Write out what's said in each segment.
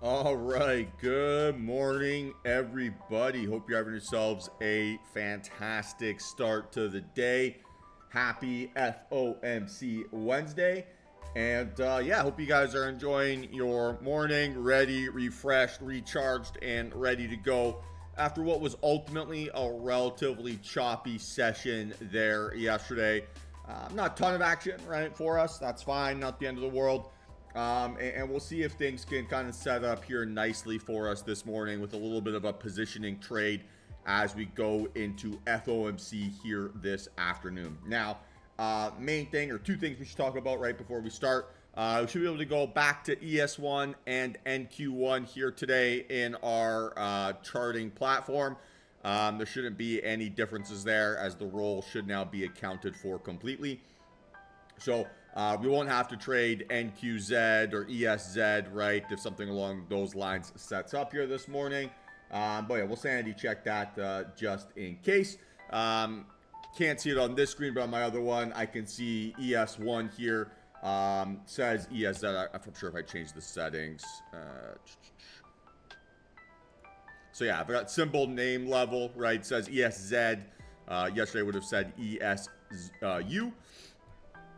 All right, good morning, everybody. Hope you're having yourselves a fantastic start to the day. Happy FOMC Wednesday. And yeah, hope you guys are enjoying your morning, ready, refreshed, recharged, and ready to go after what was ultimately a relatively choppy session there yesterday. Not a ton of action, right, for us. That's fine, not the end of the world. And we'll see if things can kind of set up here nicely for us this morning with a little bit of a positioning trade as we go into FOMC here this afternoon. Now, main thing or two things we should talk about right before we start. We should be able to go back to ES1 and NQ1 here today in our charting platform. There shouldn't be any differences there as the roll should now be accounted for completely. So we won't have to trade NQZ or ESZ, right, if something along those lines sets up here this morning. But yeah, we'll sanity check that just in case. Can't see it on this screen, but on my other one, I can see ES1 here. Says ESZ. I'm sure if I change the settings. So yeah, I've got symbol name level, right? It says ESZ. Yesterday would have said ESU.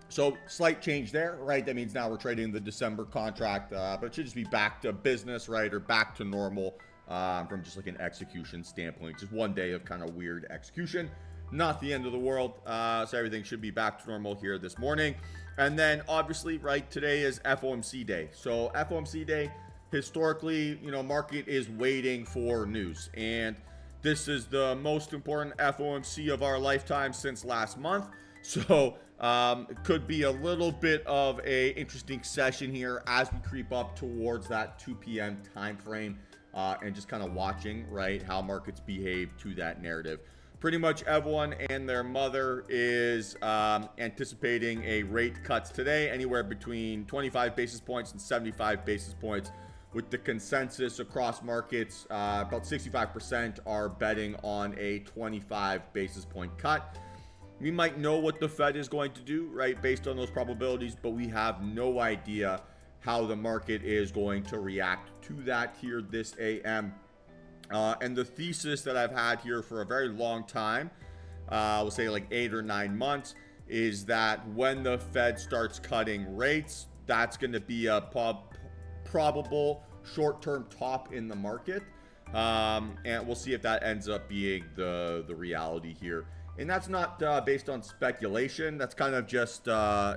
So slight change there, right? That means now we're trading the December contract, but it should just be back to business, right? Or back to normal from just like an execution standpoint. Just one day of kind of weird execution. Not the end of the world. So everything should be back to normal here this morning. And then obviously, right, today is FOMC day. So FOMC day, historically, you know, market is waiting for news. And this is the most important FOMC of our lifetime since last month. So it could be a little bit of a interesting session here as we creep up towards that 2 p.m. time frame and just kind of watching, right, how markets behave to that narrative. Pretty much everyone and their mother is anticipating a rate cuts today, anywhere between 25 basis points and 75 basis points, with the consensus across markets, about 65% are betting on a 25 basis point cut. We might know what the Fed is going to do, right, based on those probabilities, but we have no idea how the market is going to react to that here this AM. And the thesis that I've had here for a very long time, we'll say like 8 or 9 months, is that when the Fed starts cutting rates, that's going to be a probable short-term top in the market. And we'll see if that ends up being the reality here. And that's not based on speculation. That's kind of just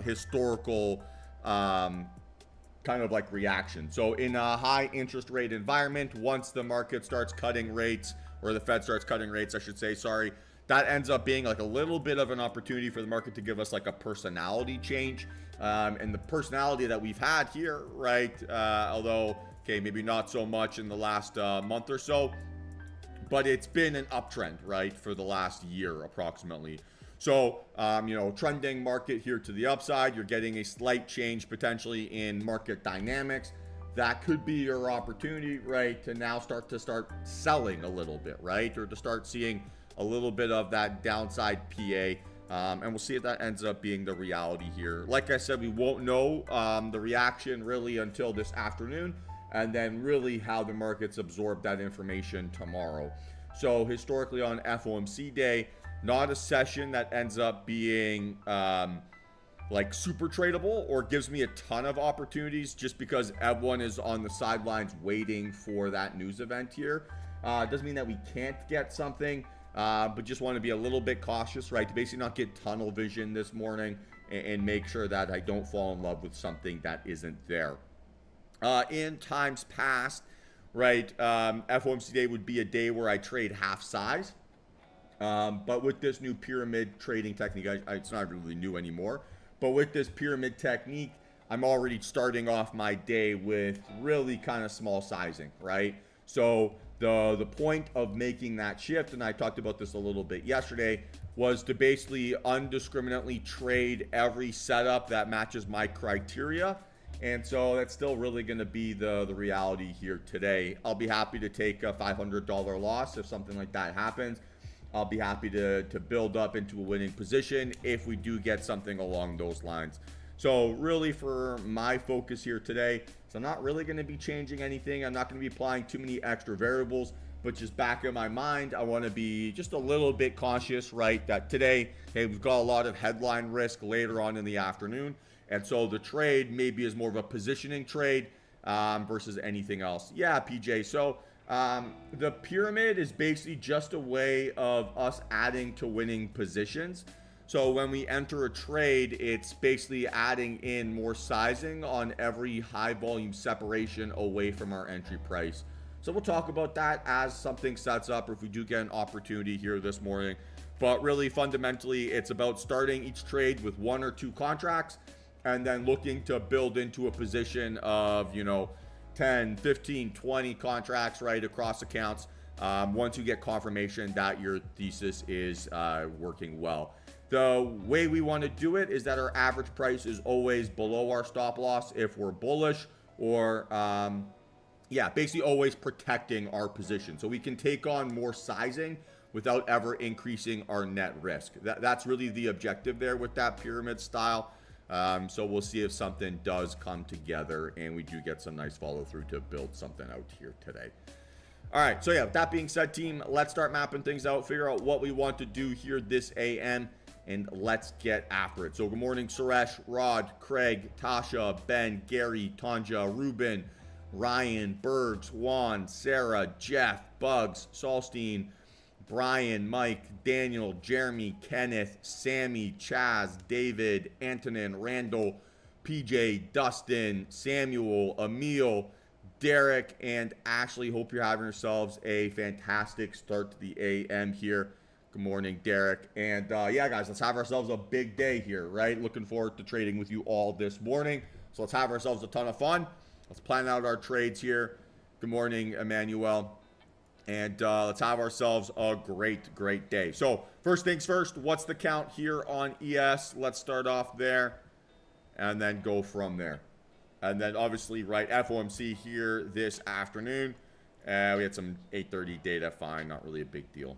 historical kind of like reaction. So in a high interest rate environment, once the market starts cutting rates, or the Fed starts cutting rates, I should say, sorry, that ends up being like a little bit of an opportunity for the market to give us like a personality change. And the personality that we've had here, right, although, okay, maybe not so much in the last month or so, but it's been an uptrend, right, for the last year approximately. So, you know, trending market here to the upside. You're getting a slight change potentially in market dynamics. That could be your opportunity, right, to now start selling a little bit, right, or to start seeing a little bit of that downside PA. And we'll see if that ends up being the reality here. Like I said, we won't know the reaction really until this afternoon, and then really how the markets absorb that information tomorrow. So historically on FOMC day, not a session that ends up being like super tradable or gives me a ton of opportunities just because everyone is on the sidelines waiting for that news event here. Doesn't mean that we can't get something, but just want to be a little bit cautious, right? To basically not get tunnel vision this morning and make sure that I don't fall in love with something that isn't there. In times past, right, FOMC day would be a day where I trade half size. But with this new pyramid trading technique, it's not really new anymore, but with this pyramid technique, I'm already starting off my day with really kind of small sizing, right? So the point of making that shift, and I talked about this a little bit yesterday, was to basically indiscriminately trade every setup that matches my criteria. And so that's still really going to be the reality here today. I'll be happy to take a $500 loss if something like that happens. I'll be happy to build up into a winning position if we do get something along those lines. So really for my focus here today, so I'm not really going to be changing anything. I'm not going to be applying too many extra variables, but just back in my mind, I want to be just a little bit cautious, right? That today, hey, we've got a lot of headline risk later on in the afternoon. And so the trade maybe is more of a positioning trade versus anything else. Yeah, PJ. So the pyramid is basically just a way of us adding to winning positions. So when we enter a trade, it's basically adding in more sizing on every high volume separation away from our entry price. So we'll talk about that as something sets up, or if we do get an opportunity here this morning. But really fundamentally, it's about starting each trade with 1 or 2 contracts and then looking to build into a position of, 10, 15, 20 contracts right across accounts once you get confirmation that your thesis is working well. The way we want to do it is that our average price is always below our stop loss if we're bullish, or basically always protecting our position. So we can take on more sizing without ever increasing our net risk. That's really the objective there with that pyramid style. So we'll see if something does come together and we do get some nice follow through to build something out here today. All right, so yeah, with that being said, team, let's start mapping things out, figure out what we want to do here this AM, and let's get after it. So good morning, Suresh, Rod, Craig, Tasha, Ben, Gary, Tanja, Ruben, Ryan, Bergs, Juan, Sarah, Jeff, Bugs, Salstein, Brian, Mike, Daniel, Jeremy, Kenneth, Sammy, Chaz, David, Antonin, Randall, PJ, Dustin, Samuel, Emil, Derek, and Ashley. Hope you're having yourselves a fantastic start to the AM here. Good morning, Derek. And yeah, guys, let's have ourselves a big day here, right? Looking forward to trading with you all this morning. So let's have ourselves a ton of fun. Let's plan out our trades here. Good morning, Emmanuel. And let's have ourselves a great day. So first things first, what's the count here on ES? Let's start off there and then go from there. And then obviously, right, FOMC here this afternoon. We had some 8:30 data, fine, not really a big deal.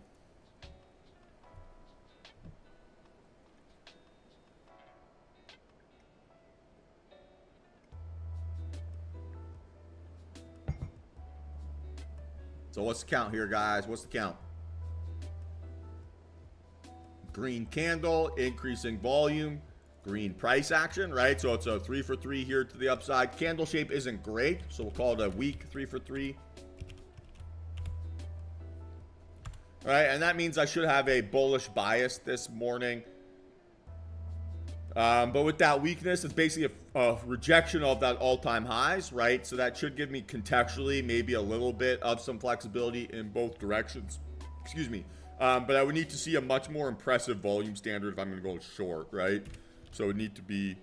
So what's the count here, guys? What's the count? Green candle, increasing volume, green price action, right? So it's a 3 for 3 here to the upside. Candle shape isn't great, so we'll call it a weak 3 for 3. All right, and that means I should have a bullish bias this morning. But with that weakness, it's basically a rejection of that all-time highs, right? So that should give me contextually maybe a little bit of some flexibility in both directions. Excuse me. But I would need to see a much more impressive volume standard if I'm going to go short, right? So it would need to be...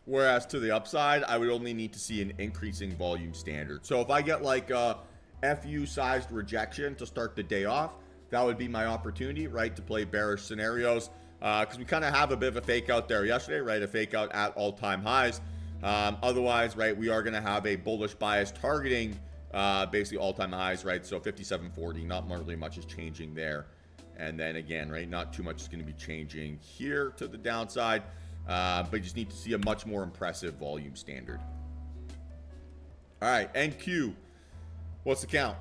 Whereas to the upside, I would only need to see an increasing volume standard. So if I get like a FU-sized rejection to start the day off, that would be my opportunity, right, to play bearish scenarios. Because we kind of have a bit of a fake out there yesterday, right, a fake out at all-time highs. Otherwise, right, we are going to have a bullish bias targeting basically all-time highs, right? So 57.40, not really much is changing there. And then again, right, not too much is going to be changing here to the downside. But you just need to see a much more impressive volume standard. All right, NQ. What's the count?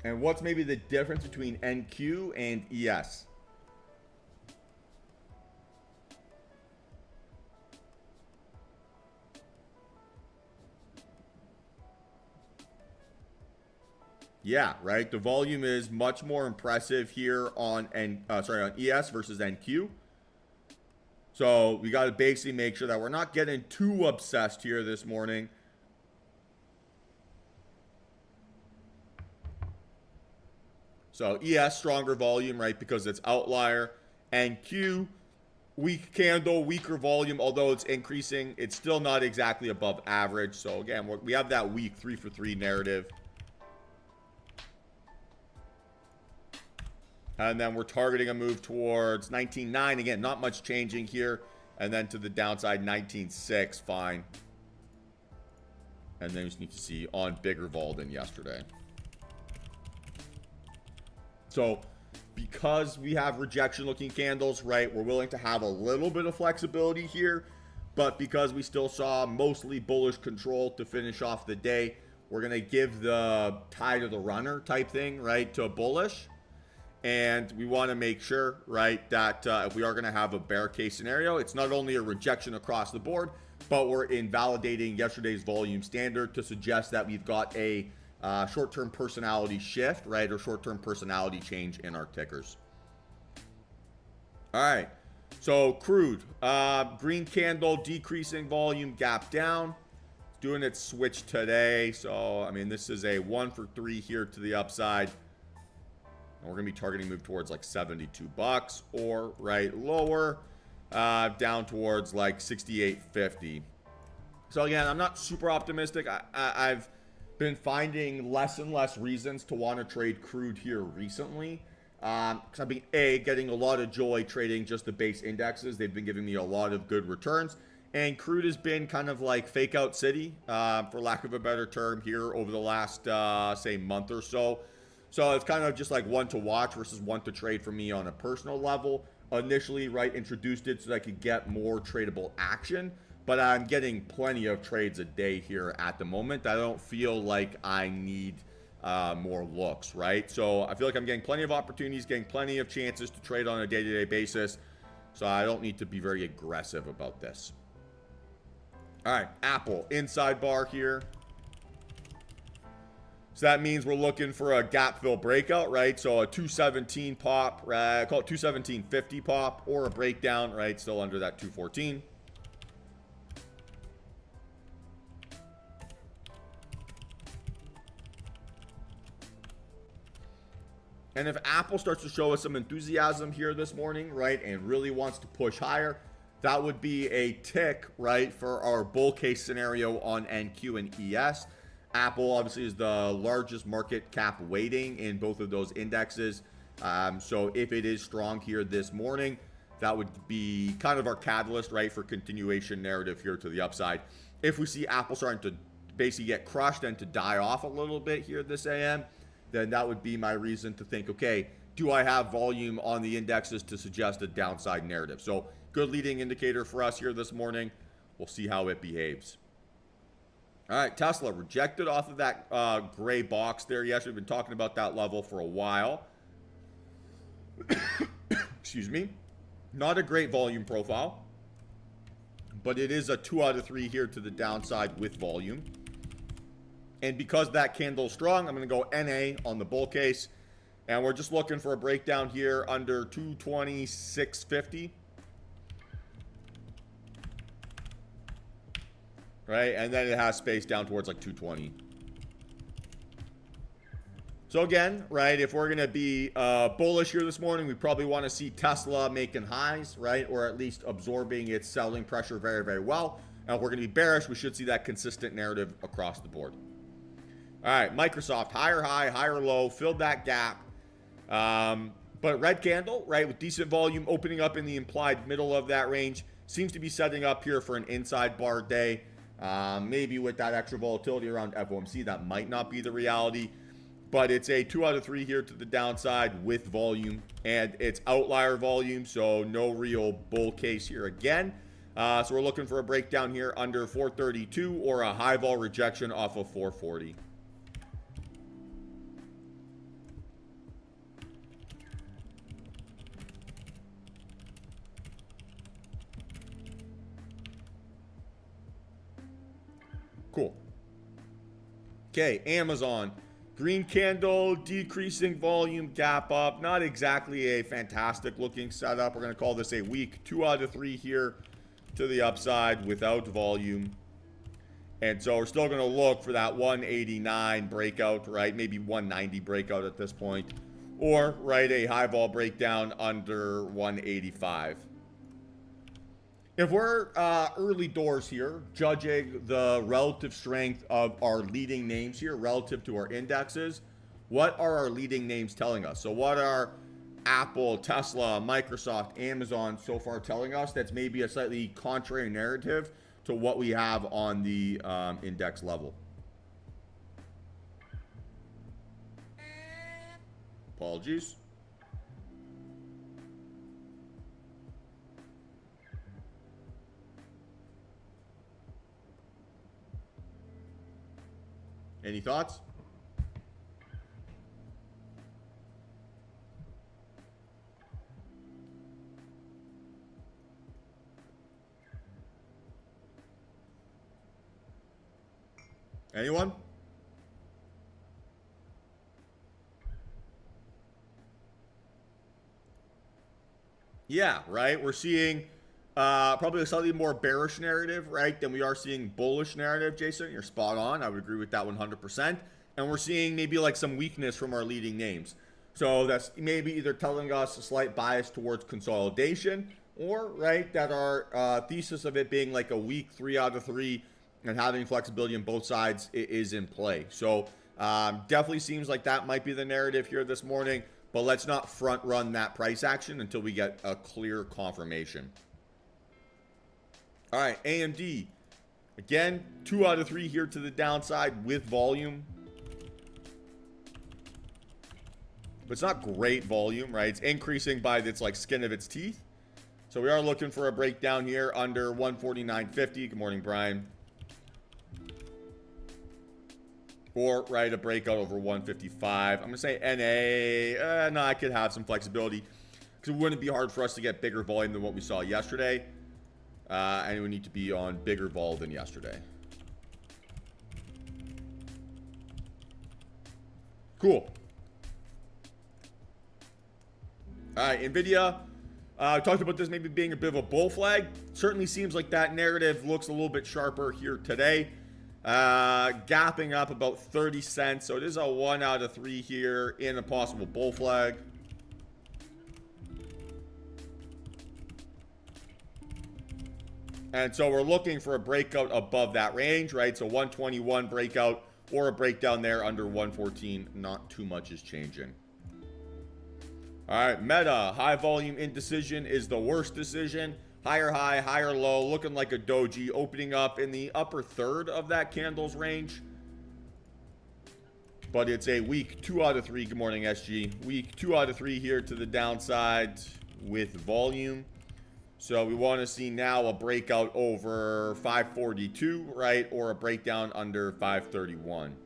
And what's maybe the difference between NQ and ES? Yeah, right. The volume is much more impressive here on on ES versus NQ. So we got to basically make sure that we're not getting too obsessed here this morning. So ES, stronger volume, right, because it's outlier. NQ, weak candle, weaker volume, although it's increasing. It's still not exactly above average. So again, we have that weak 3 for 3 narrative. And then we're targeting a move towards 19.9. Again, not much changing here. And then to the downside, 19.6, fine. And then we just need to see on bigger vol than yesterday. So because we have rejection looking candles, right, we're willing to have a little bit of flexibility here. But because we still saw mostly bullish control to finish off the day, we're going to give the tide of the runner type thing, right, to bullish. And we want to make sure, right, that if we are going to have a bear case scenario, it's not only a rejection across the board, but we're invalidating yesterday's volume standard to suggest that we've got a short-term personality shift, right, or short-term personality change in our tickers. All right, so crude, green candle, decreasing volume, gap down. It's doing its switch today. So, I mean, this is a 1 for 3 here to the upside. And we're going to be targeting move towards like $72 or right lower, down towards like 68.50. So again, I'm not super optimistic. I've been finding less and less reasons to want to trade crude here recently. Because I've been getting a lot of joy trading just the base indexes. They've been giving me a lot of good returns. And crude has been kind of like fake out city, for lack of a better term, here over the last, say, month or so. So it's kind of just like one to watch versus one to trade for me on a personal level. Initially, right, introduced it so that I could get more tradable action. But I'm getting plenty of trades a day here at the moment. I don't feel like I need more looks, right? So I feel like I'm getting plenty of opportunities, getting plenty of chances to trade on a day-to-day basis. So I don't need to be very aggressive about this. All right, Apple, inside bar here. So that means we're looking for a gap fill breakout, right? So a 217 pop, call it 217.50 pop, or a breakdown, right? Still under that 214. And if Apple starts to show us some enthusiasm here this morning, right, and really wants to push higher, that would be a tick, right, for our bull case scenario on NQ and ES. Apple obviously is the largest market cap weighting in both of those indexes. So if it is strong here this morning, that would be kind of our catalyst, right, for continuation narrative here to the upside. If we see Apple starting to basically get crushed and to die off a little bit here this AM, then that would be my reason to think, okay, do I have volume on the indexes to suggest a downside narrative? So good leading indicator for us here this morning. We'll see how it behaves. All right, Tesla rejected off of that gray box there. Yes, we've been talking about that level for a while. Excuse me. Not a great volume profile, but it is a 2 out of 3 here to the downside with volume. And because that candle's strong, I'm going to go NA on the bull case. And we're just looking for a breakdown here under 226.50. Right, and then it has space down towards like 220. So again, right, if we're going to be bullish here this morning, we probably want to see Tesla making highs, right, or at least absorbing its selling pressure very, very well. And if we're going to be bearish, we should see that consistent narrative across the board. All right, Microsoft, higher high, higher low, filled that gap. But red candle, right, with decent volume opening up in the implied middle of that range, seems to be setting up here for an inside bar day. Maybe with that extra volatility around FOMC, that might not be the reality. But it's a 2 out of 3 here to the downside with volume. And it's outlier volume, so no real bull case here again. So we're looking for a breakdown here under 432 or a high vol rejection off of 440. Cool. Okay, Amazon. Green candle, decreasing volume, gap up. Not exactly a fantastic looking setup. We're going to call this a weak 2 out of 3 here to the upside without volume. And so we're still going to look for that 189 breakout, right? Maybe 190 breakout at this point. Or, right, a high vol breakdown under 185. If we're early doors here, judging the relative strength of our leading names here relative to our indexes, what are our leading names telling us? So what are Apple, Tesla, Microsoft, Amazon so far telling us that's maybe a slightly contrary narrative to what we have on the index level? Apologies. Any thoughts? Anyone? Yeah, right. We're seeing probably a slightly more bearish narrative, right, than we are seeing bullish narrative, Jason. You're spot on. I would agree with that 100%. And we're seeing maybe like some weakness from our leading names. So that's maybe either telling us a slight bias towards consolidation or, right, that our thesis of it being like a weak 3 out of 3 and having flexibility on both sides is in play. So definitely seems like that might be the narrative here this morning. But let's not front run that price action until we get a clear confirmation. All right, AMD. Again, 2 out of 3 here to the downside with volume. But it's not great volume, right? It's increasing by its like skin of its teeth. So we are looking for a breakdown here under 149.50. Good morning, Brian. Or, right, a breakout over 155. I'm going to say NA. No, I could have some flexibility because it wouldn't be hard for us to get bigger volume than what we saw yesterday. And we need to be on bigger vol than yesterday. Cool. All right, NVIDIA. Talked about this maybe being a bit of a bull flag. Certainly seems like that narrative looks a little bit sharper here today. Gapping up about 30 cents. So it is a 1 out of 3 here in a possible bull flag. And so we're looking for a breakout above that range, right? So 121 breakout or a breakdown there under 114. Not too much is changing. All right, Meta, high volume indecision is the worst decision. Higher high, higher low, looking like a doji, opening up in the upper third of that candle's range. But it's a weak 2 out of 3. Good morning, SG. Weak 2 out of 3 here to the downside with volume. So we want to see now a breakout over 542, right? Or a breakdown under 531.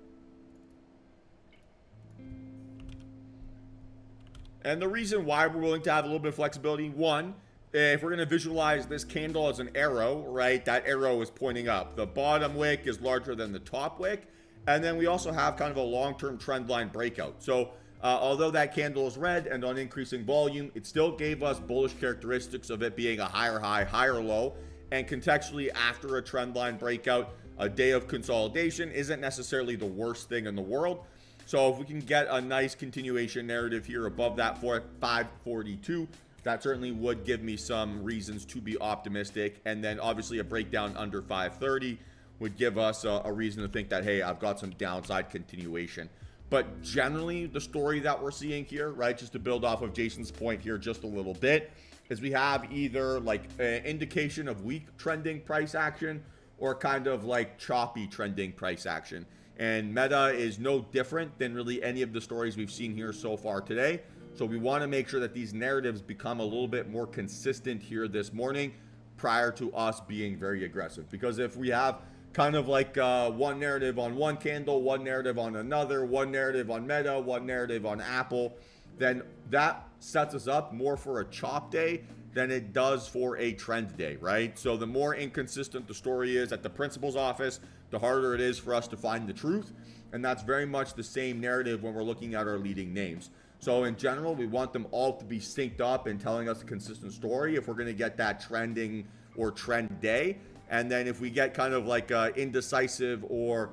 And the reason why we're willing to have a little bit of flexibility, one, if we're going to visualize this candle as an arrow, right, that arrow is pointing up. The bottom wick is larger than the top wick. And then we also have kind of a long-term trend line breakout. So although that candle is red and on increasing volume, it still gave us bullish characteristics of it being a higher high, higher low. And contextually, after a trend line breakout, a day of consolidation isn't necessarily the worst thing in the world. So if we can get a nice continuation narrative here above that 542, that certainly would give me some reasons to be optimistic. And then obviously a breakdown under 530 would give us a reason to think that, hey, I've got some downside continuation. But generally, the story that we're seeing here, right, just to build off of Jason's point here just a little bit, is we have either like an indication of weak trending price action or kind of like choppy trending price action. And Meta is no different than really any of the stories we've seen here so far today. So we want to make sure that these narratives become a little bit more consistent here this morning prior to us being very aggressive. Because if we have kind of like one narrative on one candle, one narrative on another, one narrative on Meta, one narrative on Apple, then that sets us up more for a chop day than it does for a trend day, right? So the more inconsistent the story is at the principal's office, the harder it is for us to find the truth. And that's very much the same narrative when we're looking at our leading names. So in general, we want them all to be synced up and telling us a consistent story if we're going to get that trending or trend day. And then if we get kind of like indecisive or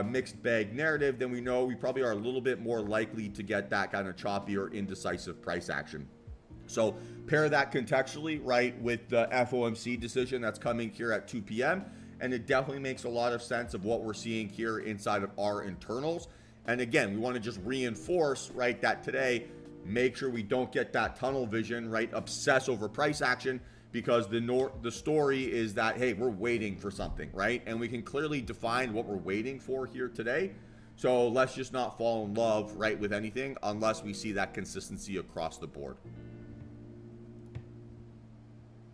mixed bag narrative, then we know we probably are a little bit more likely to get that kind of choppy or indecisive price action. So pair that contextually, right, with the FOMC decision that's coming here at 2 p.m. And it definitely makes a lot of sense of what we're seeing here inside of our internals. And again, we want to just reinforce, right, that today, make sure we don't get that tunnel vision, right, obsess over price action, because the story is that, hey, we're waiting for something, right? And we can clearly define what we're waiting for here today. So let's just not fall in love, right, with anything unless we see that consistency across the board.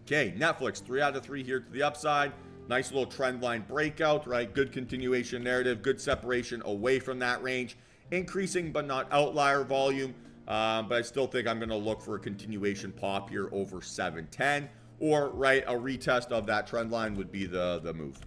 Okay, Netflix, 3 out of 3 here to the upside. Nice little trend line breakout, right? Good continuation narrative, good separation away from that range. Increasing but not outlier volume. But I still think I'm going to look for a continuation pop here over 710. Or, right, a retest of that trend line would be the move.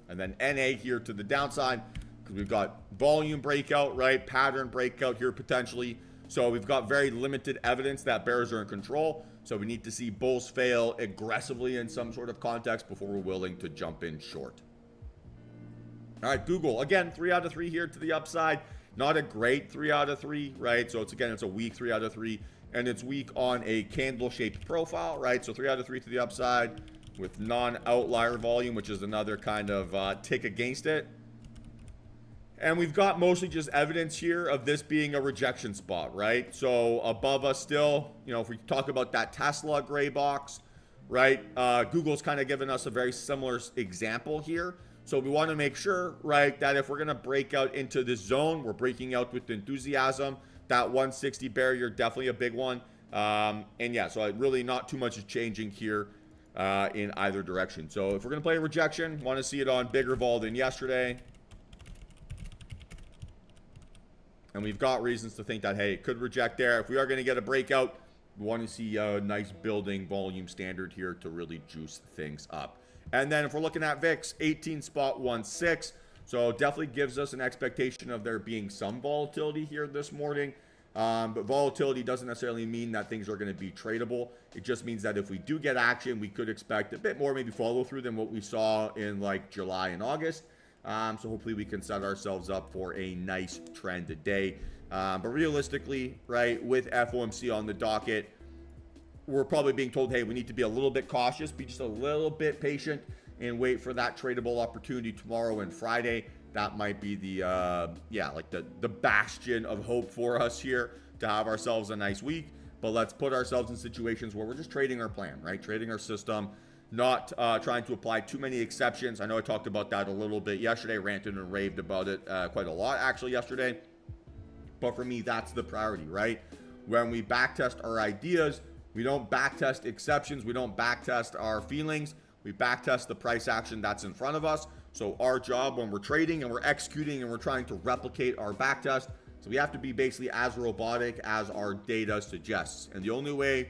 And then NA here to the downside, because we've got volume breakout, right? Pattern breakout here potentially. So we've got very limited evidence that bears are in control. So we need to see bulls fail aggressively in some sort of context before we're willing to jump in short. All right, Google, again, 3 out of 3 here to the upside. Not a great 3 out of 3, right? So it's a weak 3 out of 3. And it's weak on a candle-shaped profile, right? So 3 out of 3 to the upside with non-outlier volume, which is another kind of tick against it. And we've got mostly just evidence here of this being a rejection spot, right? So above us still, you know, if we talk about that Tesla gray box, right? Google's kind of given us a very similar example here. So we want to make sure, right, that if we're going to break out into this zone, we're breaking out with enthusiasm. That 160 barrier, definitely a big one. And yeah, so really not too much is changing here in either direction. So if we're going to play a rejection, want to see it on bigger vol than yesterday. And we've got reasons to think that, hey, it could reject there. If we are going to get a breakout, we want to see a nice building volume standard here to really juice things up. And then if we're looking at VIX, 18.16. So definitely gives us an expectation of there being some volatility here this morning. But volatility doesn't necessarily mean that things are going to be tradable. It just means that if we do get action, we could expect a bit more maybe follow through than what we saw in like July and August. So hopefully we can set ourselves up for a nice trend today. But realistically, right, with FOMC on the docket, we're probably being told, hey, we need to be a little bit cautious, be just a little bit patient, and wait for that tradable opportunity tomorrow and Friday. That might be the, the bastion of hope for us here to have ourselves a nice week. But let's put ourselves in situations where we're just trading our plan, right? Trading our system. Not trying to apply too many exceptions. I know I talked about that a little bit yesterday, ranted and raved about it quite a lot actually yesterday. But for me, that's the priority, right? When we backtest our ideas, we don't backtest exceptions. We don't backtest our feelings. We backtest the price action that's in front of us. So our job when we're trading and we're executing and we're trying to replicate our backtest, so we have to be basically as robotic as our data suggests. And the only way,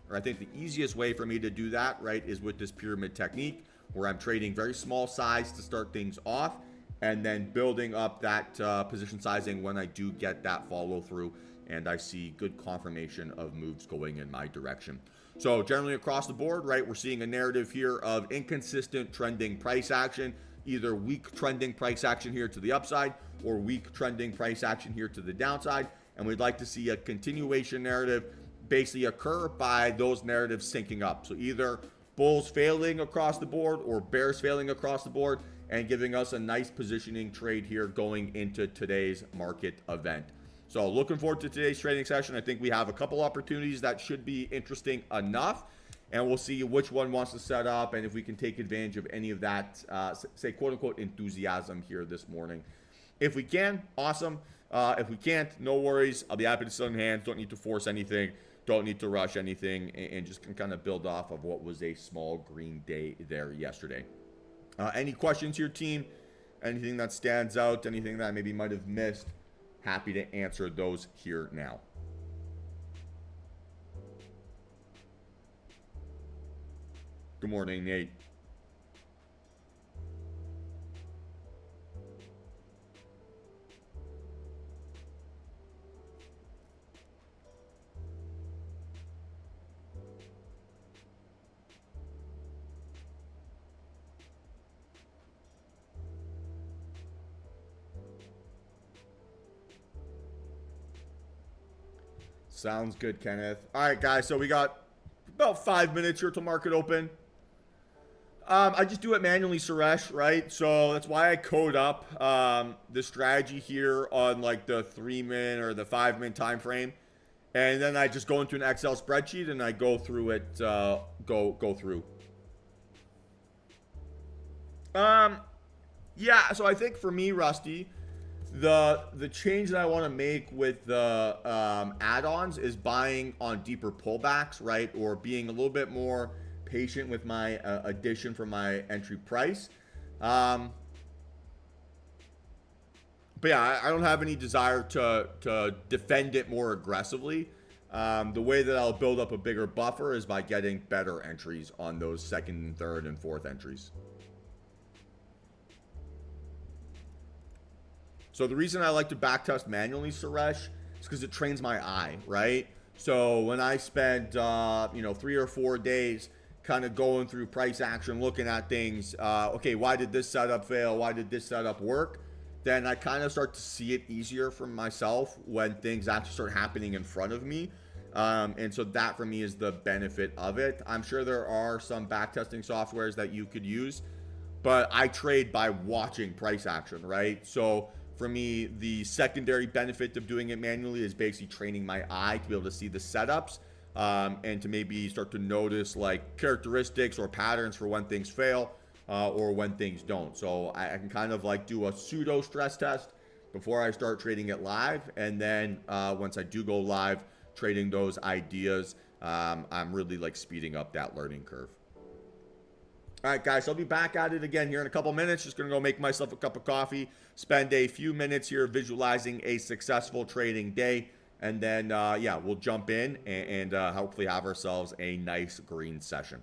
or I think the easiest way for me to do that, right, is with this pyramid technique where I'm trading very small size to start things off and then building up that position sizing when I do get that follow through and I see good confirmation of moves going in my direction. So generally across the board, right, we're seeing a narrative here of inconsistent trending price action, either weak trending price action here to the upside or weak trending price action here to the downside. And we'd like to see a continuation narrative basically occur by those narratives syncing up. So either bulls failing across the board or bears failing across the board and giving us a nice positioning trade here going into today's market event. So looking forward to today's trading session. I think we have a couple opportunities that should be interesting enough, and we'll see which one wants to set up and if we can take advantage of any of that, say, quote unquote, enthusiasm here this morning. If we can, awesome. If we can't, no worries. I'll be happy to sit on hands. Don't need to force anything. Don't need to rush anything, and just can kind of build off of what was a small green day there yesterday. Any questions here, team? Anything that stands out? Anything that I maybe might have missed? Happy to answer those here now. Good morning, Nate. Sounds good, Kenneth. All right, guys. So we got about 5 minutes here till market open. I just do it manually, Suresh, right? So that's why I code up the strategy here on like the 3-minute or the 5-minute time frame. And then I just go into an Excel spreadsheet and I go through it, go through. Yeah, so I think for me, Rusty, the change that I want to make with the add-ons is buying on deeper pullbacks, right? Or being a little bit more patient with my addition for my entry price. But yeah, I don't have any desire to defend it more aggressively. The way that I'll build up a bigger buffer is by getting better entries on those second and third and fourth entries. So the reason I like to backtest manually, Suresh, is because it trains my eye, right? So when I spend, 3 or 4 days kind of going through price action, looking at things, okay, why did this setup fail? Why did this setup work? Then I kind of start to see it easier for myself when things actually start happening in front of me. And so that for me is the benefit of it. I'm sure there are some backtesting softwares that you could use, but I trade by watching price action, right? So for me, the secondary benefit of doing it manually is basically training my eye to be able to see the setups and to maybe start to notice like characteristics or patterns for when things fail or when things don't. So I can kind of like do a pseudo stress test before I start trading it live. And then once I do go live trading those ideas, I'm really like speeding up that learning curve. All right, guys, I'll be back at it again here in a couple minutes. Just going to go make myself a cup of coffee, spend a few minutes here visualizing a successful trading day, and then, yeah, we'll jump in and hopefully have ourselves a nice green session.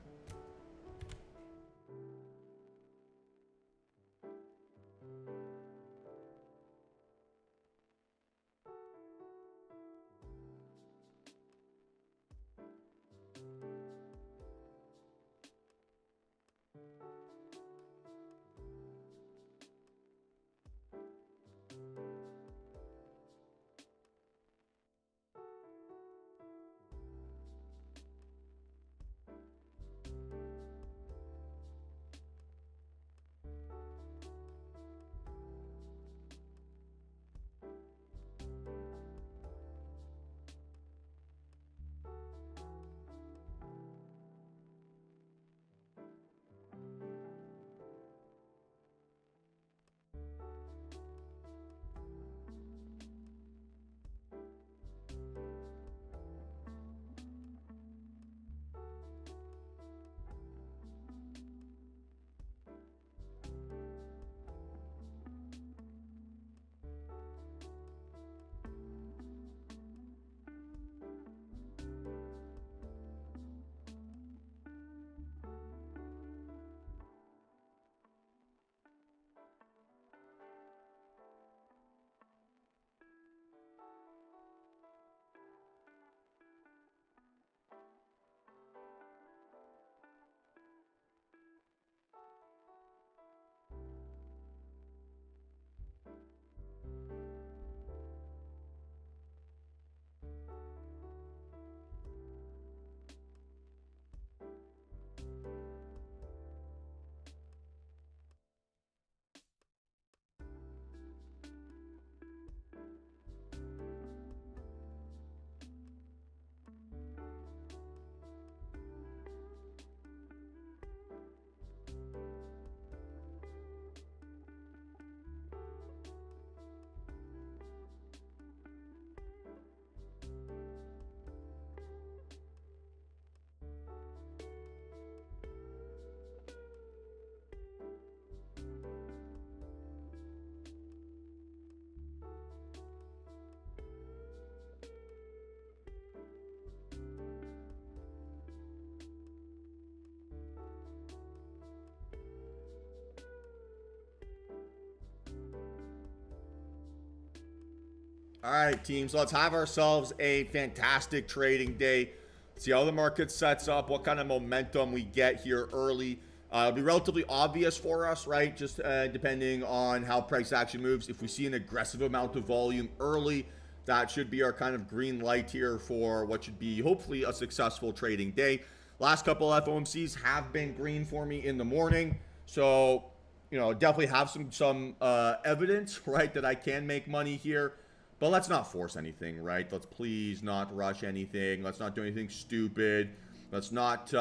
All right, team. So let's have ourselves a fantastic trading day. See how the market sets up, what kind of momentum we get here early. It'll be relatively obvious for us, right? Just depending on how price action moves. If we see an aggressive amount of volume early, that should be our kind of green light here for what should be hopefully a successful trading day. Last couple FOMCs have been green for me in the morning. So, definitely have some evidence, right, that I can make money here. But let's not force anything, right? Let's please not rush anything. Let's not do anything stupid. Let's not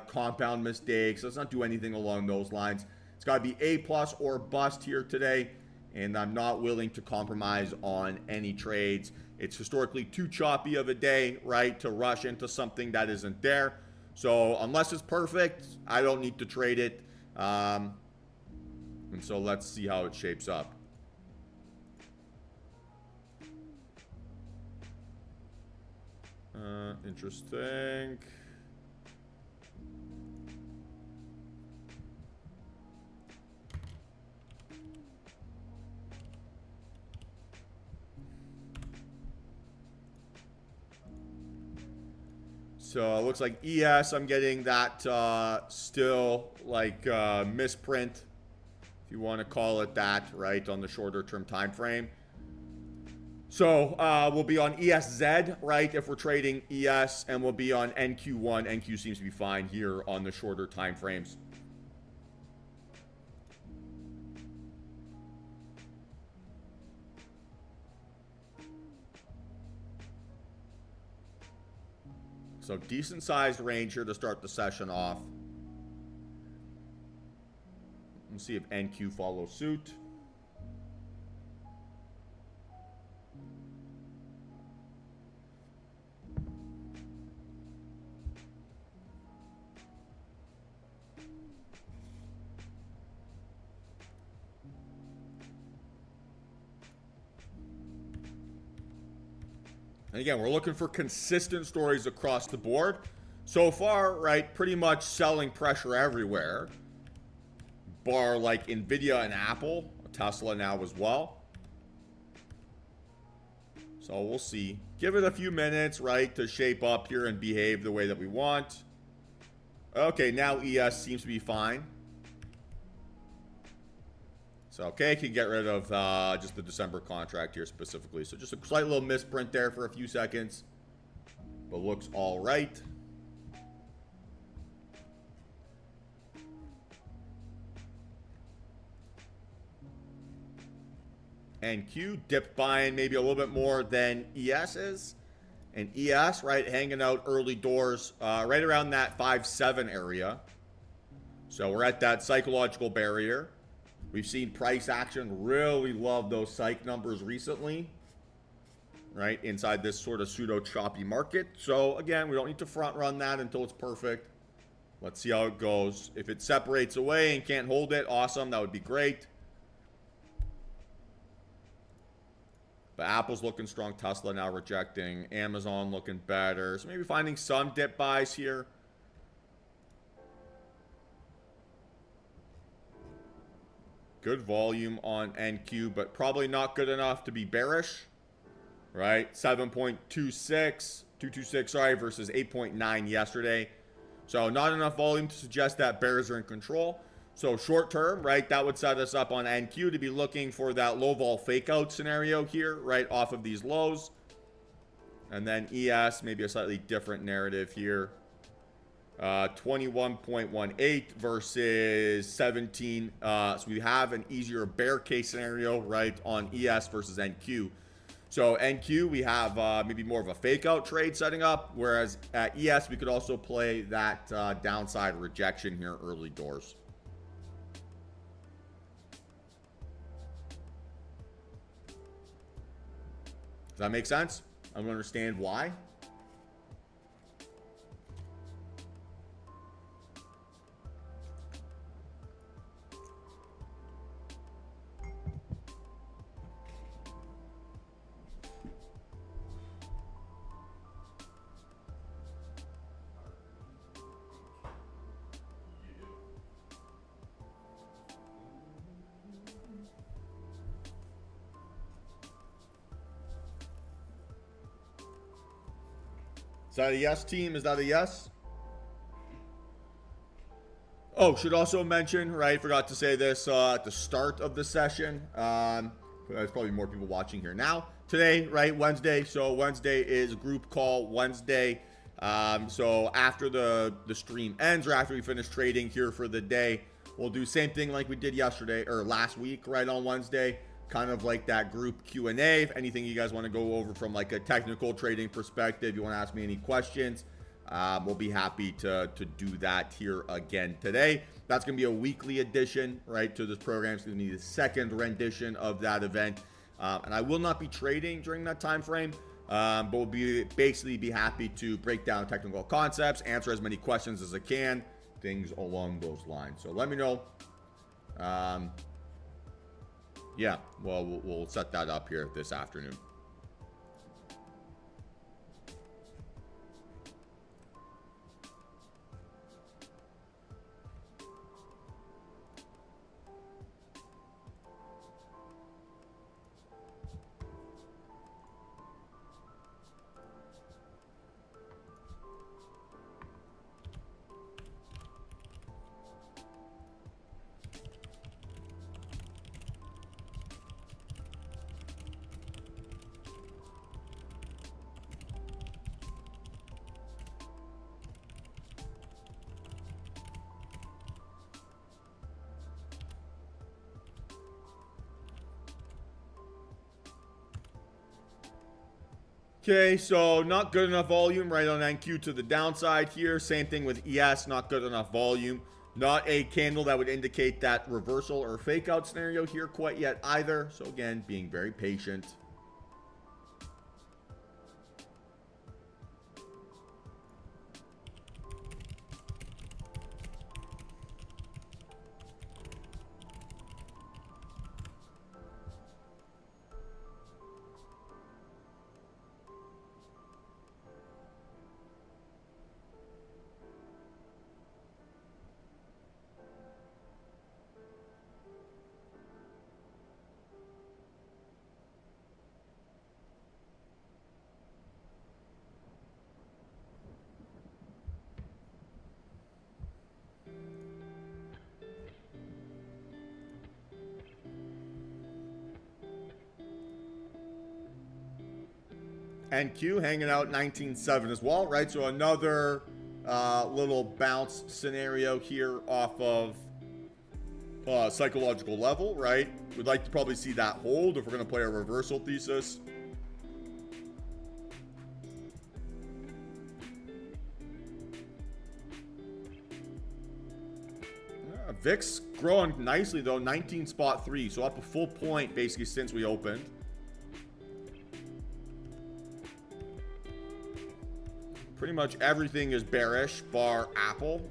compound mistakes. Let's not do anything along those lines. It's got to be A+ or bust here today, and I'm not willing to compromise on any trades. It's historically too choppy of a day, right, to rush into something that isn't there. So unless it's perfect, I don't need to trade it. And so let's see how it shapes up. Interesting. So it looks like ES, I'm getting that still like misprint, if you want to call it that, right, on the shorter term time frame. So we'll be on ESZ, right, if we're trading ES, and we'll be on NQ1. NQ seems to be fine here on the shorter time frames. So decent sized range here to start the session off. Let's see if NQ follows suit. And again, we're looking for consistent stories across the board. So far, right, pretty much selling pressure everywhere. Bar like Nvidia and Apple, Tesla now as well. So we'll see. Give it a few minutes, right, to shape up here and behave the way that we want. Okay, now ES seems to be fine. So, okay, can get rid of just the December contract here specifically. So just a slight little misprint there for a few seconds. But looks all right. NQ dipped buying maybe a little bit more than ES is. And ES, right, hanging out early doors right around that 5.7 area. So we're at that psychological barrier. We've seen price action really love those psych numbers recently, right, inside this sort of pseudo choppy market. So again, we don't need to front run that until it's perfect. Let's see how it goes. If it separates away and can't hold it, awesome, that would be great. But Apple's looking strong, Tesla now rejecting, Amazon looking better. So maybe finding some dip buys here. Good volume on NQ, but probably not good enough to be bearish, right? 226, sorry, versus 8.9 yesterday. So not enough volume to suggest that bears are in control. So short term, right, that would set us up on NQ to be looking for that low vol fake out scenario here, right, off of these lows. And then ES, maybe a slightly different narrative here. 21.18 versus 17. So we have an easier bear case scenario, right, on ES versus NQ. So NQ, we have maybe more of a fake out trade setting up, whereas at ES, we could also play that downside rejection here early doors. Does that make sense? I don't understand why. Is that a yes, team? Is that a yes? Oh, should also mention, right, forgot to say this at the start of the session. There's probably more people watching here now. Today, right, Wednesday. So Wednesday is group call Wednesday. So after the stream ends or after we finish trading here for the day, we'll do same thing like we did yesterday or last week, right, on Wednesday. kind of like that group Q&A. If anything you guys want to go over from like a technical trading perspective, you want to ask me any questions, we'll be happy to do that here again today. That's going to be a weekly edition, right, to this program. It's going to be the second rendition of that event. And I will not be trading during that time frame, but we'll basically be happy to break down technical concepts, answer as many questions as I can, things along those lines. So let me know. Yeah, well, we'll set that up here this afternoon. Okay, so not good enough volume right on NQ to the downside here. Same thing with ES, not good enough volume. Not a candle that would indicate that reversal or fake out scenario here quite yet either. So again, being very patient. NQ hanging out 19.7 as well, right? So another little bounce scenario here off of psychological level, right? We'd like to probably see that hold if we're going to play a reversal thesis. VIX growing nicely though, 19.3, so up a full point basically since we opened. Pretty much everything is bearish, bar Apple.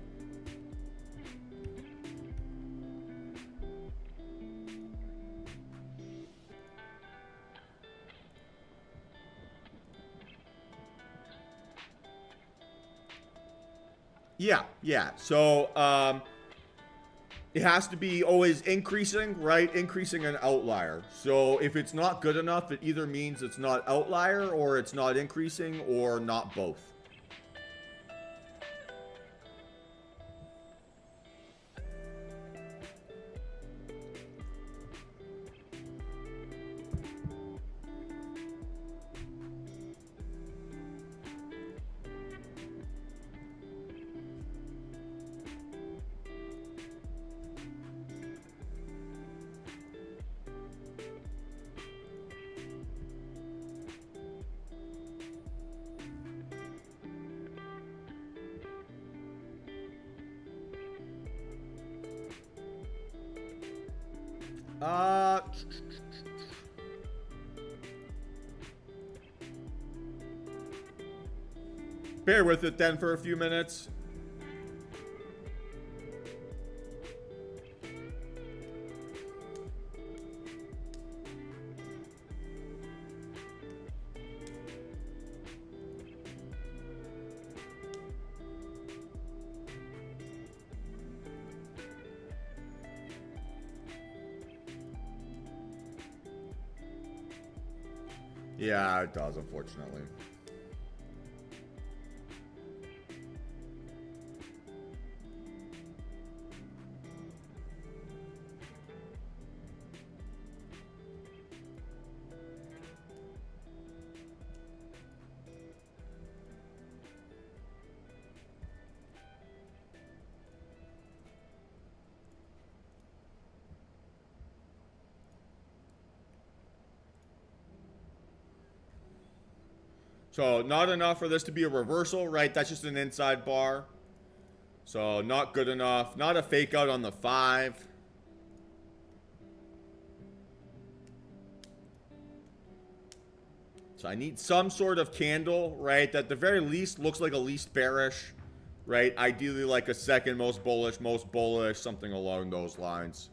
Yeah. So, it has to be always increasing, right? Increasing an outlier. So if it's not good enough, it either means it's not outlier or it's not increasing or not both. Bear with it then for a few minutes. Yeah, it does, unfortunately. So not enough for this to be a reversal, right? That's just an inside bar. So not good enough. Not a fake out on the 5. So I need some sort of candle, right? That at the very least looks like a least bearish, right? Ideally like a second most bullish, something along those lines.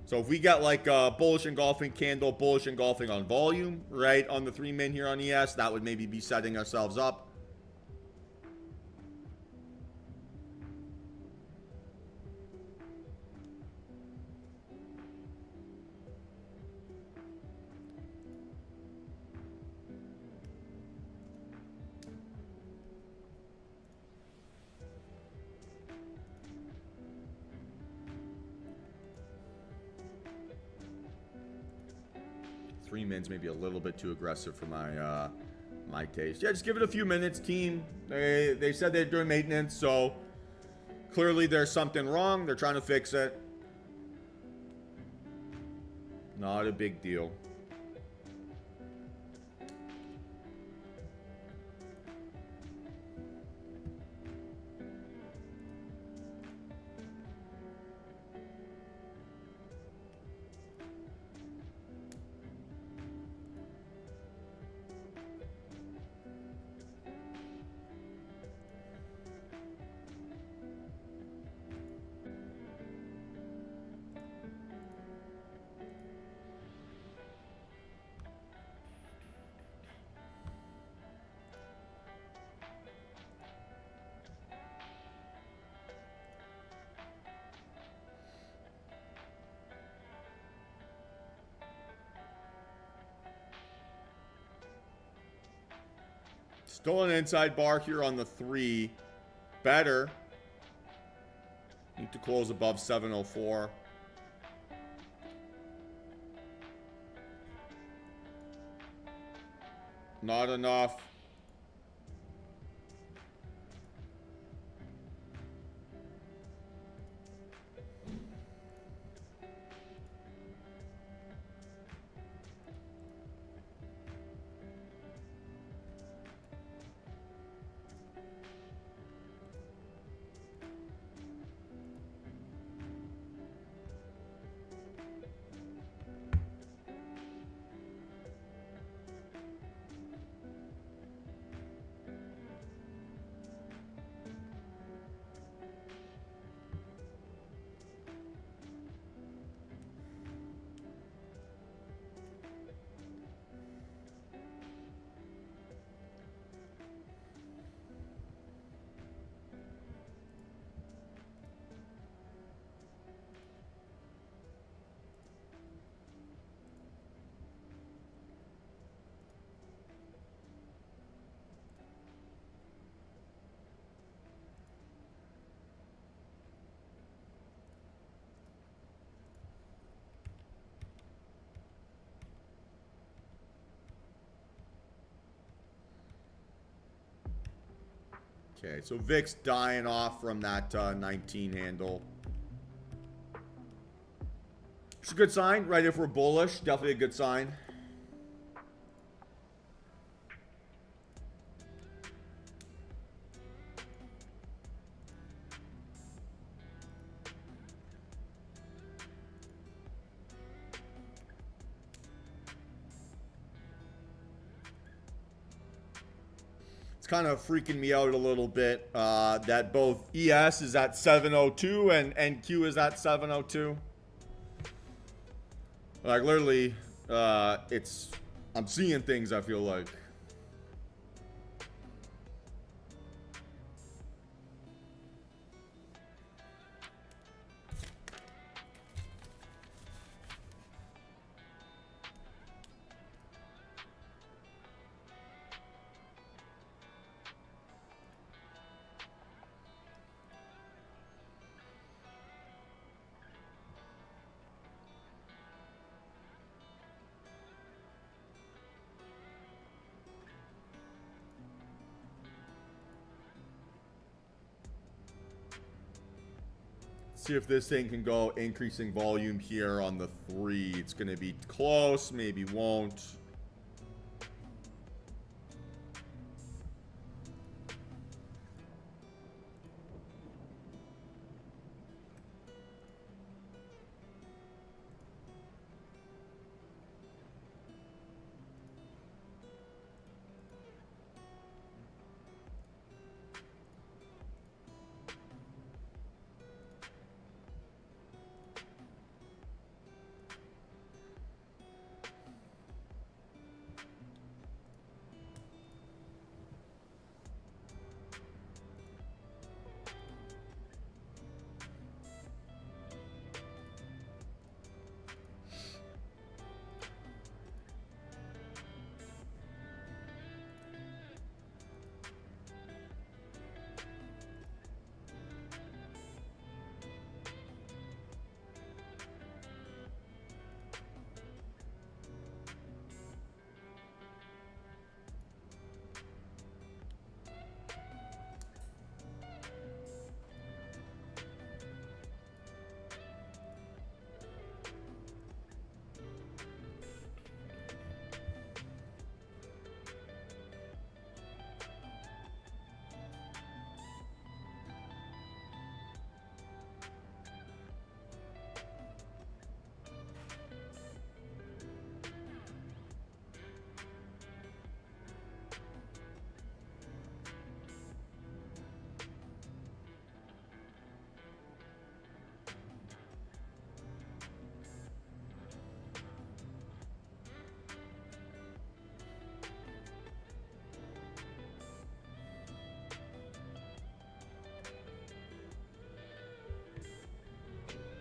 So if we get like a bullish engulfing candle, bullish engulfing on volume, right? On the 3-min here on ES, that would maybe be setting ourselves up. Three mins maybe a little bit too aggressive for my my taste. Yeah, just give it a few minutes, team. They said they're doing maintenance, so clearly there's something wrong. They're trying to fix it. Not a big deal. Still an inside bar here on the 3. Better. Need to close above 704. Not enough. Okay, so VIX dying off from that 19 handle. It's a good sign, right? If we're bullish, definitely a good sign. Kind of freaking me out a little bit that both ES is at 702 and NQ is at 702. Like literally, I'm seeing things, I feel like. See if this thing can go increasing volume here on the 3. It's going to be close, maybe won't.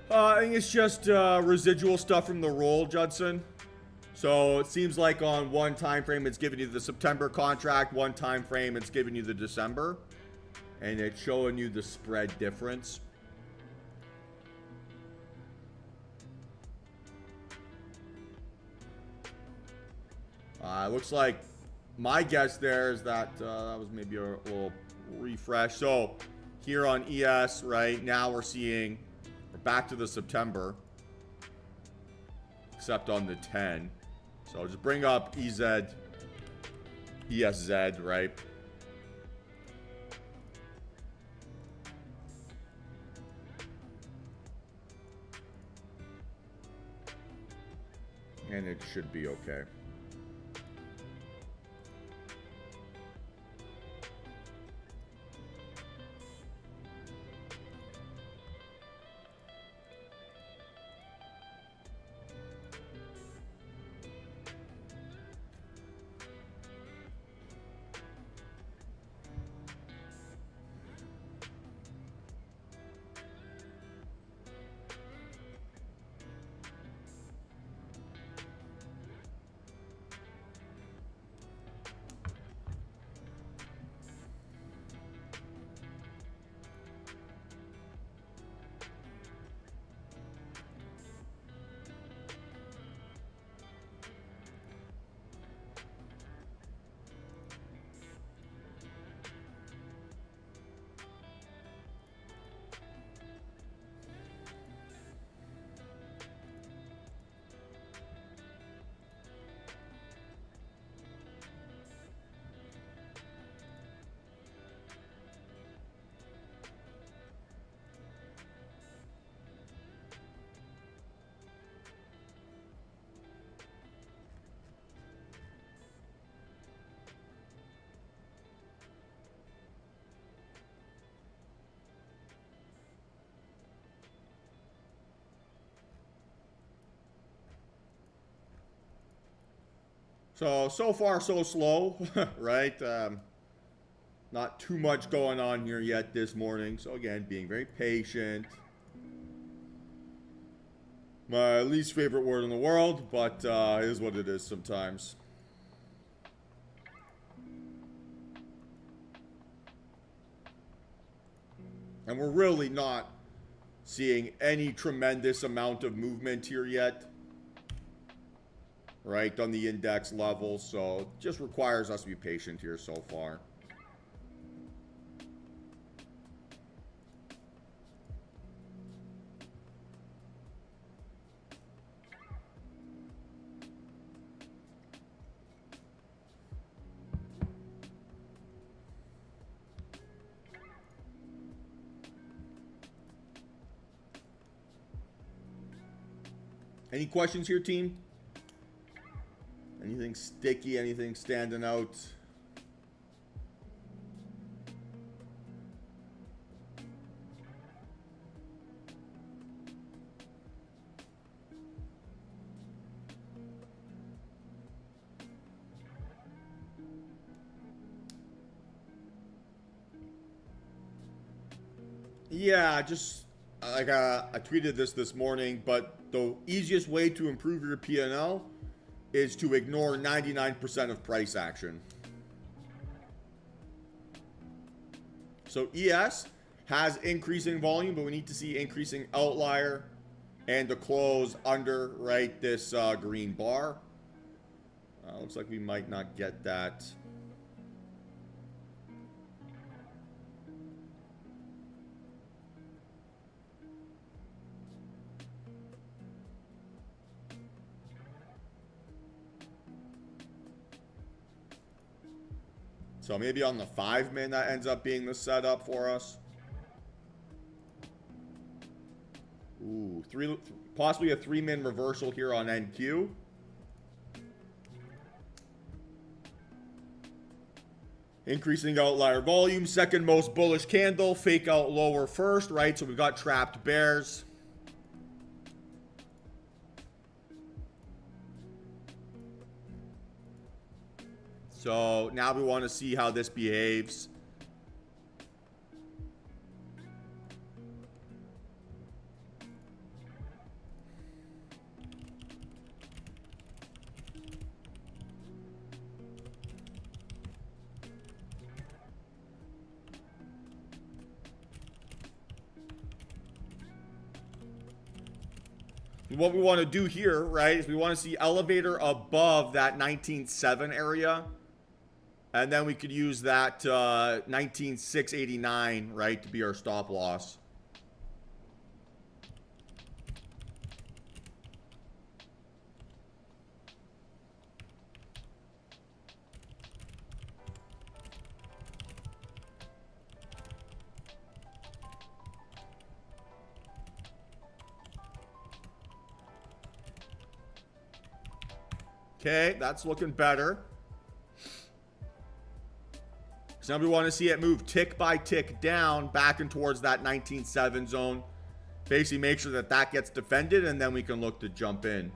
I think it's just residual stuff from the roll, Judson. So it seems like on one time frame it's giving you the September contract, one time frame it's giving you the December, and it's showing you the spread difference. Looks like my guess there is that that was maybe a little refresh. So here on ES, right now we're seeing we're back to the September, except on the 10. So just bring up ESZ, right? And it should be okay. So far so slow, right? Not too much going on here yet this morning. So again, being very patient. My least favorite word in the world, but it is what it is sometimes. And we're really not seeing any tremendous amount of movement here yet, right, on the index level. So it just requires us to be patient here so far. Any questions here, team? Anything sticky? Anything standing out? Yeah, just like I tweeted this morning, but the easiest way to improve your P&L is to ignore 99% of price action. So ES has increasing volume, but we need to see increasing outlier and the close under, right, this green bar. Looks like we might not get that. So maybe on the 5-min that ends up being the setup for us. Ooh, possibly a 3-min reversal here on NQ. Increasing outlier volume, second most bullish candle, fake out lower first, right? So we've got trapped bears. So now we want to see how this behaves. What we want to do here, right, is we want to see elevator above that 19.7 area. And then we could use that 19.689, right, to be our stop loss. Okay, that's looking better. So now we want to see it move tick by tick down back and towards that 19.7 zone. Basically make sure that that gets defended, and then we can look to jump in.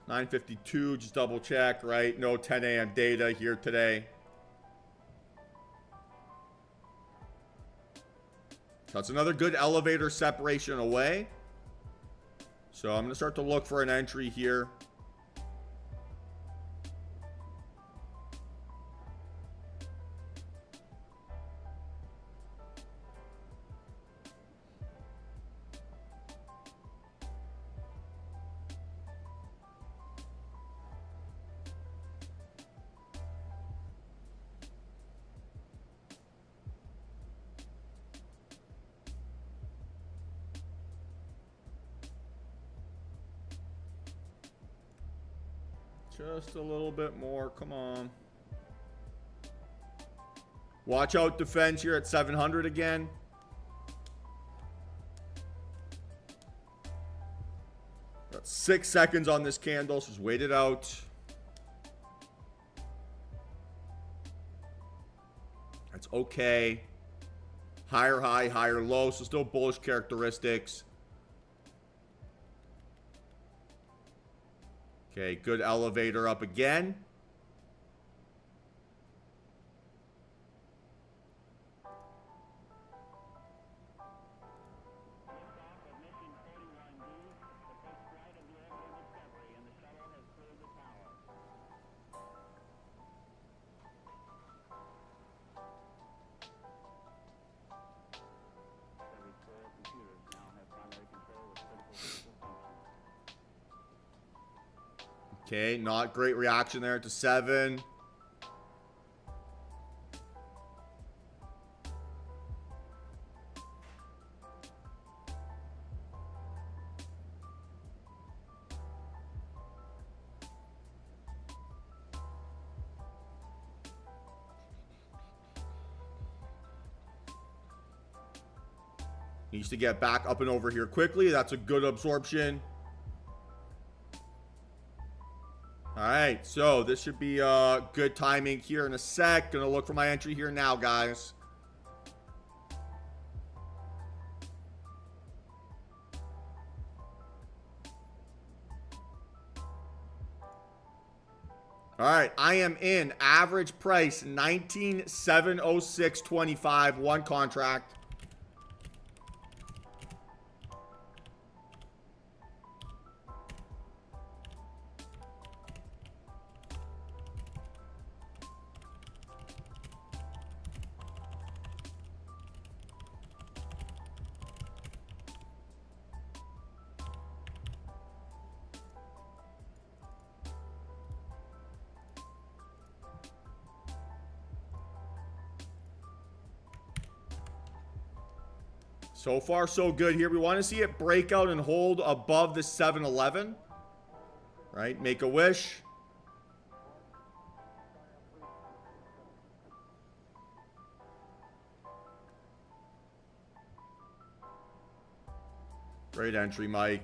$9.52, just double check, right? No 10 a.m. data here today. That's another good elevator separation away. So I'm going to start to look for an entry here. Just a little bit more. Come on. Watch out defense here at 700 again. Got 6 seconds on this candle, so just wait it out. That's okay. Higher high, higher low, so still bullish characteristics. Okay, good elevator up again. Okay, not great reaction there to 7. Needs to get back up and over here quickly. That's a good absorption. All right, so this should be good timing here in a sec. Gonna look for my entry here now, guys. All right, I am in. Average price 19,706.25. One contract. So far, so good here. We want to see it break out and hold above the 711. Right? Make a wish. Great entry, Mike.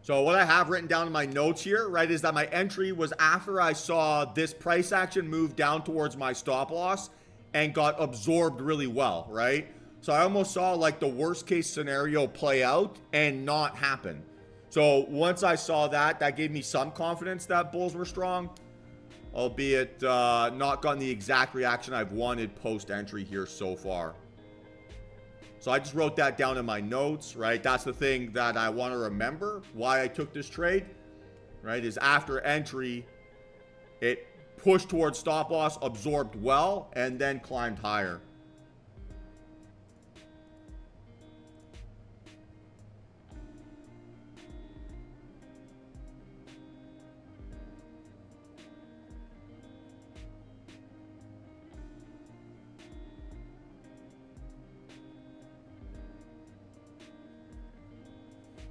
So what I have written down in my notes here, right, is that my entry was after I saw this price action move down towards my stop loss and got absorbed really well, right? So I almost saw like the worst case scenario play out and not happen. So once I saw that, that gave me some confidence that bulls were strong, albeit not gotten the exact reaction I've wanted post entry here so far. So I just wrote that down in my notes, right? That's the thing that I want to remember why I took this trade, right? Is after entry, it pushed towards stop loss, absorbed well, and then climbed higher.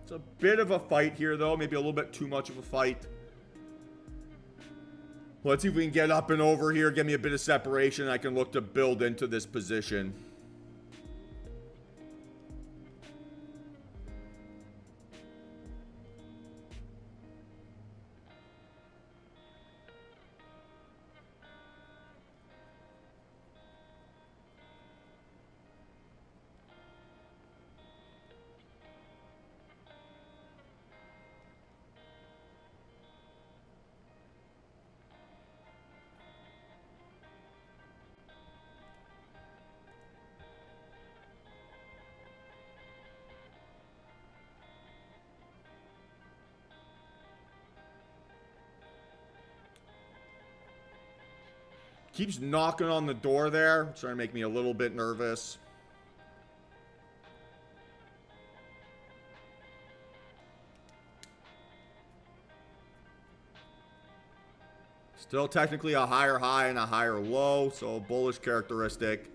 It's a bit of a fight here, though. Maybe a little bit too much of a fight. Let's see if we can get up and over here. Give me a bit of separation. I can look to build into this position. Keeps knocking on the door there. Trying to make me a little bit nervous. Still technically a higher high and a higher low, so bullish characteristic.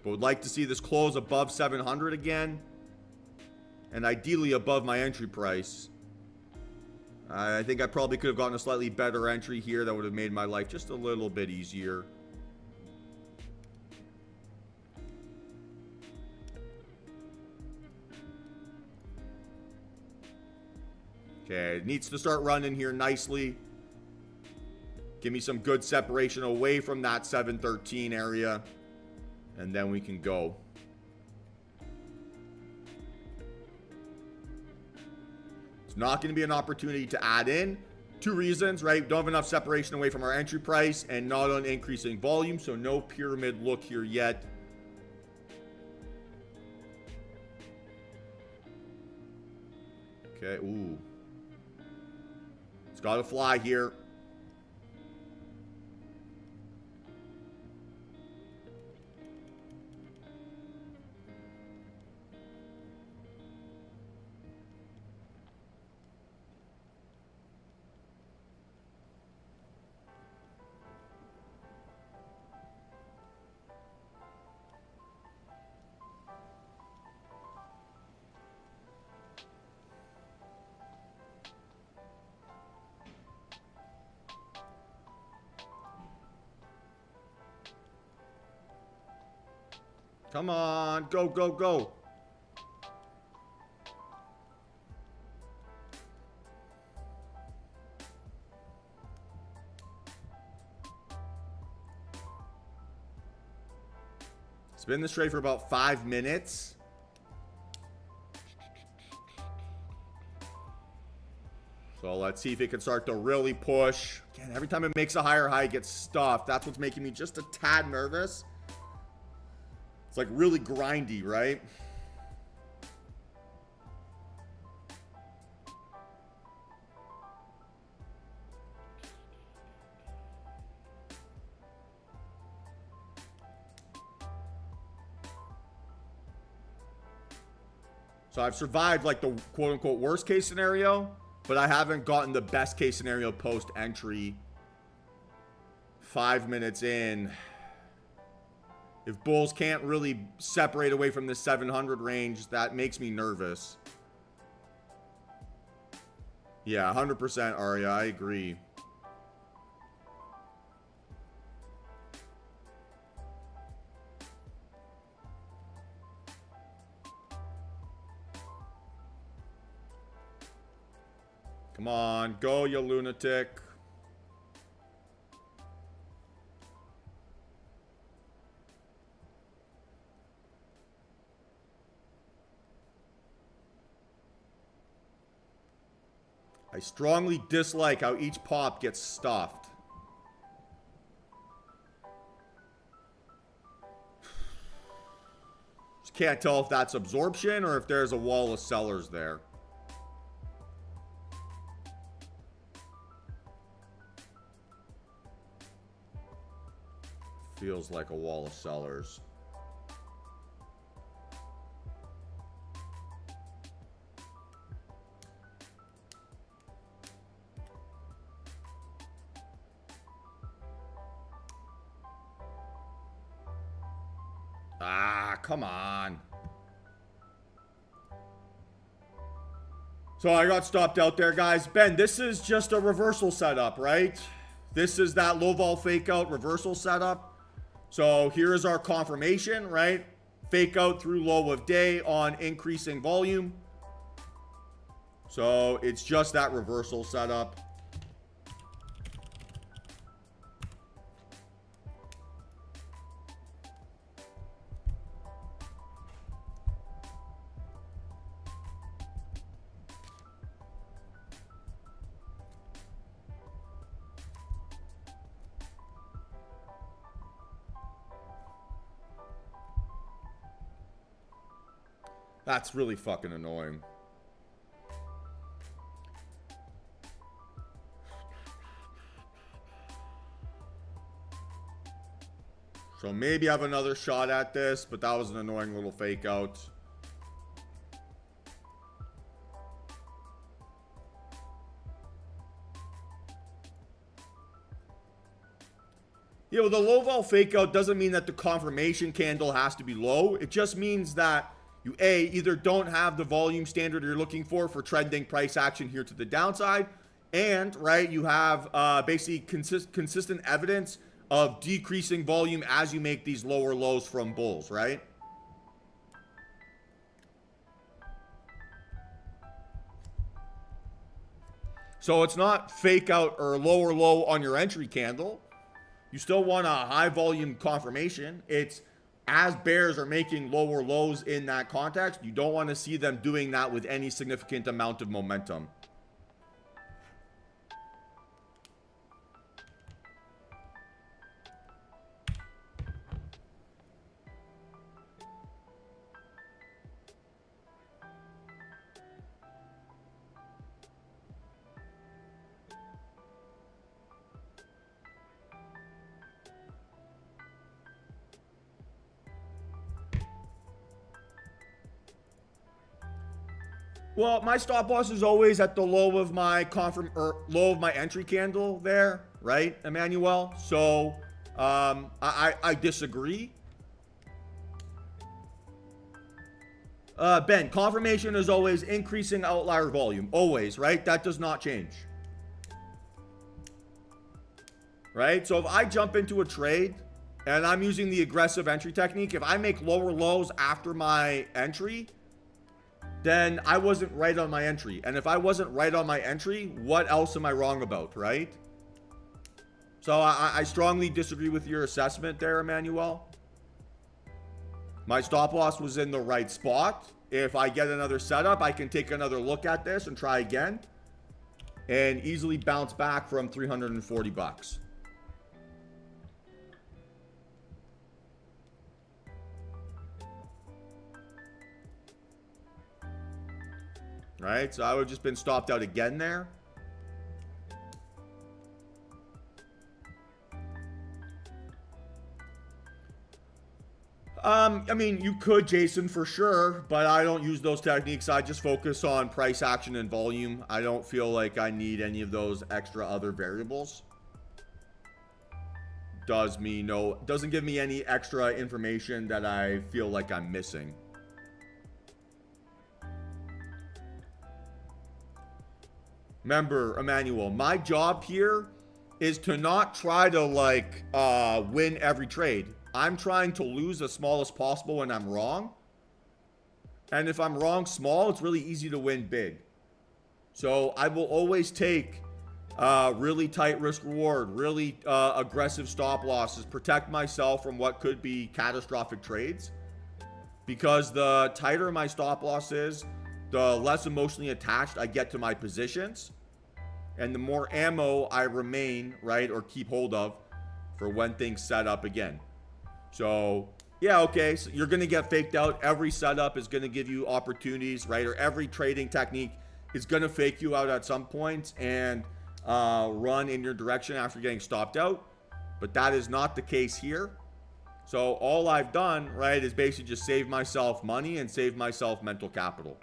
But would like to see this close above 700 again. And ideally above my entry price. I think I probably could have gotten a slightly better entry here that would have made my life just a little bit easier. Okay, it needs to start running here nicely. Give me some good separation away from that 713 area. And then we can go. It's not going to be an opportunity to add in. Two reasons, right? Don't have enough separation away from our entry price and not on increasing volume. So no pyramid look here yet. Okay, ooh. It's got to fly here. Come on, go, go, go. Spin this trade for about 5 minutes. So let's see if it can start to really push. Again, every time it makes a higher high, it gets stuffed. That's what's making me just a tad nervous. It's like really grindy, right? So I've survived like the quote unquote worst case scenario, but I haven't gotten the best case scenario post entry. 5 minutes in. If bulls can't really separate away from the 700 range, that makes me nervous. Yeah, 100% Arya, I agree. Come on, go, you lunatic. I strongly dislike how each pop gets stuffed. Just can't tell if that's absorption or if there's a wall of sellers there. Feels like a wall of sellers. Ah, come on. So I got stopped out there, guys. Ben, this is just a reversal setup, right? This is that low vol fake out reversal setup. So here is our confirmation, right? Fake out through low of day on increasing volume. So it's just that reversal setup. That's really fucking annoying. So maybe I have another shot at this, but that was an annoying little fake out. Yeah, well, the low vol fake out doesn't mean that the confirmation candle has to be low. It just means that you either don't have the volume standard you're looking for trending price action here to the downside, and right, you have basically consistent evidence of decreasing volume as you make these lower lows from bulls, right? So it's not fake out or lower low on your entry candle. You still want a high volume confirmation. It's as bears are making lower lows in that context, you don't want to see them doing that with any significant amount of momentum. Well, my stop loss is always at the low of my low of my entry candle there, right, Emmanuel? So I disagree. Ben, confirmation is always increasing outlier volume, always, right? That does not change. Right? So if I jump into a trade and I'm using the aggressive entry technique, if I make lower lows after my entry, then I wasn't right on my entry. And if I wasn't right on my entry, what else am I wrong about, right? So I strongly disagree with your assessment there, Emmanuel. My stop loss was in the right spot. If I get another setup, I can take another look at this and try again and easily bounce back from 340 bucks. Right, so I would have just been stopped out again there. I mean, you could, Jason, for sure, but I don't use those techniques. I just focus on price action and volume. I don't feel like I need any of those extra other variables. Doesn't give me any extra information that I feel like I'm missing. Remember, Emmanuel, my job here is to not try to like win every trade. I'm trying to lose as small as possible when I'm wrong. And if I'm wrong small, it's really easy to win big. So I will always take really tight risk reward, really aggressive stop losses, protect myself from what could be catastrophic trades. Because the tighter my stop loss is, the less emotionally attached I get to my positions, and the more ammo I remain, right, or keep hold of for when things set up again. So yeah, okay, so you're going to get faked out. Every setup is going to give you opportunities, right? Or every trading technique is going to fake you out at some point and run in your direction after getting stopped out. But that is not the case here. So all I've done, right, is basically just save myself money and save myself mental capital.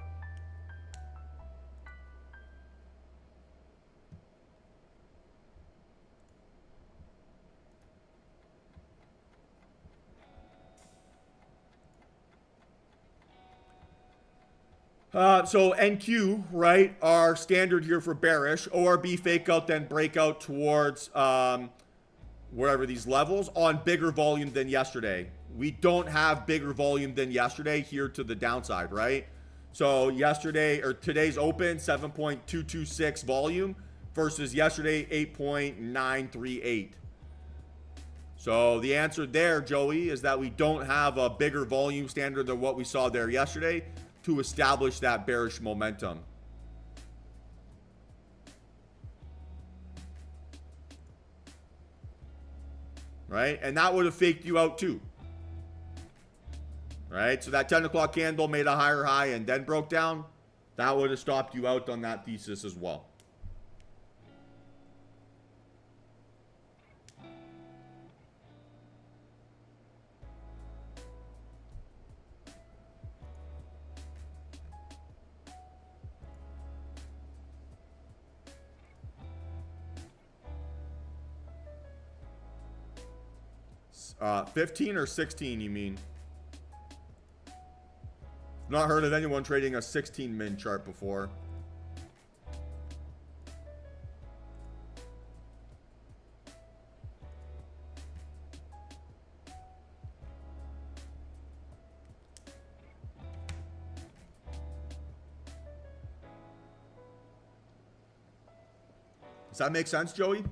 So NQ, right, our standard here for bearish. ORB fake out, then breakout towards wherever these levels on bigger volume than yesterday. We don't have bigger volume than yesterday here to the downside, right? So yesterday, or today's open, 7.226 volume versus yesterday, 8.938. So the answer there, Joey, is that we don't have a bigger volume standard than what we saw there yesterday to establish that bearish momentum. Right? And that would have faked you out too. Right? So that 10 o'clock candle made a higher high and then broke down. That would have stopped you out on that thesis as well. Uh, 15 or 16, you mean? Not heard of anyone trading a 16 min chart before. Does that make sense, Joey?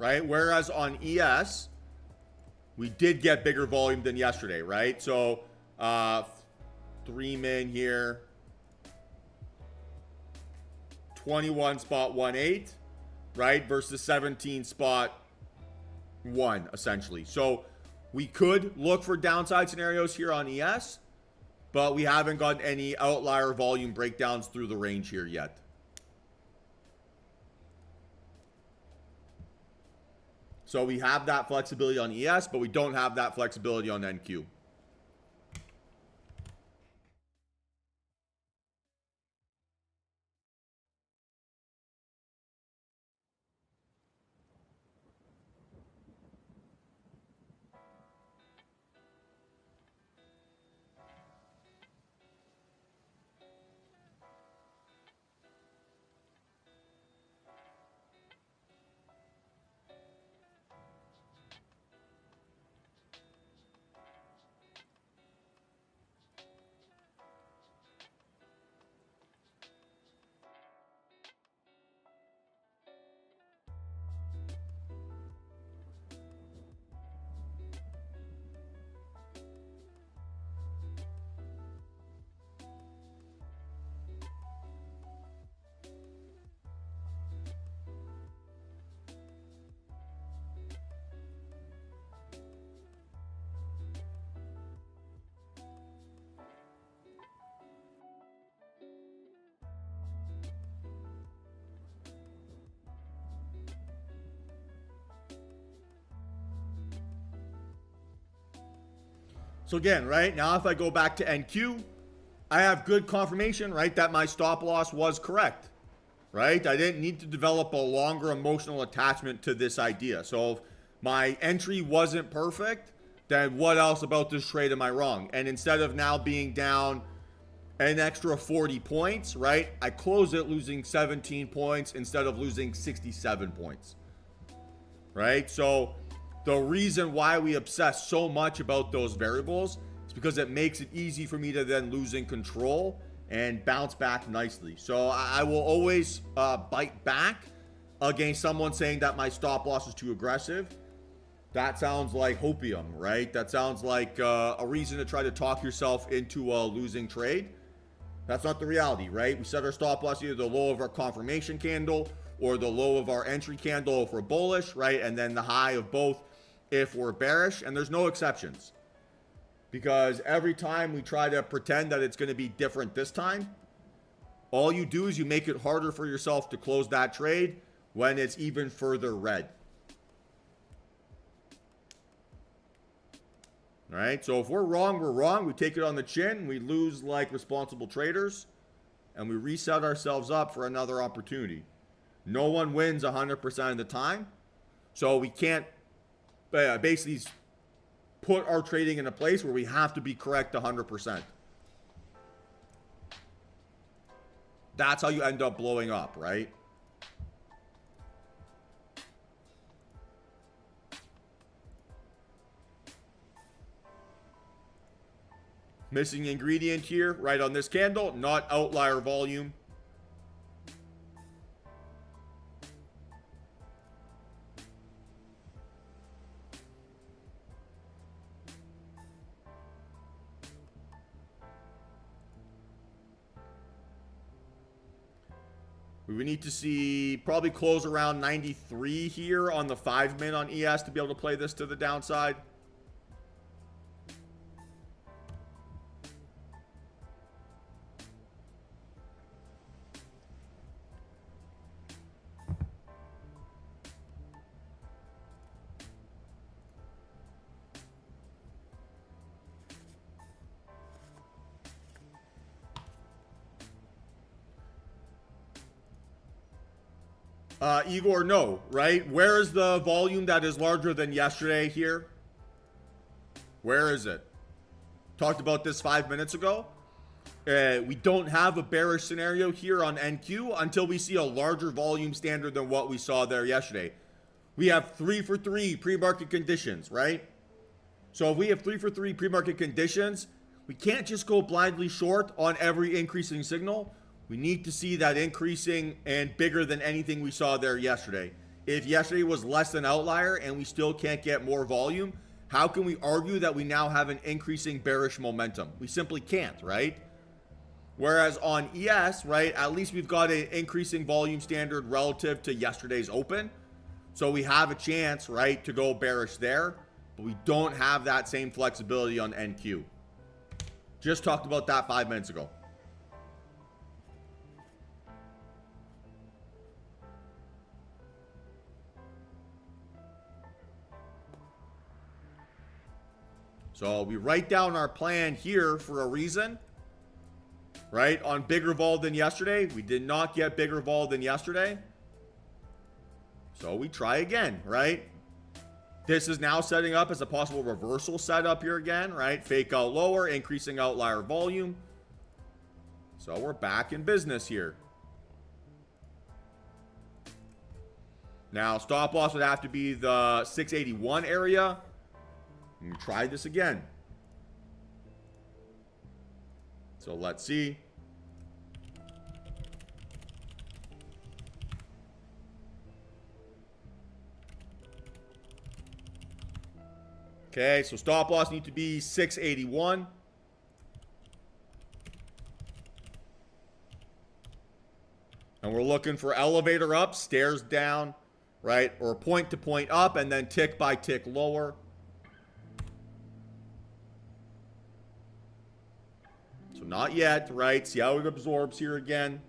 Right? Whereas on ES, we did get bigger volume than yesterday, right? So 3 min here, 21.18, right? Versus 17.1 essentially. So we could look for downside scenarios here on ES, but we haven't got any outlier volume breakdowns through the range here yet. So we have that flexibility on ES, but we don't have that flexibility on NQ. So again, right now, if I go back to NQ, I have good confirmation, right, that my stop loss was correct, right? I didn't need to develop a longer emotional attachment to this idea. So if my entry wasn't perfect, then what else about this trade am I wrong? And instead of now being down an extra 40 points, right? I close it losing 17 points instead of losing 67 points, right? So the reason why we obsess so much about those variables is because it makes it easy for me to then losing control and bounce back nicely. So I will always bite back against someone saying that my stop loss is too aggressive. That sounds like hopium, right? That sounds like a reason to try to talk yourself into a losing trade. That's not the reality, right? We set our stop loss either the low of our confirmation candle or the low of our entry candle if we're bullish, right? And then the high of both if we're bearish. And there's no exceptions. Because every time we try to pretend that it's going to be different this time, all you do is you make it harder for yourself to close that trade when it's even further red. All right, so if we're wrong, we're wrong. We take it on the chin. We lose like responsible traders. And we reset ourselves up for another opportunity. No one wins 100% of the time. So we can't basically put our trading in a place where we have to be correct 100%. That's how you end up blowing up, right? Missing ingredient here, right on this candle, not outlier volume. We need to see probably close around 93 here on the 5-min on ES to be able to play this to the downside. Igor, no, right? Where is the volume that is larger than yesterday here? Where is it? Talked about this 5 minutes ago. We don't have a bearish scenario here on NQ until we see a larger volume standard than what we saw there yesterday. We have 3 for 3 pre-market conditions, right? So if we have 3 for 3 pre-market conditions, we can't just go blindly short on every increasing signal. We need to see that increasing and bigger than anything we saw there yesterday. If yesterday was less than outlier and we still can't get more volume, how can we argue that we now have an increasing bearish momentum? We simply can't, right? Whereas on ES, right, at least we've got an increasing volume standard relative to yesterday's open. So we have a chance, right, to go bearish there. But we don't have that same flexibility on NQ. Just talked about that 5 minutes ago. So we write down our plan here for a reason, right? On bigger vol than yesterday. We did not get bigger vol than yesterday. So we try again, right? This is now setting up as a possible reversal setup here again, right? Fake out lower, increasing outlier volume. So we're back in business here. Now, stop loss would have to be the 681 area. And we try this again. So let's see. Okay, so stop loss need to be 681. And we're looking for elevator up, stairs down, right? Or point to point up and then tick by tick lower. So not yet, right? See how it absorbs here again.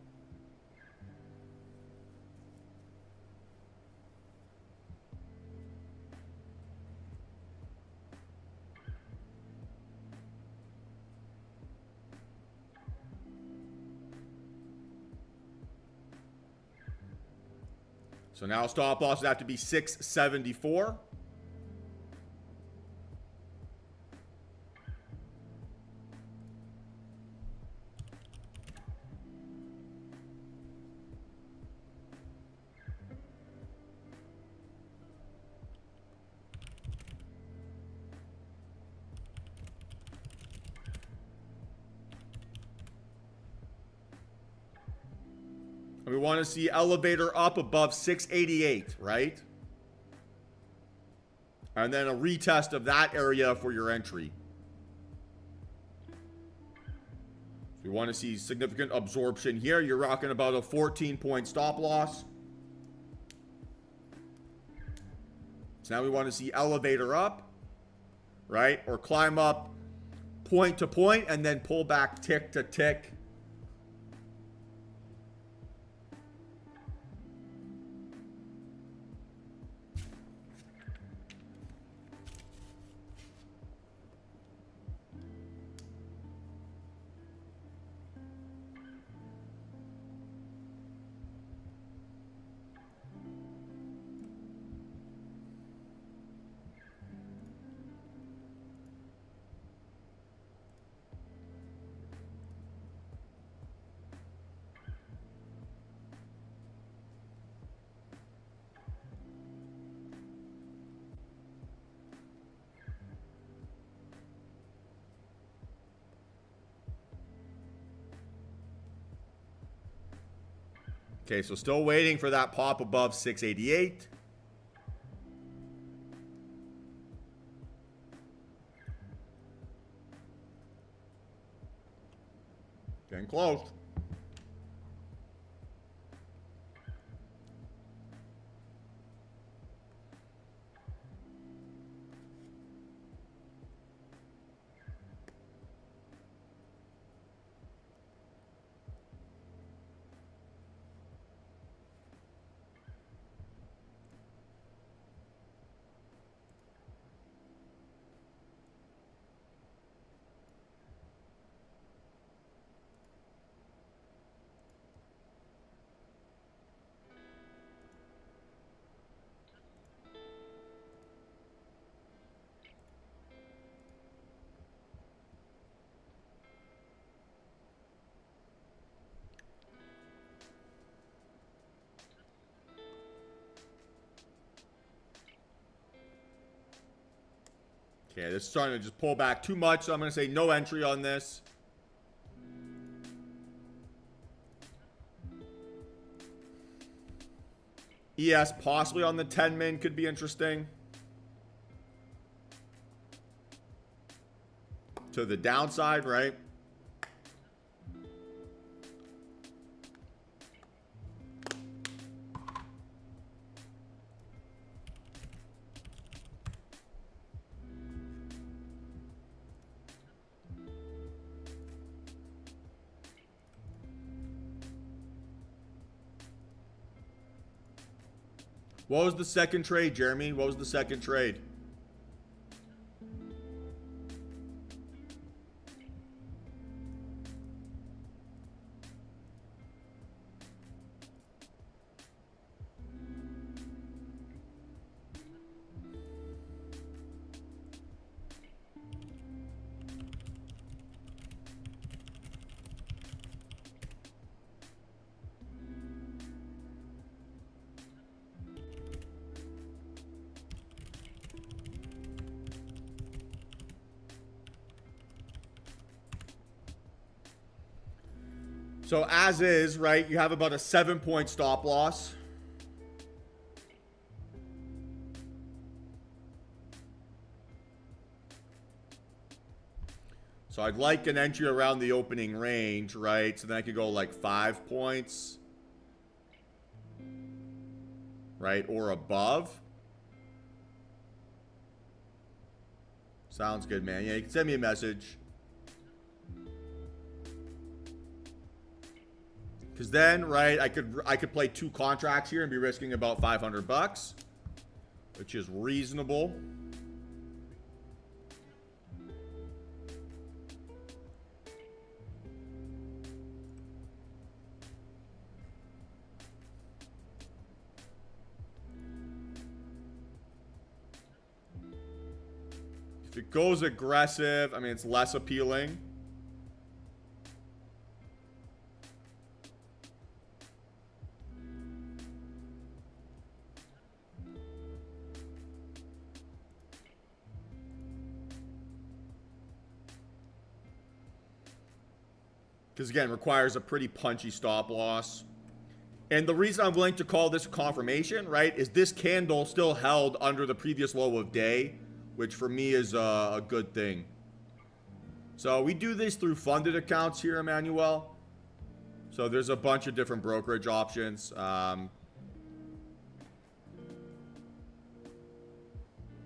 So now stop loss would have to be 674. And we want to see elevator up above 688, right? And then a retest of that area for your entry. We want to see significant absorption here. You're rocking about a 14-point stop loss. So now we want to see elevator up, right? Or climb up point to point and then pull back tick to tick. Okay, so still waiting for that pop above 688. Getting close. Okay, this is starting to just pull back too much, so I'm going to say no entry on this. ES possibly on the 10 min could be interesting. To the downside, right? What was the second trade, Jeremy? What was the second trade? So as is, right, you have about a 7-point stop loss. So I'd like an entry around the opening range, right? So then I could go like 5 points, right? Or above. Sounds good, man. Yeah, you can send me a message. Because then, right, I could play 2 contracts here and be risking about $500, which is reasonable. If it goes aggressive, I mean, it's less appealing. Because, again, requires a pretty punchy stop loss. And the reason I'm willing to call this confirmation, right, is this candle still held under the previous low of day, which for me is a good thing. So we do this through funded accounts here, Emmanuel. So there's a bunch of different brokerage options. The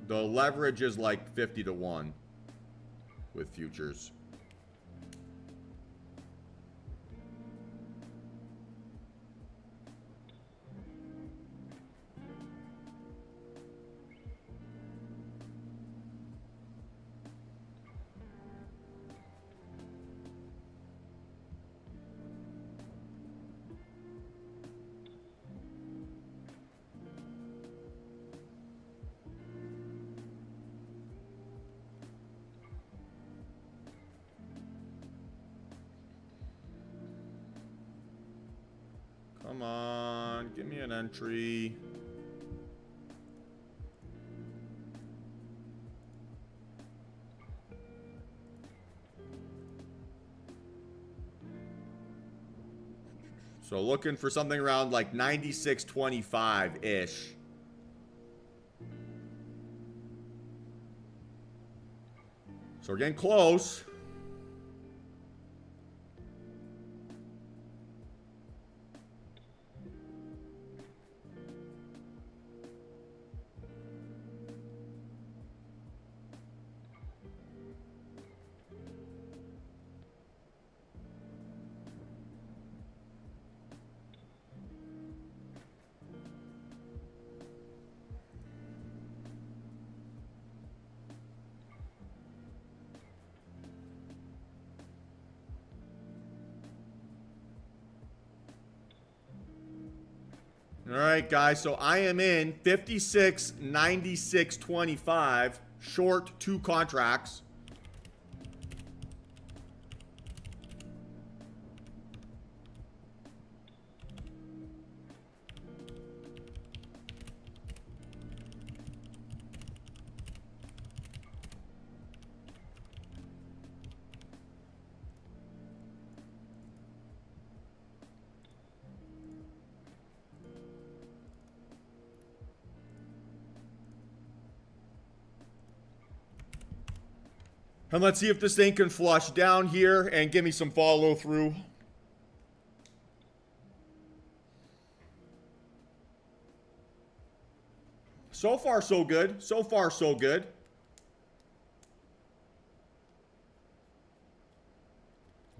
leverage is like 50 to 1 with futures. Come on, give me an entry. So looking for something around like 96.25-ish. So we're getting close. All right, guys, so I am in 56, 96, 25, short 2 contracts. And let's see if this thing can flush down here and give me some follow through. So far, so good. So far, so good.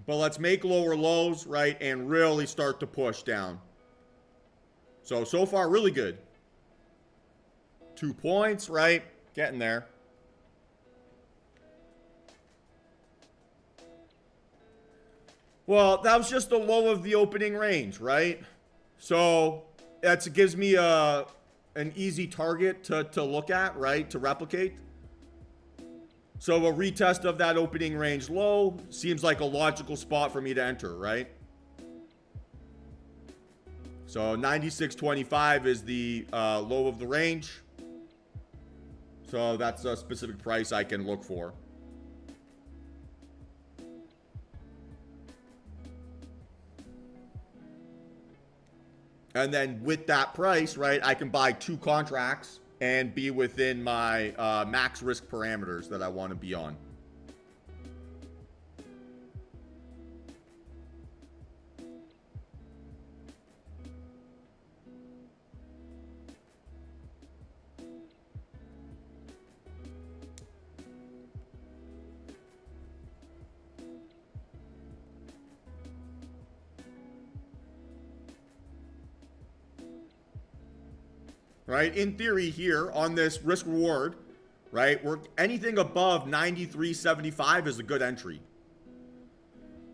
But let's make lower lows, right, and really start to push down. So far, really good. 2 points, right? Getting there. Well, that was just the low of the opening range, right? So that gives me an easy target to look at, right? To replicate. So a retest of that opening range low seems like a logical spot for me to enter, right? So 96.25 is the low of the range. So that's a specific price I can look for. And then with that price, right, I can buy 2 contracts and be within my max risk parameters that I want to be on. Right? In theory here on this risk reward, right? We're anything above 93.75 is a good entry.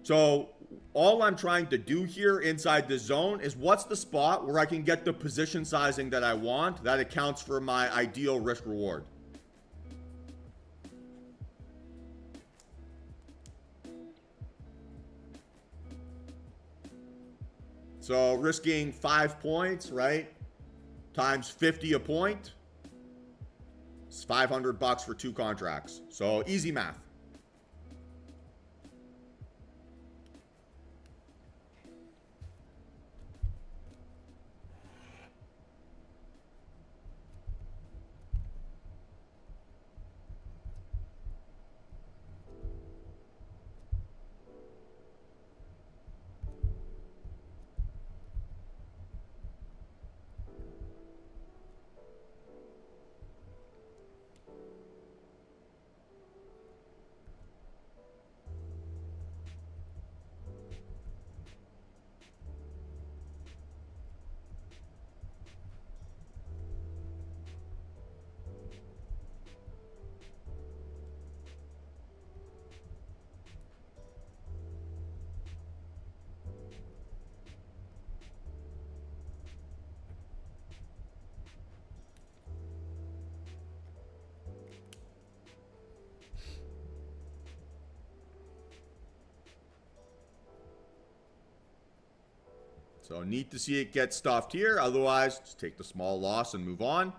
So all I'm trying to do here inside this zone is what's the spot where I can get the position sizing that I want that accounts for my ideal risk reward. So risking 5 points, right? Times 50 a point. It's $500 for 2 contracts. So easy math. So need to see it get stuffed here. Otherwise, just take the small loss and move on.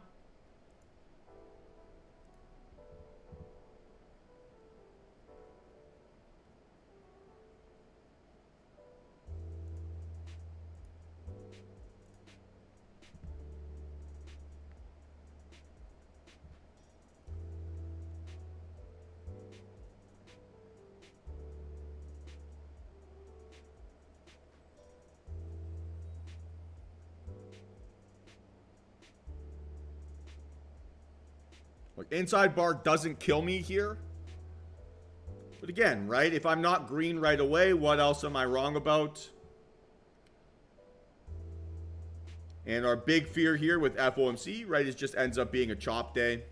Like, inside bar doesn't kill me here. But again, right, if I'm not green right away, what else am I wrong about? And our big fear here with FOMC, right, is just ends up being a chop day.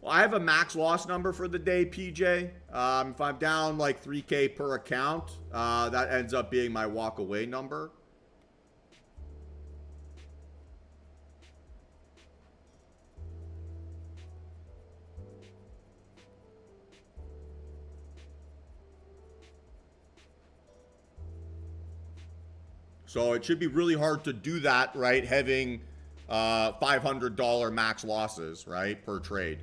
Well, I have a max loss number for the day, PJ. If I'm down like 3K per account, that ends up being my walk away number. So it should be really hard to do that, right? Having $500 max losses, right, per trade.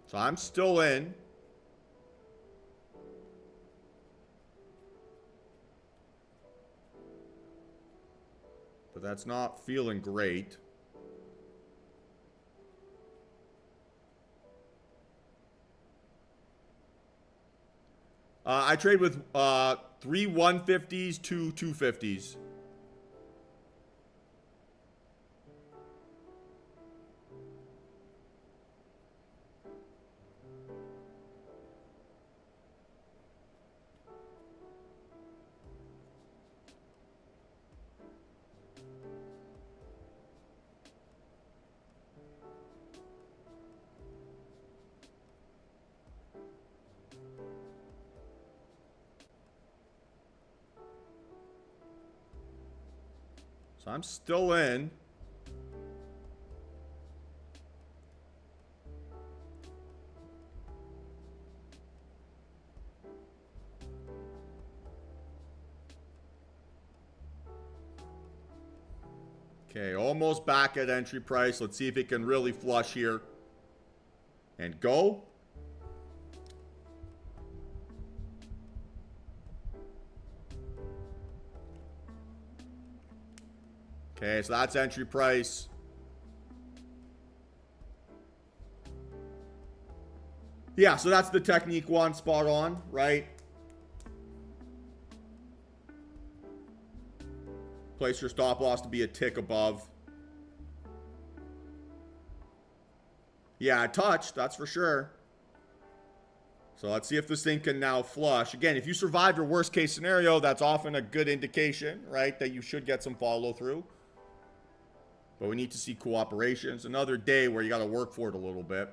So I'm still in. But that's not feeling great. I trade with 3 150s, 2 250s. So I'm still in. Okay, almost back at entry price. Let's see if it can really flush here. And go. Okay, so that's entry price. Yeah, so that's the technique one, spot on, right? Place your stop loss to be a tick above. Yeah, it touched, that's for sure. So let's see if this thing can now flush. Again, if you survive your worst case scenario, that's often a good indication, right, that you should get some follow through. But we need to see cooperation. It's another day where you got to work for it a little bit.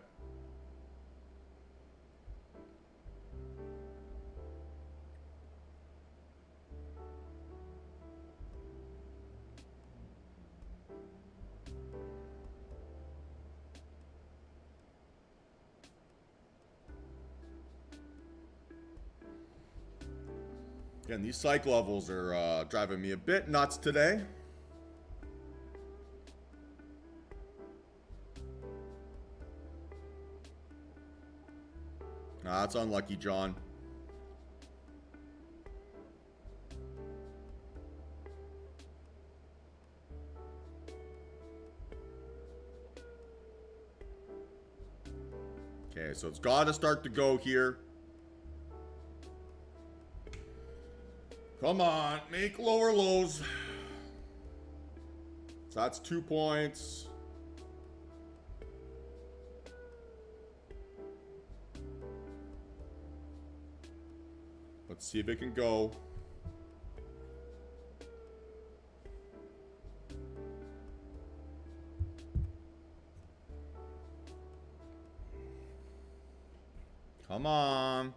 Again, these psych levels are driving me a bit nuts today. Nah, that's unlucky, John. Okay, so it's got to start to go here. Come on, make lower lows. So that's 2 points. Let's see if it can go. Come on.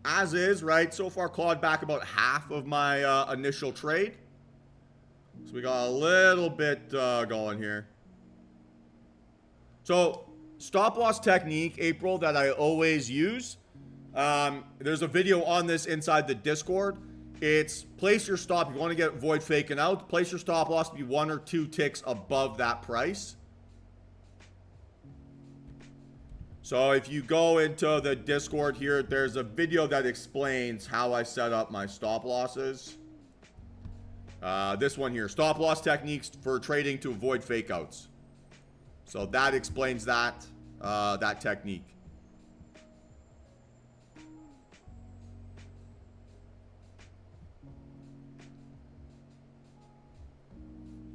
as is, right? So far, clawed back about half of my initial trade. So we got a little bit going here. So stop loss technique, April, that I always use. There's a video on this inside the Discord. It's place your stop. If you want to get void faking out, place your stop loss to be 1 or 2 ticks above that price. So if you go into the Discord here, there's a video that explains how I set up my stop losses. This one here, stop loss techniques for trading to avoid fake outs. So that explains that, that technique.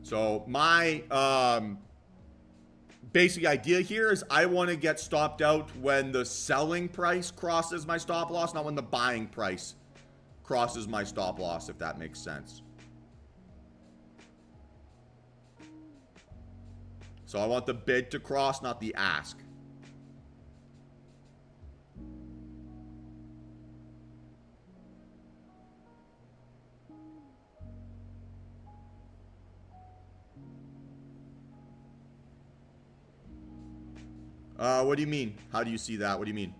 So my basic idea here is I want to get stopped out when the selling price crosses my stop loss, not when the buying price crosses my stop loss, if that makes sense. So I want the bid to cross, not the ask. What do you mean? How do you see that? What do you mean?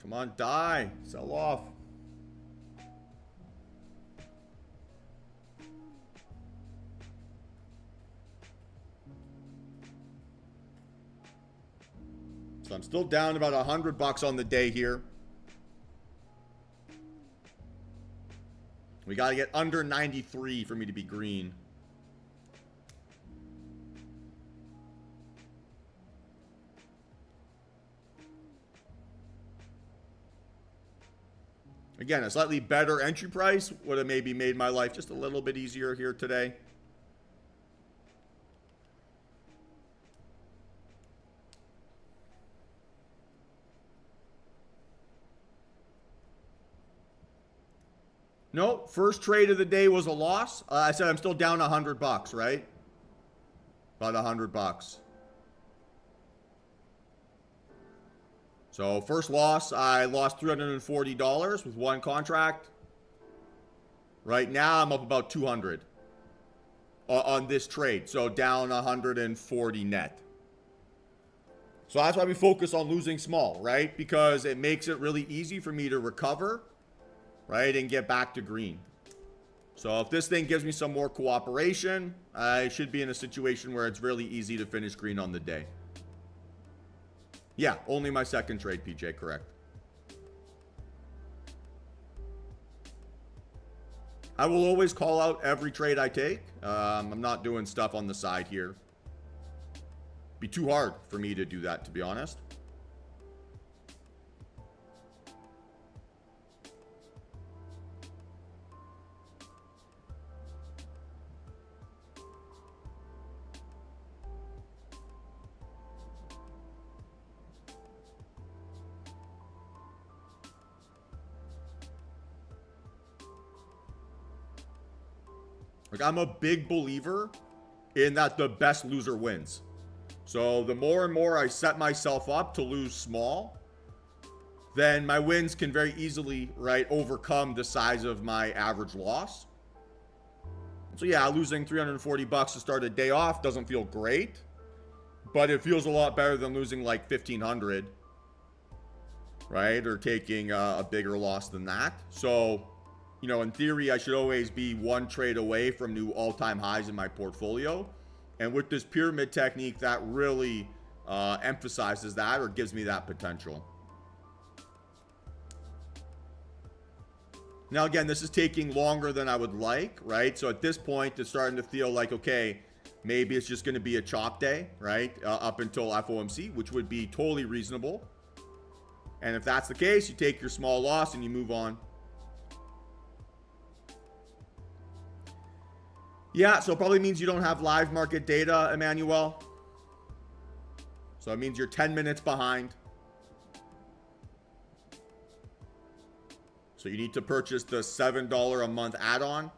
Come on, die. Sell off. So I'm still down about $100 on the day here. We got to get under 93 for me to be green. Again, a slightly better entry price would have maybe made my life just a little bit easier here today. No, first trade of the day was a loss. I said I'm still down $100, right? About $100. So first loss, I lost $340 with one contract. Right now, I'm up about 200 on this trade. So down 140 net. So that's why we focus on losing small, right? Because it makes it really easy for me to recover, right? And get back to green. So if this thing gives me some more cooperation, I should be in a situation where it's really easy to finish green on the day. Yeah, only my second trade, PJ, correct. I will always call out every trade I take. I'm not doing stuff on the side here. Be too hard for me to do that, to be honest. Like, I'm a big believer in that the best loser wins. So the more and more I set myself up to lose small, then my wins can very easily, right, overcome the size of my average loss. So yeah, losing $340 to start a day off doesn't feel great, but it feels a lot better than losing like $1,500, right? Or taking a bigger loss than that. So, you know, in theory, I should always be one trade away from new all-time highs in my portfolio. And with this pyramid technique, that really emphasizes that, or gives me that potential. Now, again, this is taking longer than I would like, right? So at this point, it's starting to feel like, okay, maybe it's just going to be a chop day, right? Up until FOMC, which would be totally reasonable. And if that's the case, you take your small loss and you move on. Yeah, so it probably means you don't have live market data, Emmanuel. So it means you're 10 minutes behind. So you need to purchase the $7 a month add-on.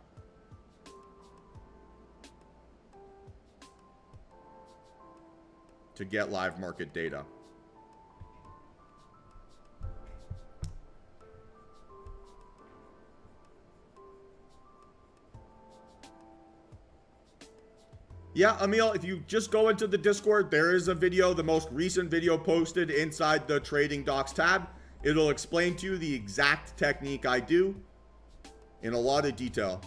To get live market data. Yeah, Emil, if you just go into the Discord, there is a video, the most recent video posted inside the Trading Docs tab. It'll explain to you the exact technique I do in a lot of detail.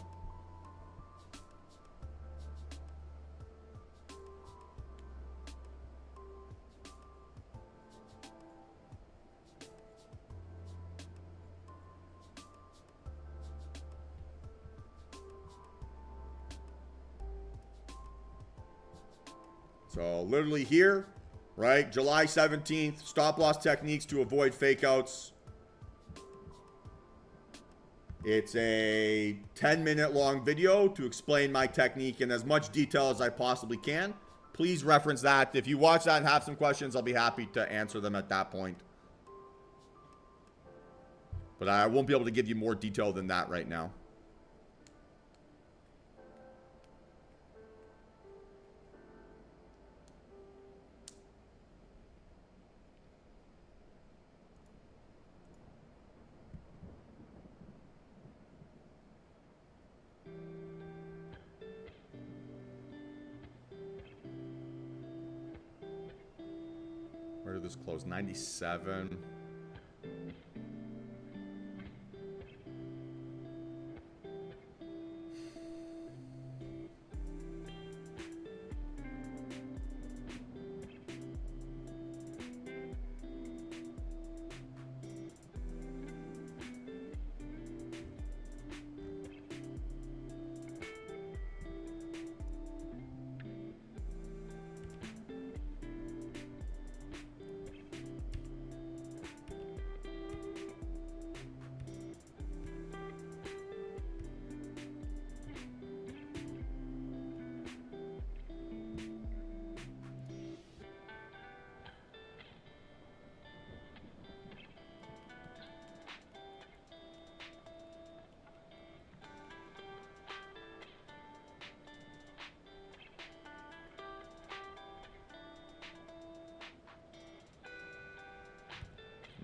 So literally here, right? July 17th, stop loss techniques to avoid fake outs. It's a 10-minute long video to explain my technique in as much detail as I possibly can. Please reference that. If you watch that and have some questions, I'll be happy to answer them at that point. But I won't be able to give you more detail than that right now. Where did this close? 97.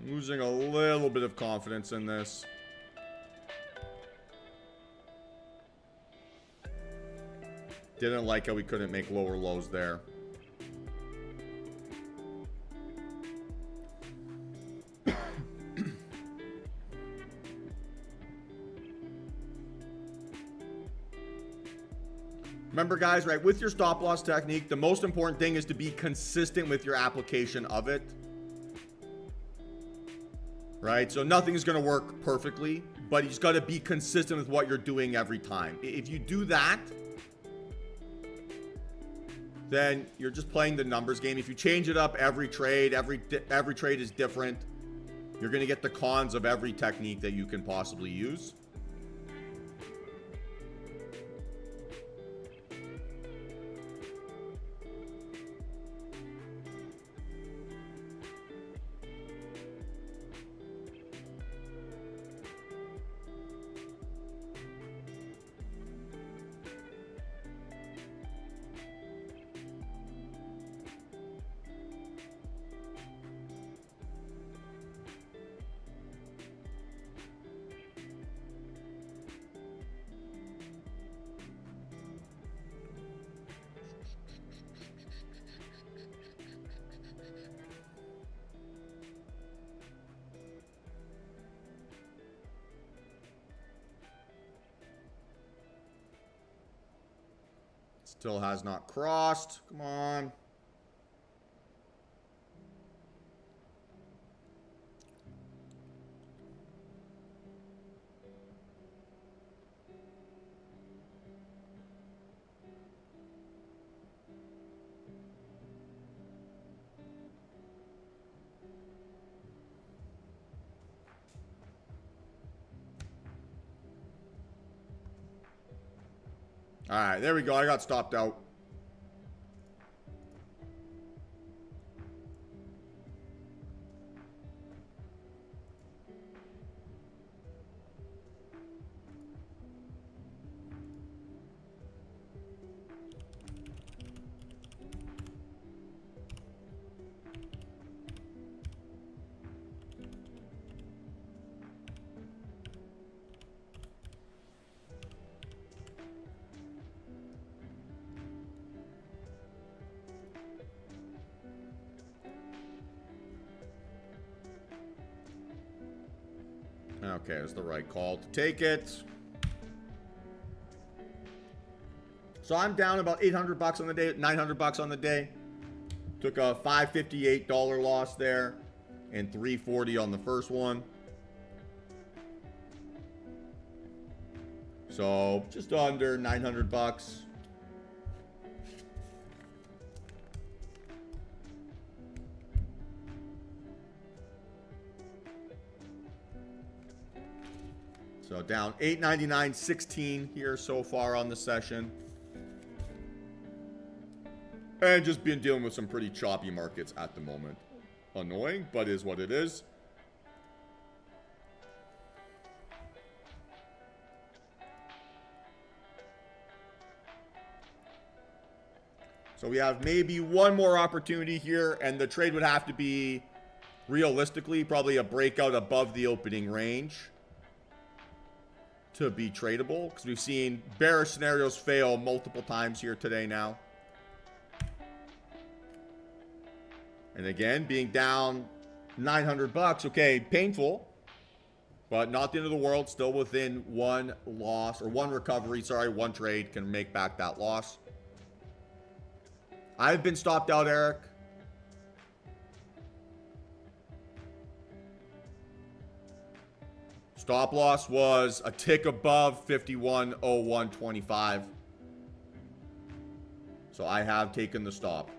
Losing a little bit of confidence in this. Didn't like how we couldn't make lower lows there. Remember, guys, right, with your stop loss technique, the most important thing is to be consistent with your application of it. Right? So nothing's going to work perfectly, but you just got to be consistent with what you're doing every time. If you do that, then you're just playing the numbers game. If you change it up every trade, every trade is different. You're going to get the cons of every technique that you can possibly use. Still has not crossed. Come on. All right, there we go. I got stopped out. Okay, it's the right call to take it. So I'm down about 800 bucks on the day, 900 bucks on the day. Took a $558 loss there and 340 on the first one. So just under 900 bucks. So down 899.16 here so far on the session. And just been dealing with some pretty choppy markets at the moment. Annoying, but is what it is. So we have maybe one more opportunity here, and the trade would have to be realistically probably a breakout above the opening range to be tradable, because we've seen bearish scenarios fail multiple times here today now. And again, being down 900 bucks, okay, painful, but not the end of the world. Still within one loss, or one recovery, sorry, one trade can make back that loss. I've been stopped out, Eric. Stop loss was a tick above 51.0125. So I have taken the stop.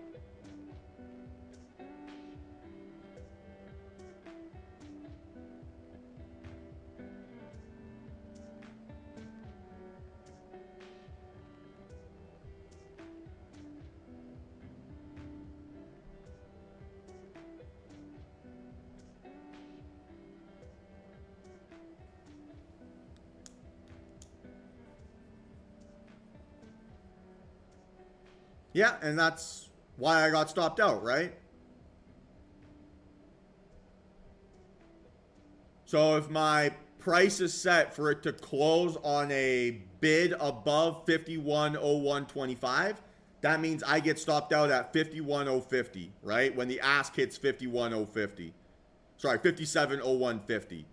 Yeah, and that's why I got stopped out, right? So if my price is set for it to close on a bid above 51.0125, that means I get stopped out at 51.050, right? When the ask hits 51.050. Sorry, 57.0150.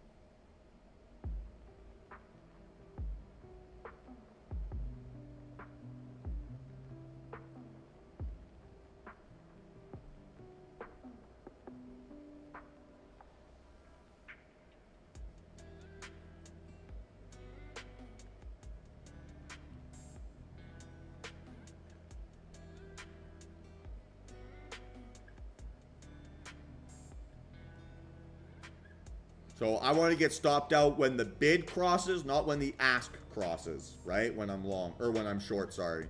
So I want to get stopped out when the bid crosses, not when the ask crosses, right? When I'm long, or when I'm short, sorry.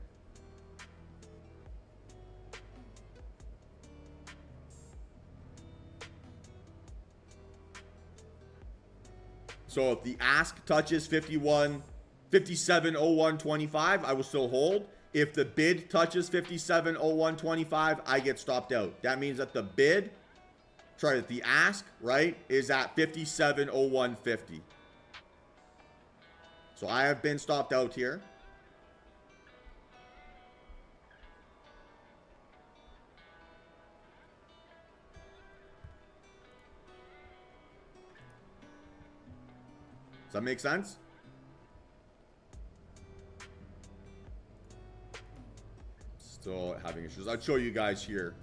So if the ask touches 57.0125, I will still hold. If the bid touches 57.0125, I get stopped out. That means that the bid, sorry, that the ask, right, is at 57.0150. So I have been stopped out here. Does that make sense? Still having issues. I'll show you guys here.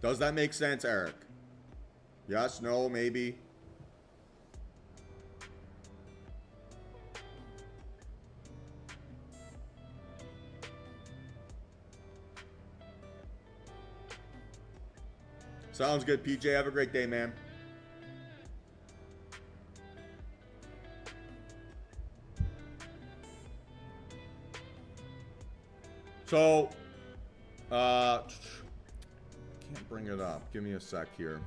Does that make sense, Eric? Yes, no, maybe. Sounds good, PJ. Have a great day, man. So, can't bring it up. Give me a sec here.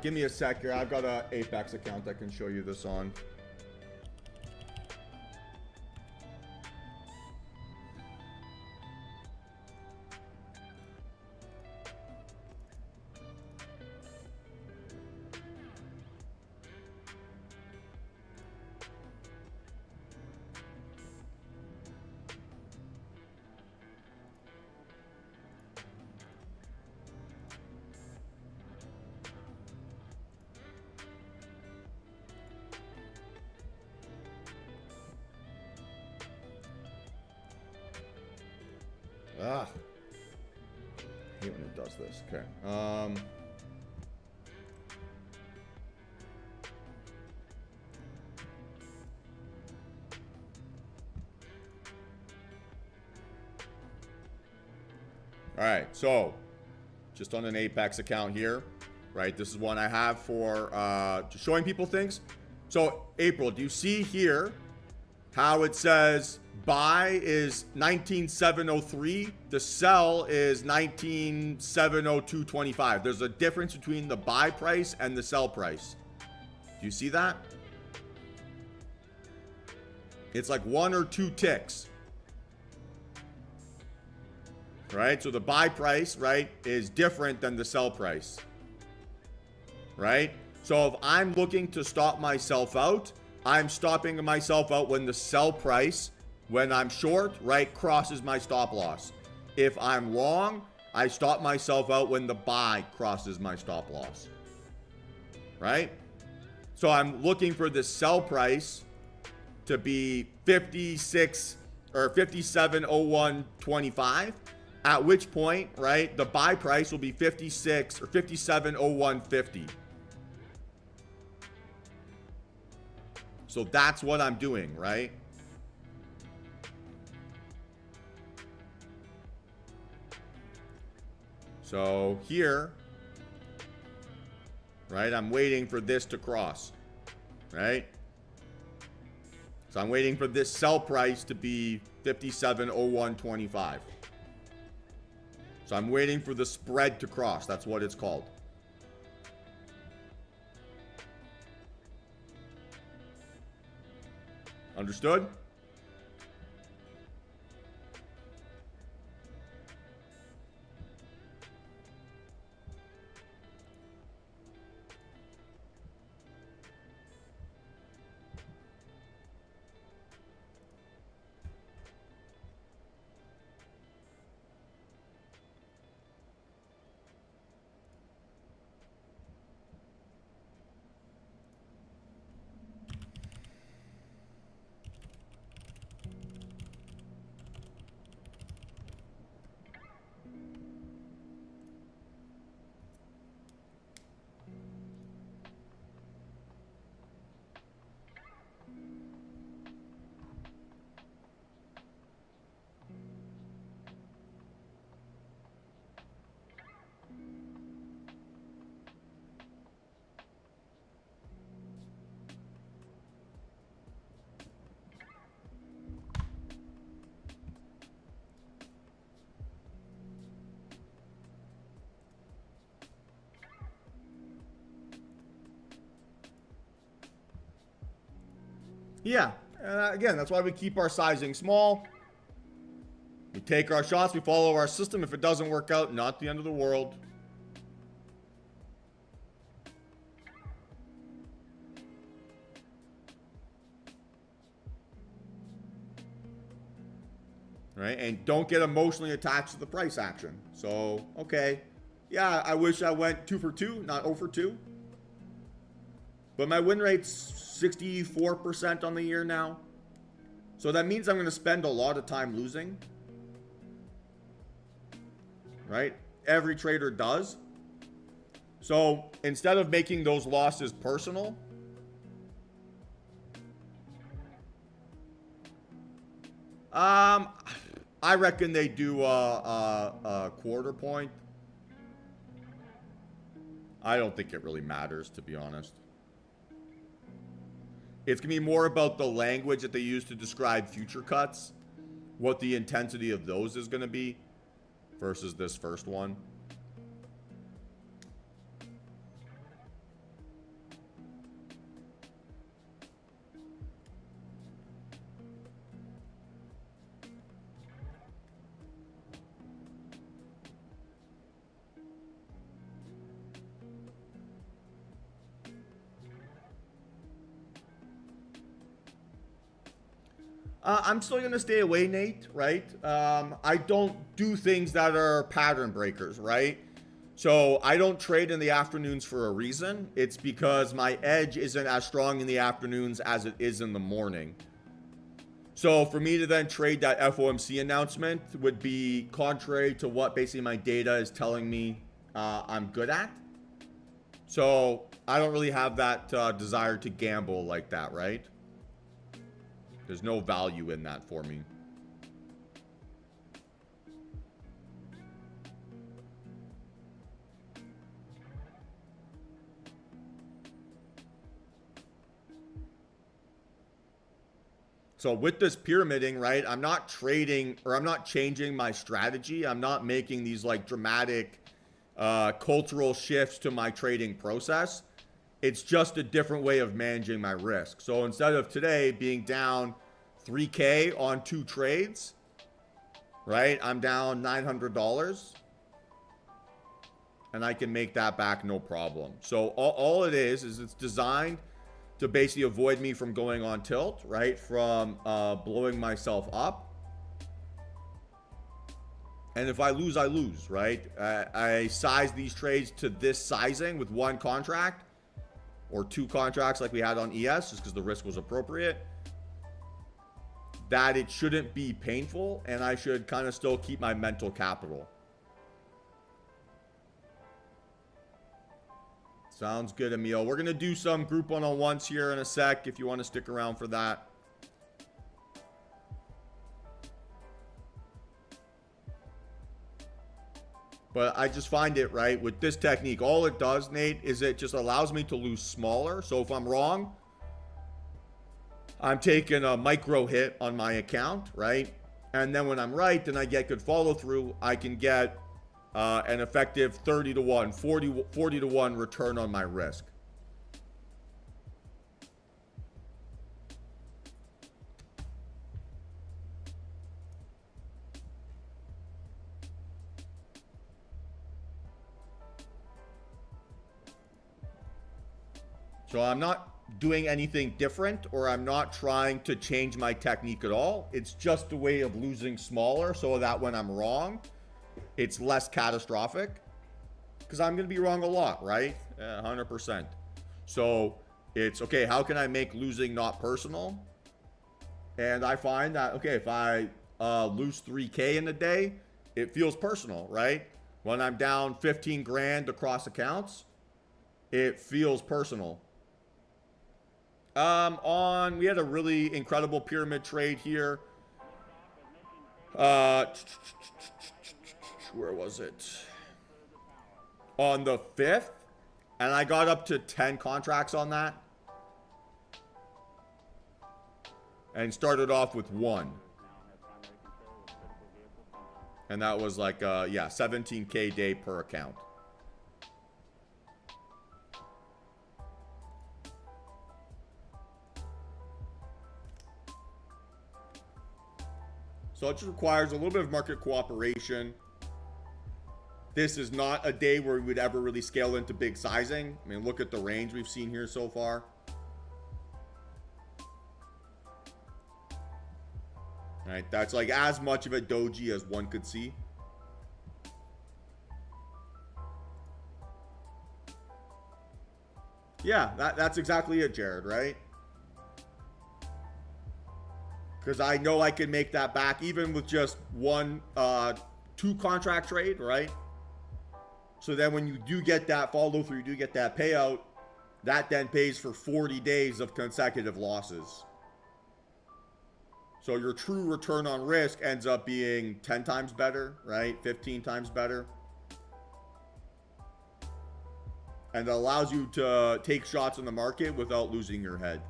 Give me a sec here. I've got an Apex account I can show you this on. Ah, I hate when it does this. Okay. All right. So, just on an Apex account here, right? This is one I have for just showing people things. So, April, do you see here how it says buy is 19,703, the sell is 19,702.25. There's a difference between the buy price and the sell price. Do you see that? It's like 1 or 2 ticks. Right? So the buy price, right, is different than the sell price. Right? So if I'm looking to stop myself out, I'm stopping myself out when the sell price, when I'm short, right, crosses my stop loss. If I'm long, I stop myself out when the buy crosses my stop loss. Right? So I'm looking for the sell price to be 56 or 57.0125, at which point, right, the buy price will be 56 or 57.0150. So that's what I'm doing, right? So here, right, I'm waiting for this to cross, right? So I'm waiting for this sell price to be 57.0125. So I'm waiting for the spread to cross. That's what it's called. Understood? Yeah, again, that's why we keep our sizing small. We take our shots, we follow our system. If it doesn't work out, not the end of the world. Right? And don't get emotionally attached to the price action. So, okay. Yeah, I wish I went 2 for 2, not 0 for 2. But my win rate's 64% on the year now. So that means I'm going to spend a lot of time losing. Right? Every trader does. So instead of making those losses personal, I reckon they do a quarter point. I don't think it really matters, to be honest. It's going to be more about the language that they use to describe future cuts, what the intensity of those is going to be versus this first one. I'm still going to stay away, Nate, right? I don't do things that are pattern breakers, right? So I don't trade in the afternoons for a reason. It's because my edge isn't as strong in the afternoons as it is in the morning. So for me to then trade that FOMC announcement would be contrary to what basically my data is telling me I'm good at. So I don't really have that desire to gamble like that, right? There's no value in that for me. So with this pyramiding, right, I'm not trading, or I'm not changing my strategy. I'm not making these like dramatic cultural shifts to my trading process. It's just a different way of managing my risk. So instead of today being down 3K on 2 trades, right, I'm down $900. And I can make that back no problem. So all it is it's designed to basically avoid me from going on tilt, right, from blowing myself up. And if I lose, right? I size these trades to this sizing with 1 contract or 2 contracts like we had on ES, just because the risk was appropriate, that it shouldn't be painful, and I should kind of still keep my mental capital. Sounds good, Emil. We're going to do some group one-on-ones here in a sec if you want to stick around for that. But I just find it, right, with this technique, all it does, Nate, is it just allows me to lose smaller. So if I'm wrong, I'm taking a micro hit on my account, right? And then when I'm right and I get good follow through, I can get an effective 30 to 1, 40 to 1 return on my risk. So I'm not doing anything different, or I'm not trying to change my technique at all. It's just a way of losing smaller so that when I'm wrong, it's less catastrophic, because I'm going to be wrong a lot, right? 100%. So it's, okay, how can I make losing not personal? And I find that, okay, if I lose 3K in a day, it feels personal, right? When I'm down 15 grand across accounts, it feels personal. We had a really incredible pyramid trade here. Where was it? On the 5th, and I got up to 10 contracts on that, and started off with 1, and that was like yeah, 17K day per account. So it just requires a little bit of market cooperation. This is not a day where we would ever really scale into big sizing. I mean, look at the range we've seen here so far. All right, that's like as much of a doji as one could see. Yeah, that's exactly it, Jared, right? Because I know I can make that back even with just one, 2 contract trade, right? So then when you do get that follow through, you do get that payout, that then pays for 40 days of consecutive losses. So your true return on risk ends up being 10 times better, right? 15 times better. And it allows you to take shots in the market without losing your head.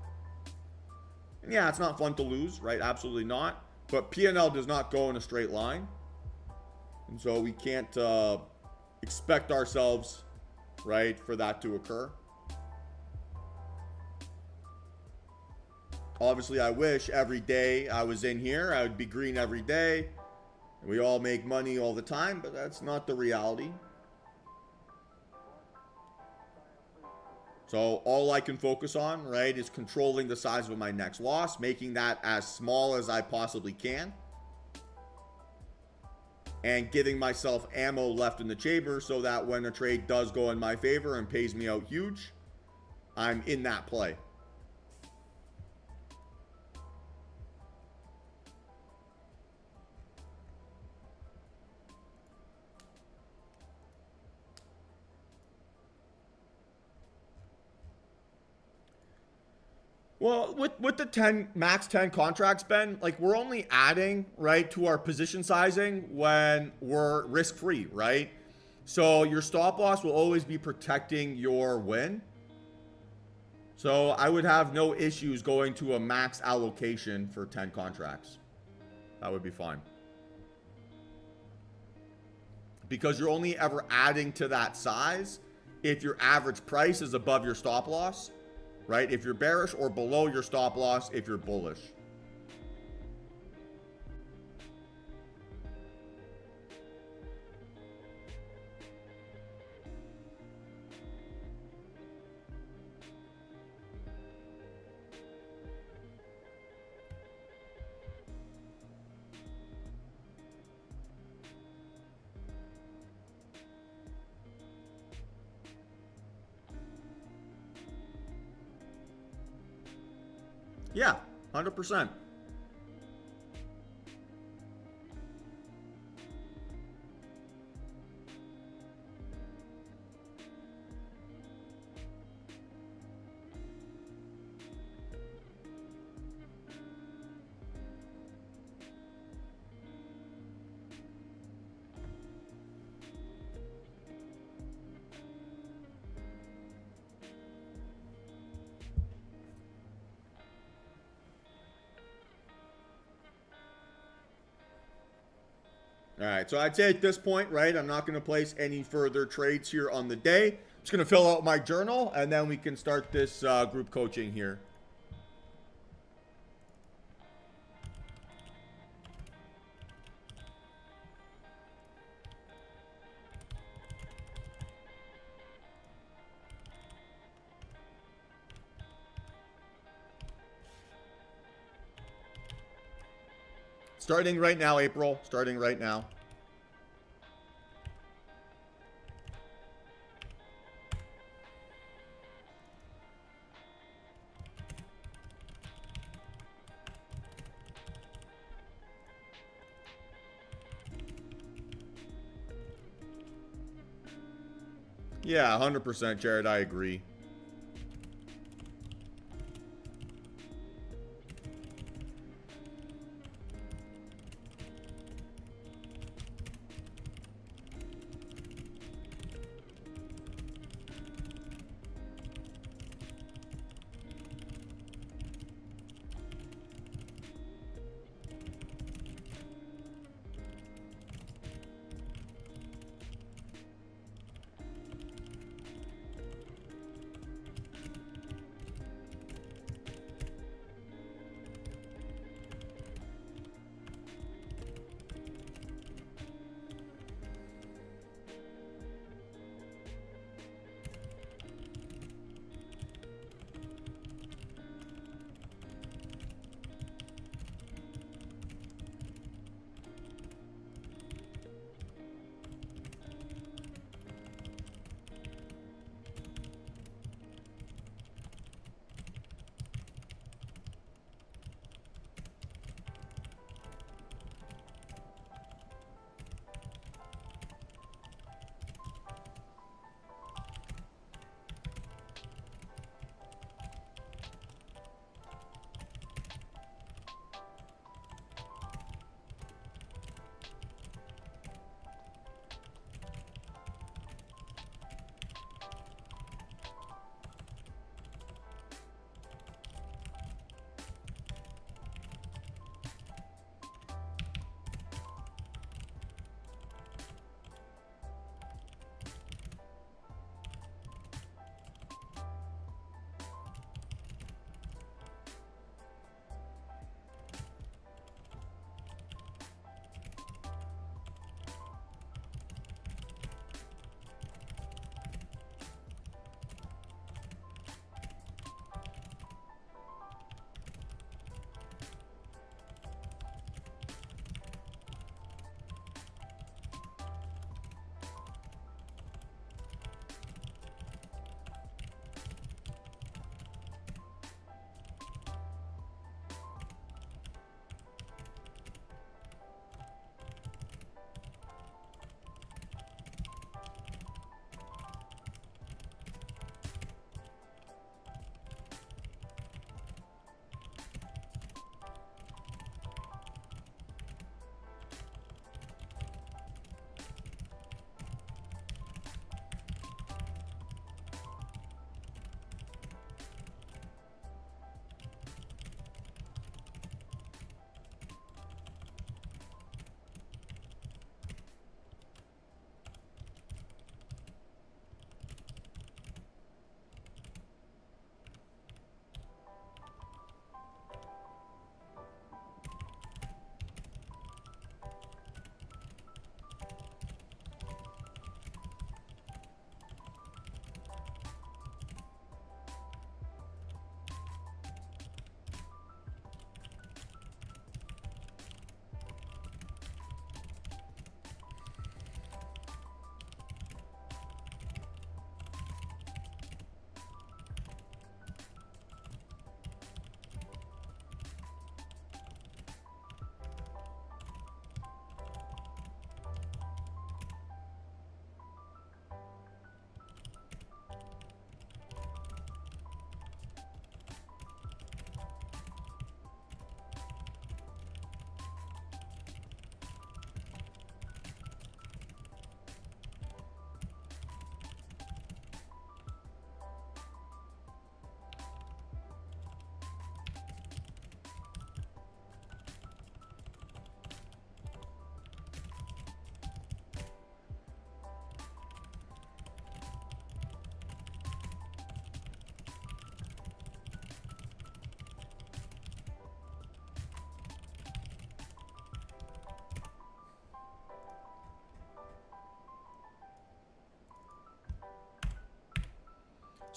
And yeah, it's not fun to lose, right? Absolutely not. But P&L does not go in a straight line. And so we can't expect ourselves, right, for that to occur. Obviously, I wish every day I was in here, I would be green every day. We all make money all the time, but that's not the reality. So all I can focus on, right, is controlling the size of my next loss, making that as small as I possibly can, and giving myself ammo left in the chamber so that when a trade does go in my favor and pays me out huge, I'm in that play. Well, with the max 10 contracts, Ben, like we're only adding, right, to our position sizing when we're risk free, right? So your stop loss will always be protecting your win. So I would have no issues going to a max allocation for 10 contracts. That would be fine. Because you're only ever adding to that size if your average price is above your stop loss. Right? If you're bearish, or below your stop loss if you're bullish. Yeah, 100%. All right, so I'd say at this point, right, I'm not going to place any further trades here on the day. I'm just going to fill out my journal, and then we can start this group coaching here. Starting right now, April. Starting right now. Yeah, 100%, Jared. I agree.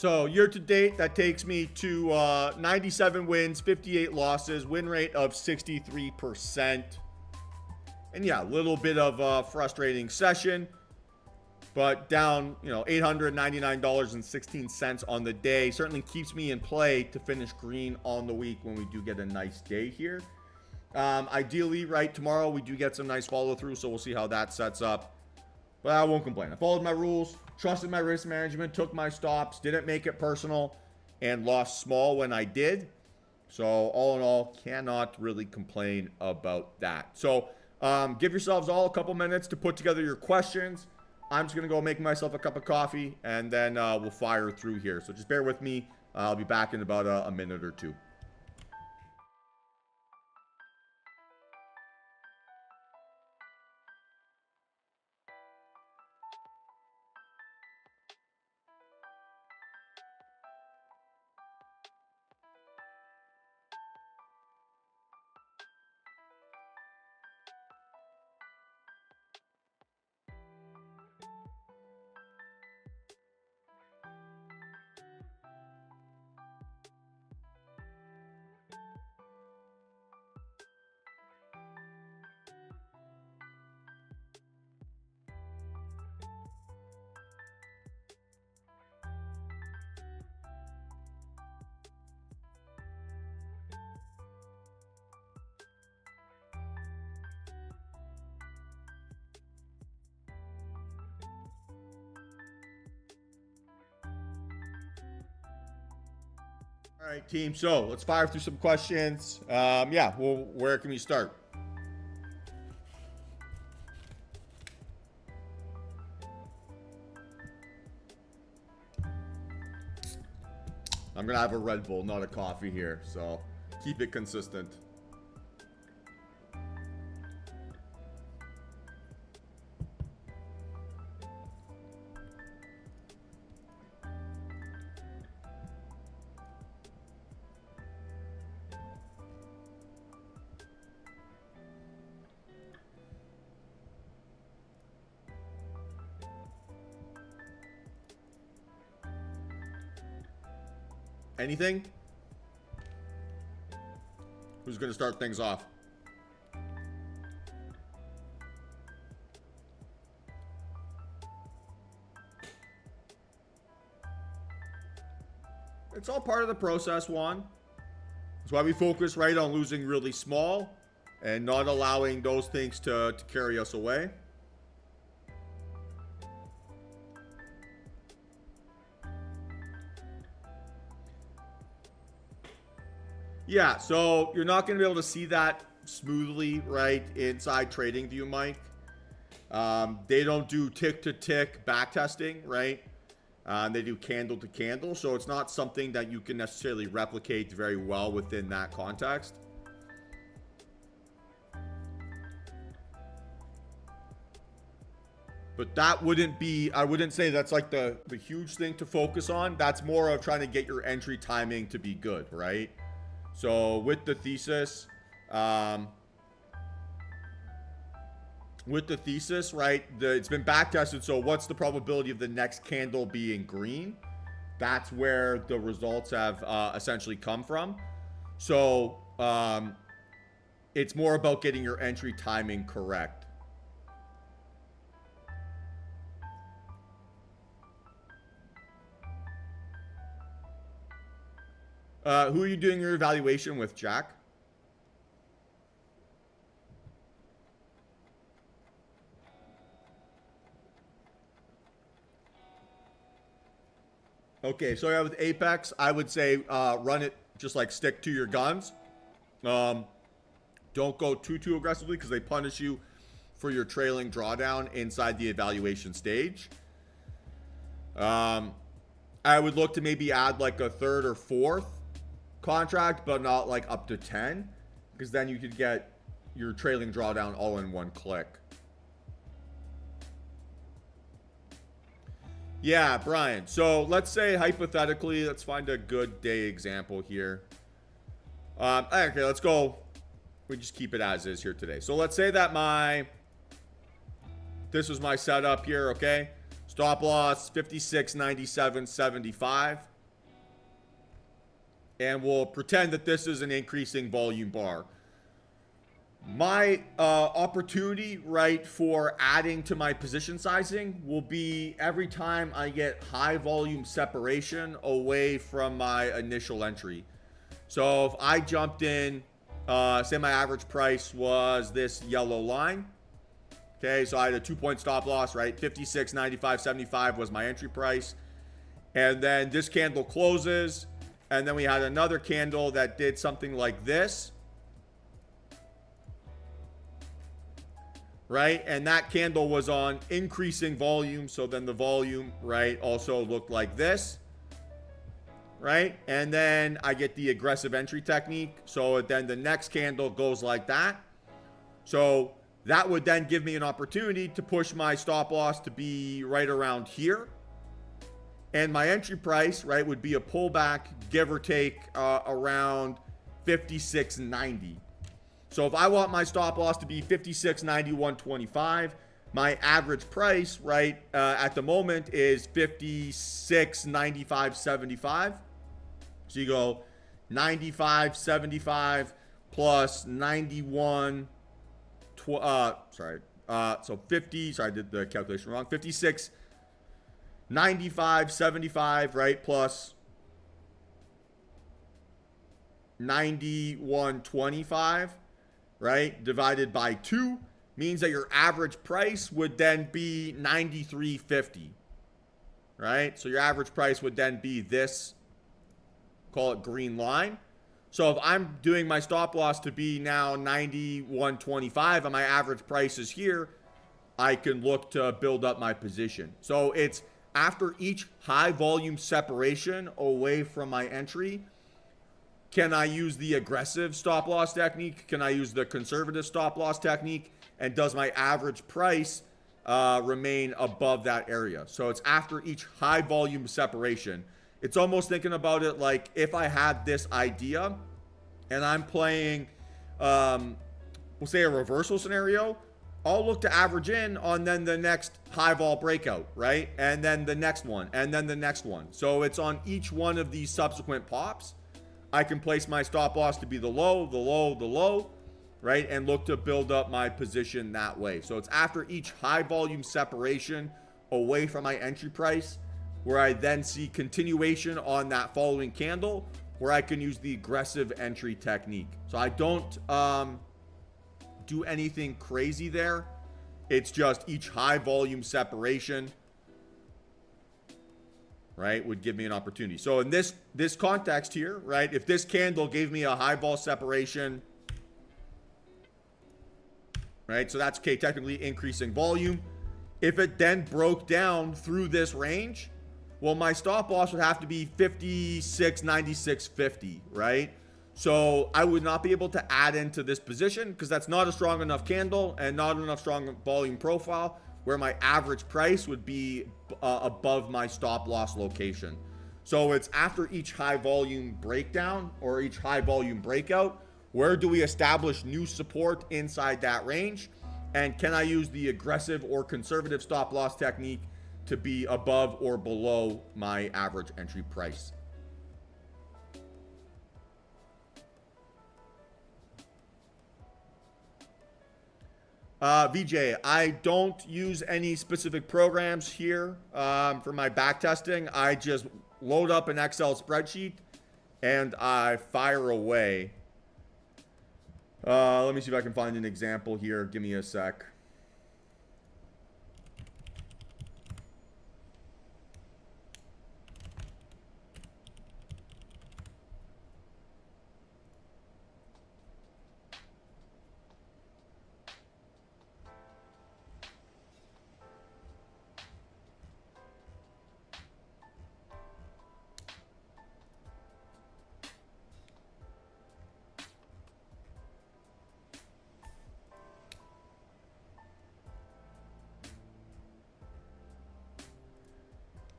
So year to date, that takes me to 97 wins, 58 losses, win rate of 63%. And yeah, a little bit of a frustrating session, but down, $899.16 on the day. Certainly keeps me in play to finish green on the week when we do get a nice day here. Ideally, right, tomorrow we do get some nice follow through, so we'll see how that sets up. But I won't complain. I followed my rules, trusted my risk management, took my stops, didn't make it personal, and lost small when I did. So all in all, cannot really complain about that. So give yourselves all a couple minutes to put together your questions. I'm just going to go make myself a cup of coffee, and then we'll fire through here. So just bear with me. I'll be back in about a minute or two. All right, team. So let's fire through some questions. Yeah, well, where can we start? I'm going to have a Red Bull, not a coffee here. So keep it consistent. Anything? Who's going to start things off? It's all part of the process, Juan. That's why we focus right on losing really small and not allowing those things to carry us away. Yeah, so you're not going to be able to see that smoothly, right, inside TradingView, Mike. They don't do tick-to-tick backtesting, right? They do candle-to-candle, so it's not something that you can necessarily replicate very well within that context. But that wouldn't be, I wouldn't say that's like the huge thing to focus on. That's more of trying to get your entry timing to be good, right? So with the thesis, right, it's been backtested. So what's the probability of the next candle being green? That's where the results have essentially come from. So it's more about getting your entry timing correct. Who are you doing your evaluation with, Jack? Okay, so yeah, with Apex, I would say run it, just like stick to your guns. Don't go too aggressively because they punish you for your trailing drawdown inside the evaluation stage. I would look to maybe add like a third or fourth contract, but not like up to 10, because then you could get your trailing drawdown all in one click. Yeah, Brian. So let's say hypothetically, let's find a good day example here. Okay, let's go. We just keep it as is here today. So let's say that this was my setup here, okay? Stop loss 56.97.75. and we'll pretend that this is an increasing volume bar. My opportunity, right, for adding to my position sizing will be every time I get high volume separation away from my initial entry. So if I jumped in, say my average price was this yellow line. Okay, so I had a 2-point stop loss, right? 56.95.75 was my entry price. And then this candle closes. And then we had another candle that did something like this. Right? And that candle was on increasing volume. So then the volume, right, also looked like this. Right? And then I get the aggressive entry technique. So then the next candle goes like that. So that would then give me an opportunity to push my stop loss to be right around here. And my entry price, right, would be a pullback, give or take, around 56.90. So if I want my stop loss to be 56.91.25, my average price, right, at the moment is 56.95.75. So you go 95.75 plus 91. So 50. Sorry, I did the calculation wrong. 56.95.75, right, plus 91.25, right, divided by 2 means that your average price would then be 93.50, right? So your average price would then be this, call it green line. So if I'm doing my stop loss to be now 91.25 and my average price is here, I can look to build up my position. So it's after each high volume separation away from my entry, can I use the aggressive stop loss technique? Can I use the conservative stop loss technique? And does my average price remain above that area? So it's after each high volume separation. It's almost thinking about it like if I had this idea and I'm playing, we'll say a reversal scenario, I'll look to average in on then the next high vol breakout, right? And then the next one, and then the next one. So it's on each one of these subsequent pops. I can place my stop loss to be the low, the low, the low, right? And look to build up my position that way. So it's after each high volume separation away from my entry price where I then see continuation on that following candle where I can use the aggressive entry technique. So I don't do anything crazy there. It's just each high volume separation, right, would give me an opportunity. So in this context here, right, if this candle gave me a high vol separation, right, so that's okay, technically increasing volume. If it then broke down through this range, well, my stop loss would have to be 56.96.50, right? So I would not be able to add into this position because that's not a strong enough candle and not enough strong volume profile where my average price would be above my stop loss location. So it's after each high volume breakdown or each high volume breakout, where do we establish new support inside that range? And can I use the aggressive or conservative stop loss technique to be above or below my average entry price? VJ, I don't use any specific programs here for my back testing. I just load up an Excel spreadsheet and I fire away. Let me see if I can find an example here. Give me a sec.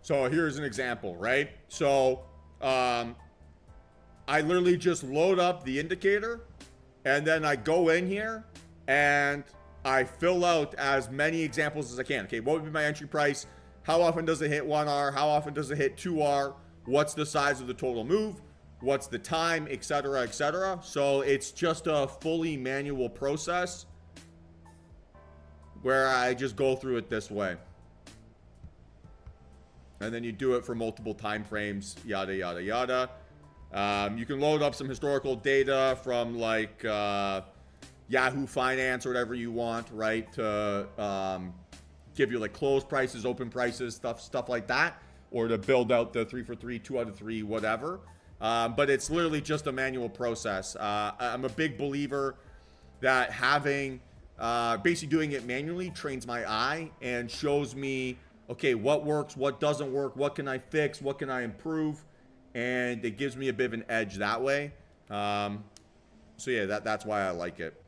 So here's an example, right? So I literally just load up the indicator and then I go in here and I fill out as many examples as I can. Okay, what would be my entry price? How often does it hit 1R? How often does it hit 2R? What's the size of the total move? what's the time, etc., etc. So it's just a fully manual process where I just go through it this way. And then you do it for multiple time frames, yada, yada, yada. You can load up some historical data from like Yahoo Finance or whatever you want, right? To give you like closed prices, open prices, stuff like that. Or to build out the 3 for 3, 2 out of 3, whatever. But it's literally just a manual process. I'm a big believer that having, basically doing it manually trains my eye and shows me, okay, what works, what doesn't work, what can I fix, what can I improve, and it gives me a bit of an edge that way. So yeah, that's why I like it.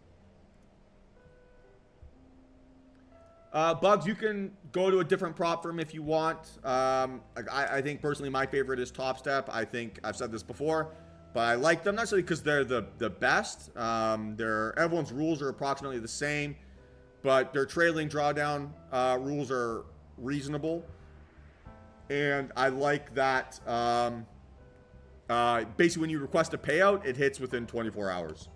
Bugs, you can go to a different prop firm if you want. I think personally my favorite is Top Step. I think I've said this before, but I like them not necessarily because they're the best. Everyone's rules are approximately the same, but their trailing drawdown rules are reasonable, and I like that. Basically, when you request a payout, it hits within 24 hours.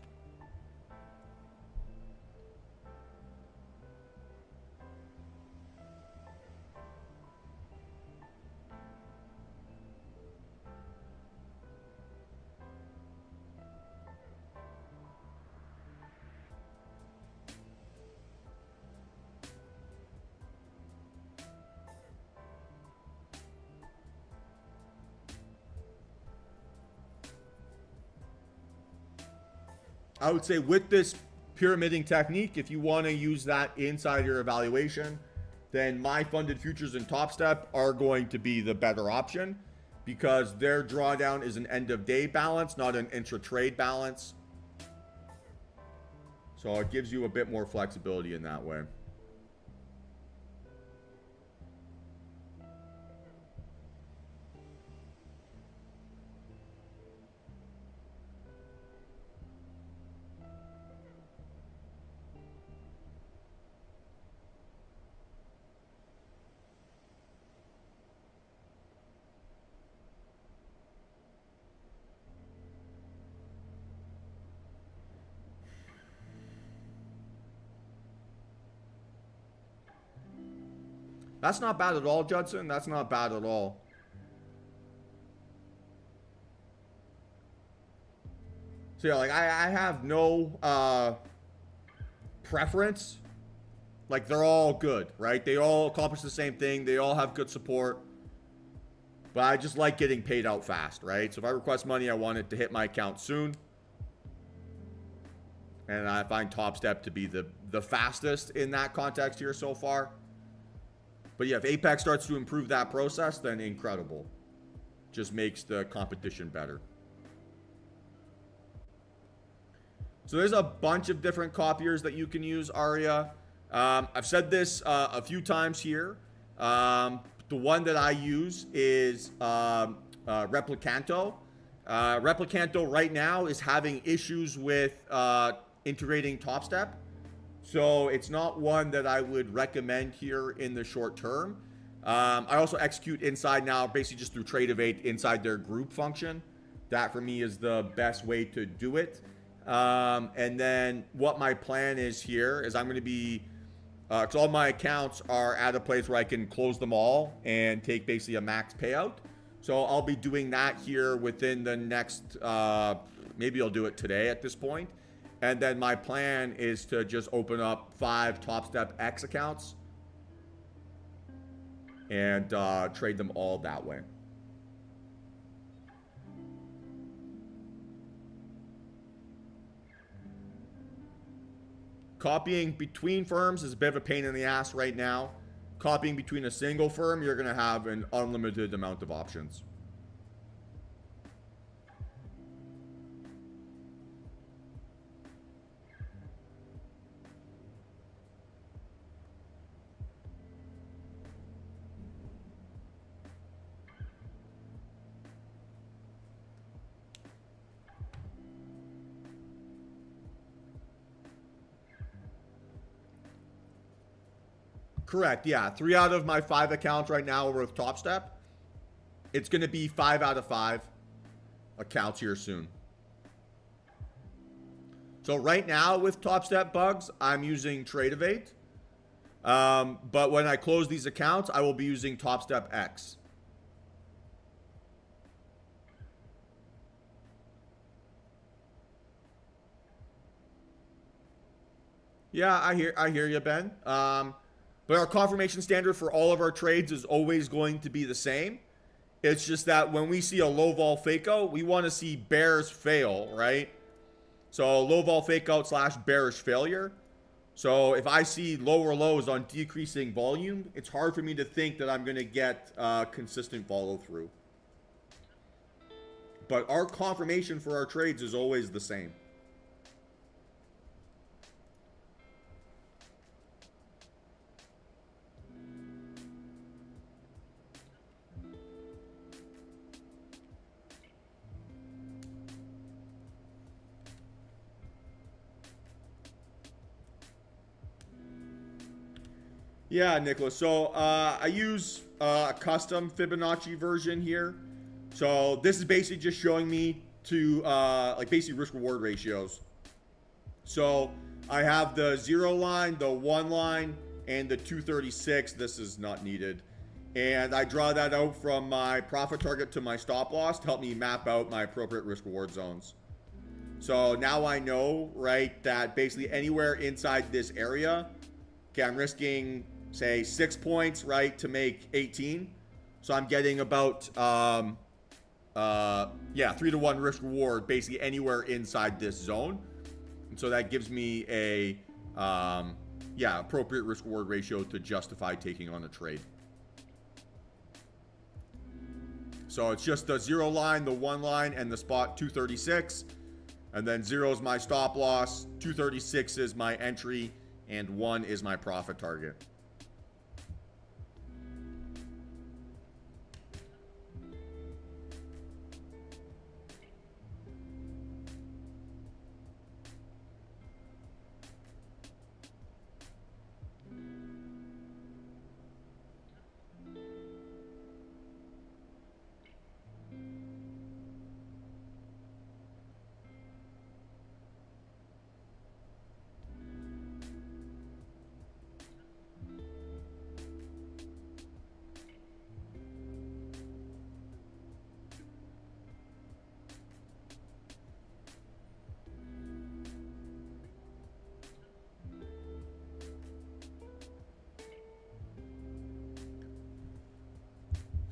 I would say with this pyramiding technique, if you want to use that inside your evaluation, then my funded futures and Top Step are going to be the better option because their drawdown is an end of day balance, not an intra-trade balance. So it gives you a bit more flexibility in that way. That's not bad at all, Judson. That's not bad at all. So yeah, like I have no preference. Like they're all good, right? They all accomplish the same thing. They all have good support. But I just like getting paid out fast, right? So if I request money, I want it to hit my account soon. And I find Top Step to be the fastest in that context here so far. But yeah, if Apex starts to improve that process, then incredible. Just makes the competition better. So there's a bunch of different copiers that you can use, Aria. I've said this a few times here. The one that I use is Replicanto. Replicanto right now is having issues with integrating Top Step. So it's not one that I would recommend here in the short term. I also execute inside now, basically just through Trade-Evade inside their group function. That for me is the best way to do it. And then what my plan is here is I'm going to be, because all my accounts are at a place where I can close them all and take basically a max payout. So I'll be doing that here within the next, maybe I'll do it today at this point. And then my plan is to just open up 5 Top Step X accounts and trade them all that way. Copying between firms is a bit of a pain in the ass right now. Copying between a single firm, you're going to have an unlimited amount of options. Correct, yeah. 3 out of my 5 accounts right now are with Top Step. It's going to be 5 out of 5. accounts here soon. So right now with Top Step Bugs, I'm using Tradeovate. But when I close these accounts, I will be using Top Step X. Yeah, I hear you, Ben. But our confirmation standard for all of our trades is always going to be the same. It's just that when we see a low vol fake out, we want to see bears fail, right? So low vol fake out slash bearish failure. So if I see lower lows on decreasing volume, it's hard for me to think that I'm going to get consistent follow through. But our confirmation for our trades is always the same. Yeah, Nicholas. So I use a custom Fibonacci version here. So this is basically just showing me to like basically risk reward ratios. So I have the 0 line, the 1 line, and the 236. This is not needed. And I draw that out from my profit target to my stop loss to help me map out my appropriate risk reward zones. So now I know, right, that basically anywhere inside this area, okay, I'm risking, say, 6 points, right, to make 18. So I'm getting about, 3-to-1 risk reward basically anywhere inside this zone. And so that gives me a, appropriate risk reward ratio to justify taking on a trade. So it's just the 0 line, the 1 line, and the spot 236. And then 0 is my stop loss, 236 is my entry, and 1 is my profit target.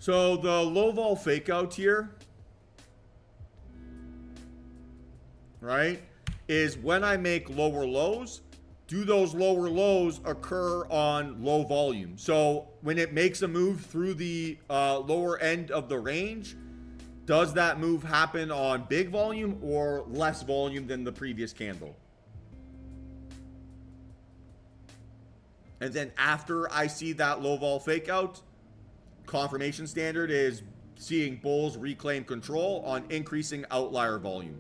So the low vol fake out here, right, is when I make lower lows, do those lower lows occur on low volume? So when it makes a move through the lower end of the range, does that move happen on big volume or less volume than the previous candle? And then after I see that low vol fake out, confirmation standard is seeing bulls reclaim control on increasing outlier volume.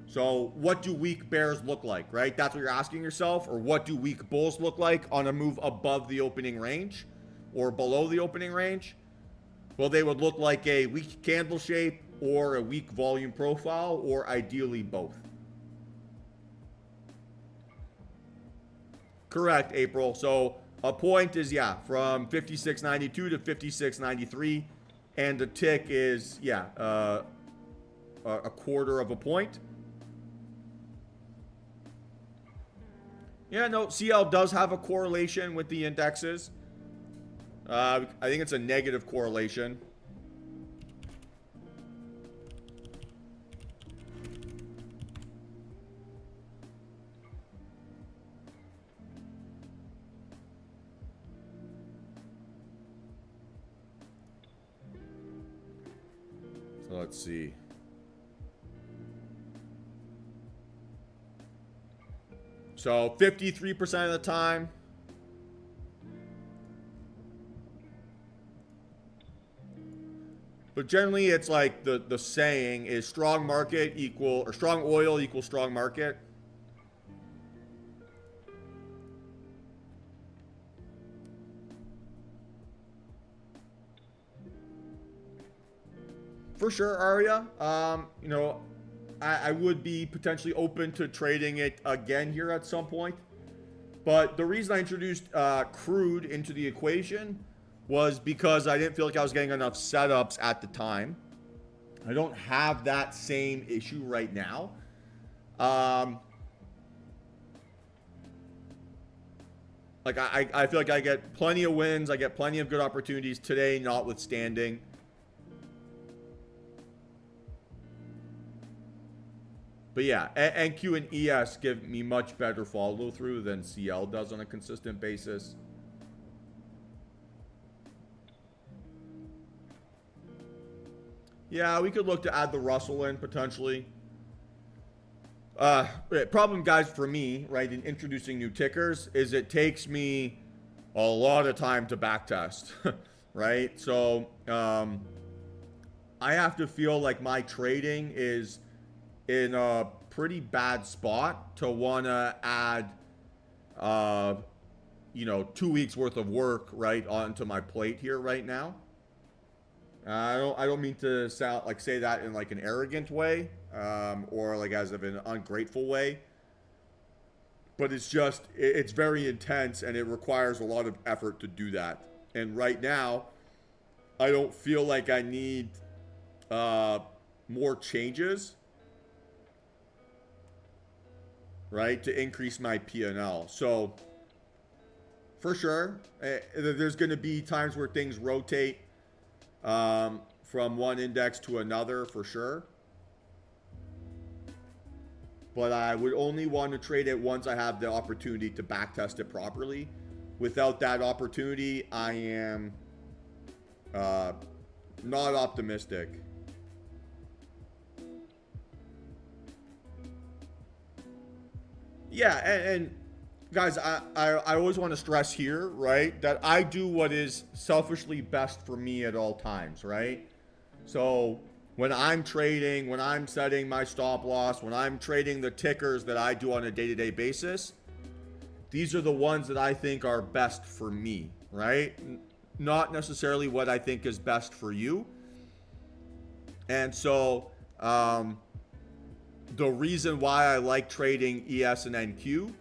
So what do weak bears look like, right? That's what you're asking yourself. Or what do weak bulls look like on a move above the opening range or below the opening range? Well, they would look like a weak candle shape or a weak volume profile, or ideally both. Correct, April. So a point is, from 56.92 to 56.93. And the tick is, a quarter of a point. Yeah, no, CL does have a correlation with the indexes. I think it's a negative correlation. So let's see. So 53% of the time. But generally it's like the saying is strong market equal, or strong oil equals strong market. for sure, Arya. You know, I would be potentially open to trading it again here at some point. But the reason I introduced crude into the equation was because I didn't feel like I was getting enough setups at the time. I don't have that same issue right now. Like I feel like I get plenty of wins. I get plenty of good opportunities today, notwithstanding. But yeah, NQ and ES give me much better follow through than CL does on a consistent basis. Yeah, we could look to add the Russell in potentially. Problem, guys, for me, right, in introducing new tickers is it takes me a lot of time to backtest, right? So I have to feel like my trading is in a pretty bad spot to want to add, you know, 2 weeks worth of work, right, onto my plate here right now. I don't mean to sound like say that in like an arrogant way, or like as of an ungrateful way. But it's just it's very intense and it requires a lot of effort to do that. And right now, I don't feel like I need more changes, right, to increase my P&L. So for sure, there's going to be times where things rotate from one index to another for sure. But I would only want to trade it once I have the opportunity to backtest it properly. Without that opportunity, I am not optimistic. Yeah, and guys, I always want to stress here, right, that I do what is selfishly best for me at all times, right? So when I'm trading, when I'm setting my stop loss, when I'm trading the tickers that I do on a day-to-day basis, these are the ones that I think are best for me, right? Not necessarily what I think is best for you. And so the reason why I like trading ES and NQ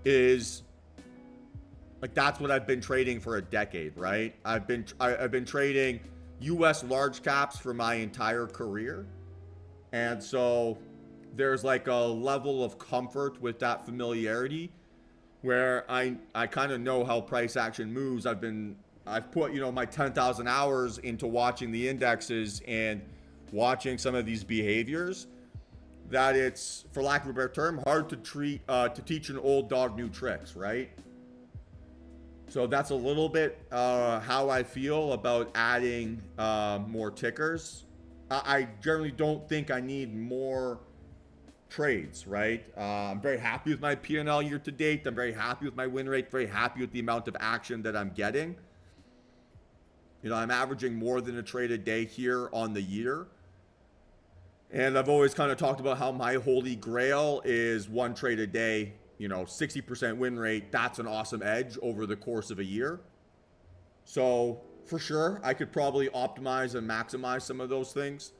is like that's what I've been trading for a decade, right? I've been trading US large caps for my entire career. And so there's like a level of comfort with that familiarity where I kind of know how price action moves. I've put, you know, my 10,000 hours into watching the indexes and watching some of these behaviors that it's, for lack of a better term, hard to teach an old dog new tricks, right? So that's a little bit how I feel about adding more tickers. I generally don't think I need more trades, right? I'm very happy with my P&L year to date. I'm very happy with my win rate, very happy with the amount of action that I'm getting. You know, I'm averaging more than a trade a day here on the year. And I've always kind of talked about how my holy grail is one trade a day, you know, 60% win rate. That's an awesome edge over the course of a year. So for sure, I could probably optimize and maximize some of those things.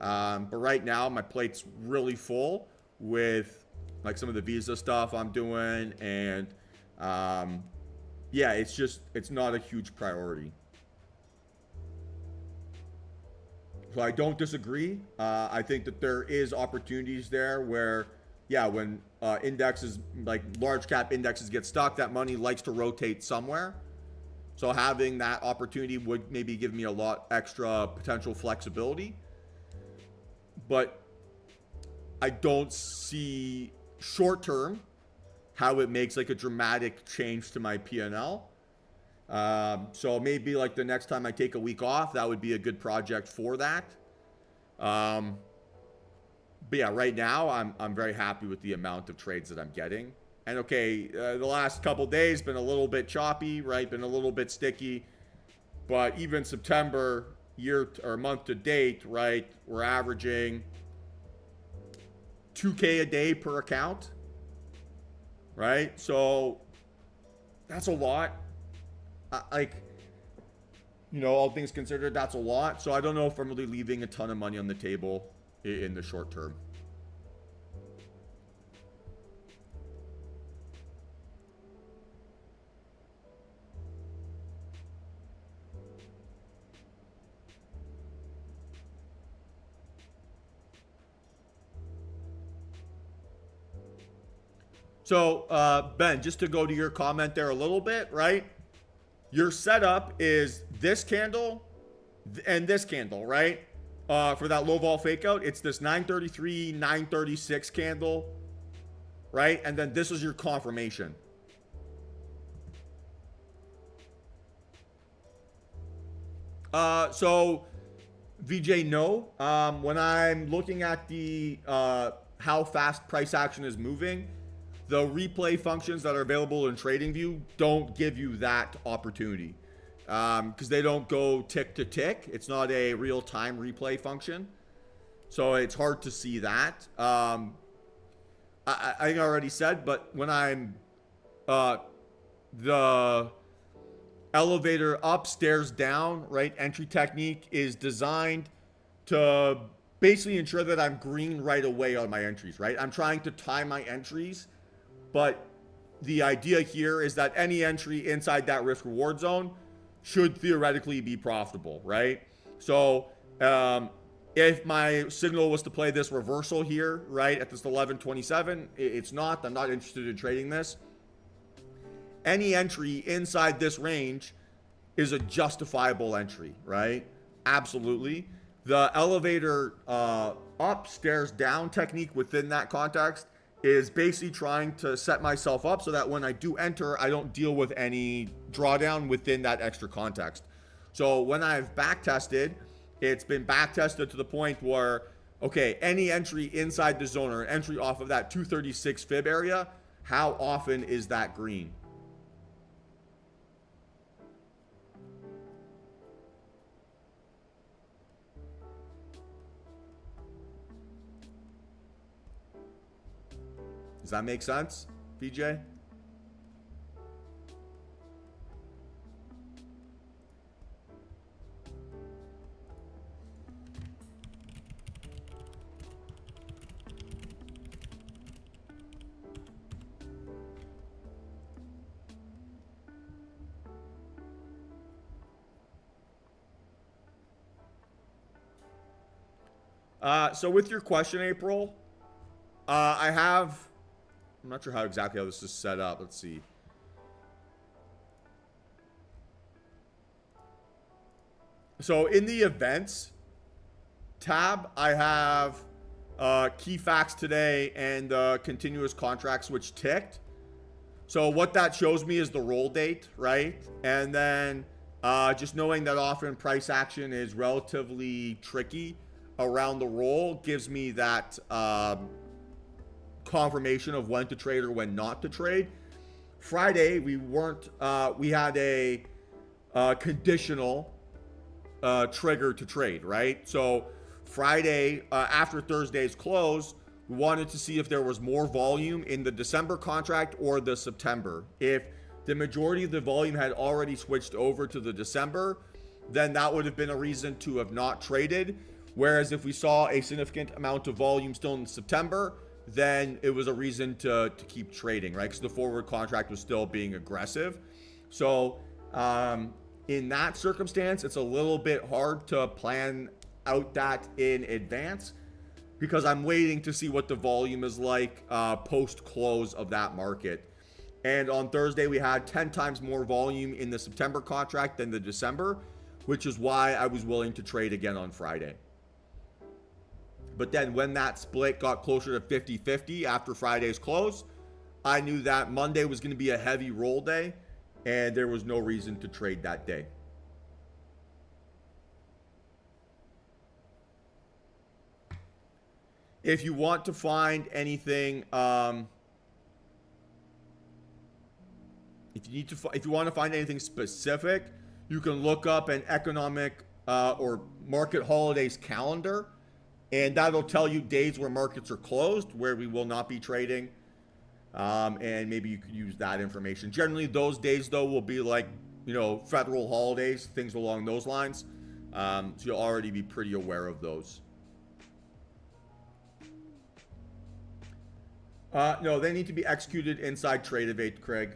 But right now, my plate's really full with like some of the Visa stuff I'm doing. And yeah, it's not a huge priority. So I don't disagree. I think that there is opportunities there where, yeah, when indexes, like large cap indexes get stuck, that money likes to rotate somewhere. So having that opportunity would maybe give me a lot extra potential flexibility. But I don't see short term how it makes like a dramatic change to my P&L. So maybe like the next time I take a week off, that would be a good project for that. But yeah, right now I'm very happy with the amount of trades that I'm getting. And okay, the last couple days been a little bit choppy, right? Been a little bit sticky. But even September year or month to date, right? We're averaging 2K a day per account, right? So that's a lot. Like, all things considered, that's a lot. So I don't know if I'm really leaving a ton of money on the table in the short term. So, Ben, just to go to your comment there a little bit, right? Your setup is this candle and this candle, right? For that low vol fake out, it's this 933, 936 candle, right? And then this is your confirmation. So VJ, no. When I'm looking at the how fast price action is moving, the replay functions that are available in TradingView don't give you that opportunity because they don't go tick to tick. It's not a real-time replay function, so it's hard to see that. I think I already said, but when I'm the elevator up, stairs down, right? Entry technique is designed to basically ensure that I'm green right away on my entries, right? I'm trying to time my entries, but the idea here is that any entry inside that risk reward zone should theoretically be profitable, right? So if my signal was to play this reversal here, right, at this 1127, it's not. I'm not interested in trading this. Any entry inside this range is a justifiable entry, right? Absolutely. The elevator up, stairs down technique within that context is basically trying to set myself up so that when I do enter, I don't deal with any drawdown within that extra context. So when I've back tested, it's been back tested to the point where, okay, any entry inside the zone or an entry off of that 236 fib area, how often is that green? Does that make sense, BJ? So with your question, April, I'm not sure how this is set up. Let's see. So in the events tab, I have key facts today and continuous contract switch ticked. So what that shows me is the roll date, right? And then just knowing that often price action is relatively tricky around the roll gives me that confirmation of when to trade or when not to trade. Friday, we had a conditional trigger to trade, right? So Friday, after Thursday's close, we wanted to see if there was more volume in the December contract or the September. If the majority of the volume had already switched over to the December, then that would have been a reason to have not traded. Whereas if we saw a significant amount of volume still in September, then it was a reason to keep trading, right? Because the forward contract was still being aggressive. So in that circumstance, it's a little bit hard to plan out that in advance because I'm waiting to see what the volume is like post-close of that market. And on Thursday, we had 10 times more volume in the September contract than the December, which is why I was willing to trade again on Friday. But then when that split got closer to 50-50 after Friday's close, I knew that Monday was going to be a heavy roll day, and there was no reason to trade that day. If you want to find anything, if you want to find anything specific, you can look up an economic or market holidays calendar. And that'll tell you days where markets are closed, where we will not be trading. And maybe you could use that information. Generally, those days, though, will be like you know, federal holidays, things along those lines. So you'll already be pretty aware of those. No, they need to be executed inside Trade Evade, Craig.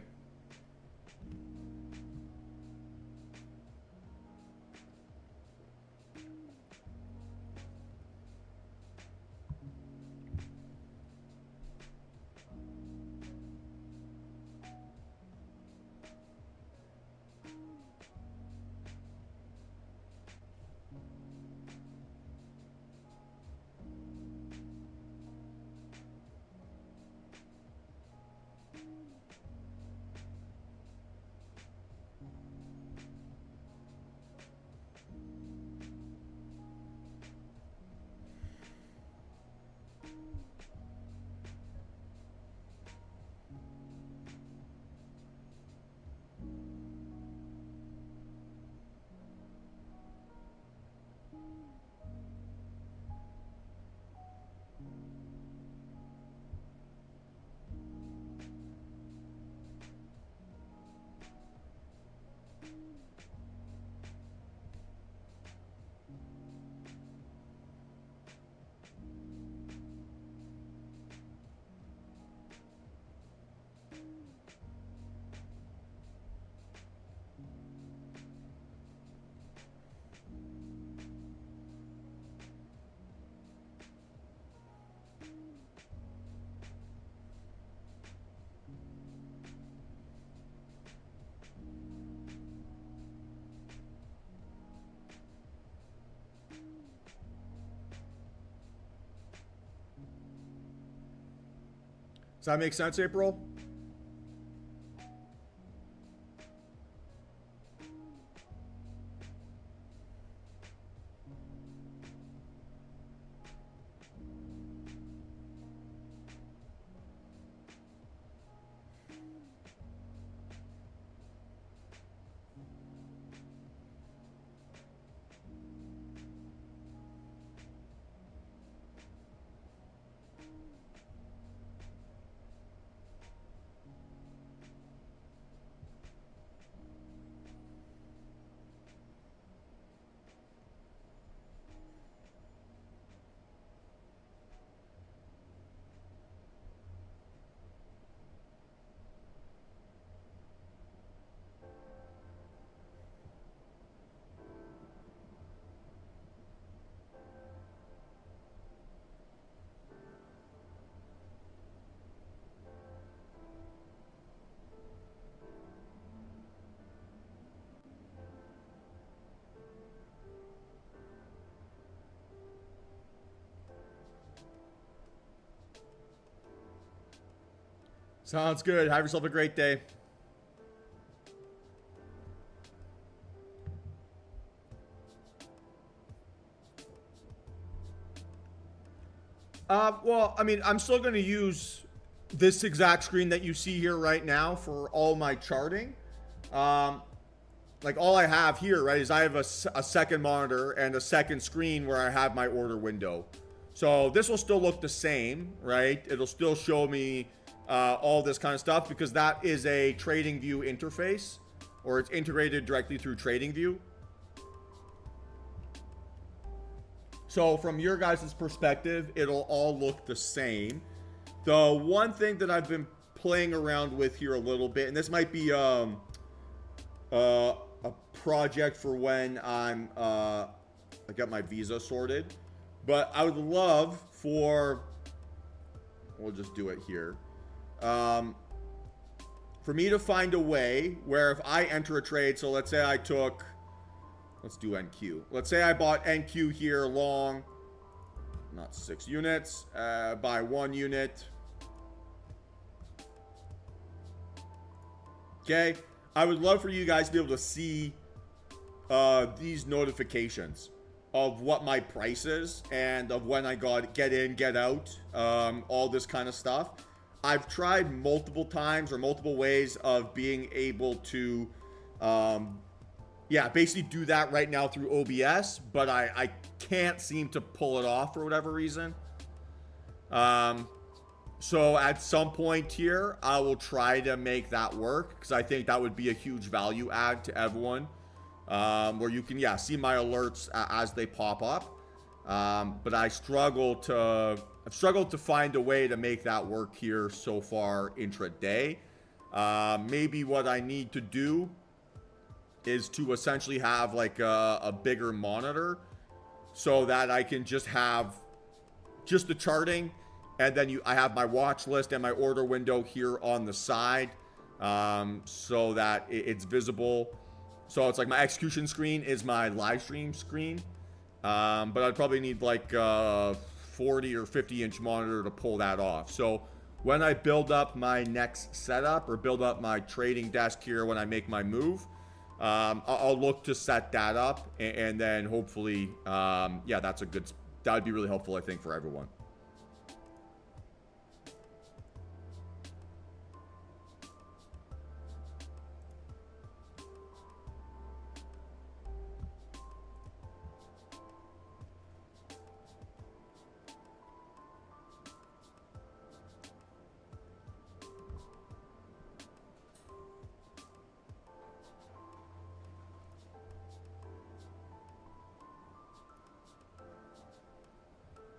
Does that make sense, April? Sounds good. Have yourself a great day. Well, I mean, I'm still going to use this exact screen that you see here right now for all my charting. Like all I have here, right, is I have a second monitor and a second screen where I have my order window. So this will still look the same, right? It'll still show me all this kind of stuff because that is a TradingView interface, or it's integrated directly through TradingView. So from your guys' perspective, it'll all look the same. The one thing that I've been playing around with here a little bit, and this might be a project for when I got my visa sorted, but I would love for, we'll just do it here, for me to find a way where if I enter a trade, so let's say I took, let's do NQ. Let's say I bought NQ here long, not 6 units, buy 1 unit. Okay, I would love for you guys to be able to see these notifications of what my price is and of when I got get in, get out, all this kind of stuff. I've tried multiple times or multiple ways of being able to yeah, basically do that right now through OBS, but I can't seem to pull it off for whatever reason. So at some point here, I will try to make that work because I think that would be a huge value add to everyone. Where you can, yeah, see my alerts as they pop up. But I've struggled to find a way to make that work here so far intraday. Maybe what I need to do is to essentially have like a bigger monitor so that I can just have just the charting, and then I have my watch list and my order window here on the side, so that it's visible. So it's like my execution screen is my live stream screen, but I'd probably need like a 40 or 50 inch monitor to pull that off. So when I build up my next setup or build up my trading desk here when I make my move, I'll look to set that up, and then hopefully, yeah, that would be really helpful, I think, for everyone.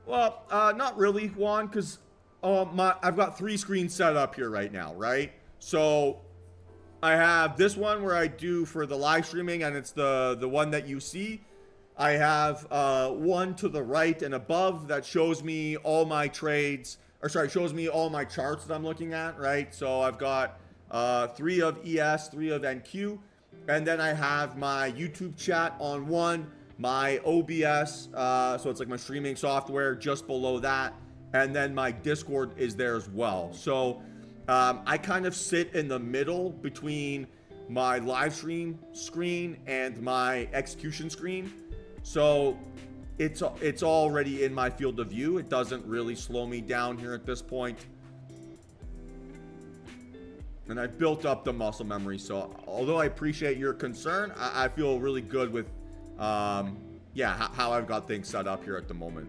Well, not really, Juan, because I've got 3 screens set up here right now, right? So I have this one where I do for the live streaming, and it's the one that you see. I have one to the right and above that shows me all my trades, or sorry, shows me all my charts that I'm looking at, right? So I've got 3 of ES, 3 of NQ, and then I have my YouTube chat on one, my OBS, so it's like my streaming software just below that, and then my Discord is there as well. So I kind of sit in the middle between my live stream screen and my execution screen. So it's already in my field of view. It doesn't really slow me down here at this point. And I've built up the muscle memory. So although I appreciate your concern, I feel really good with yeah, how I've got things set up here at the moment.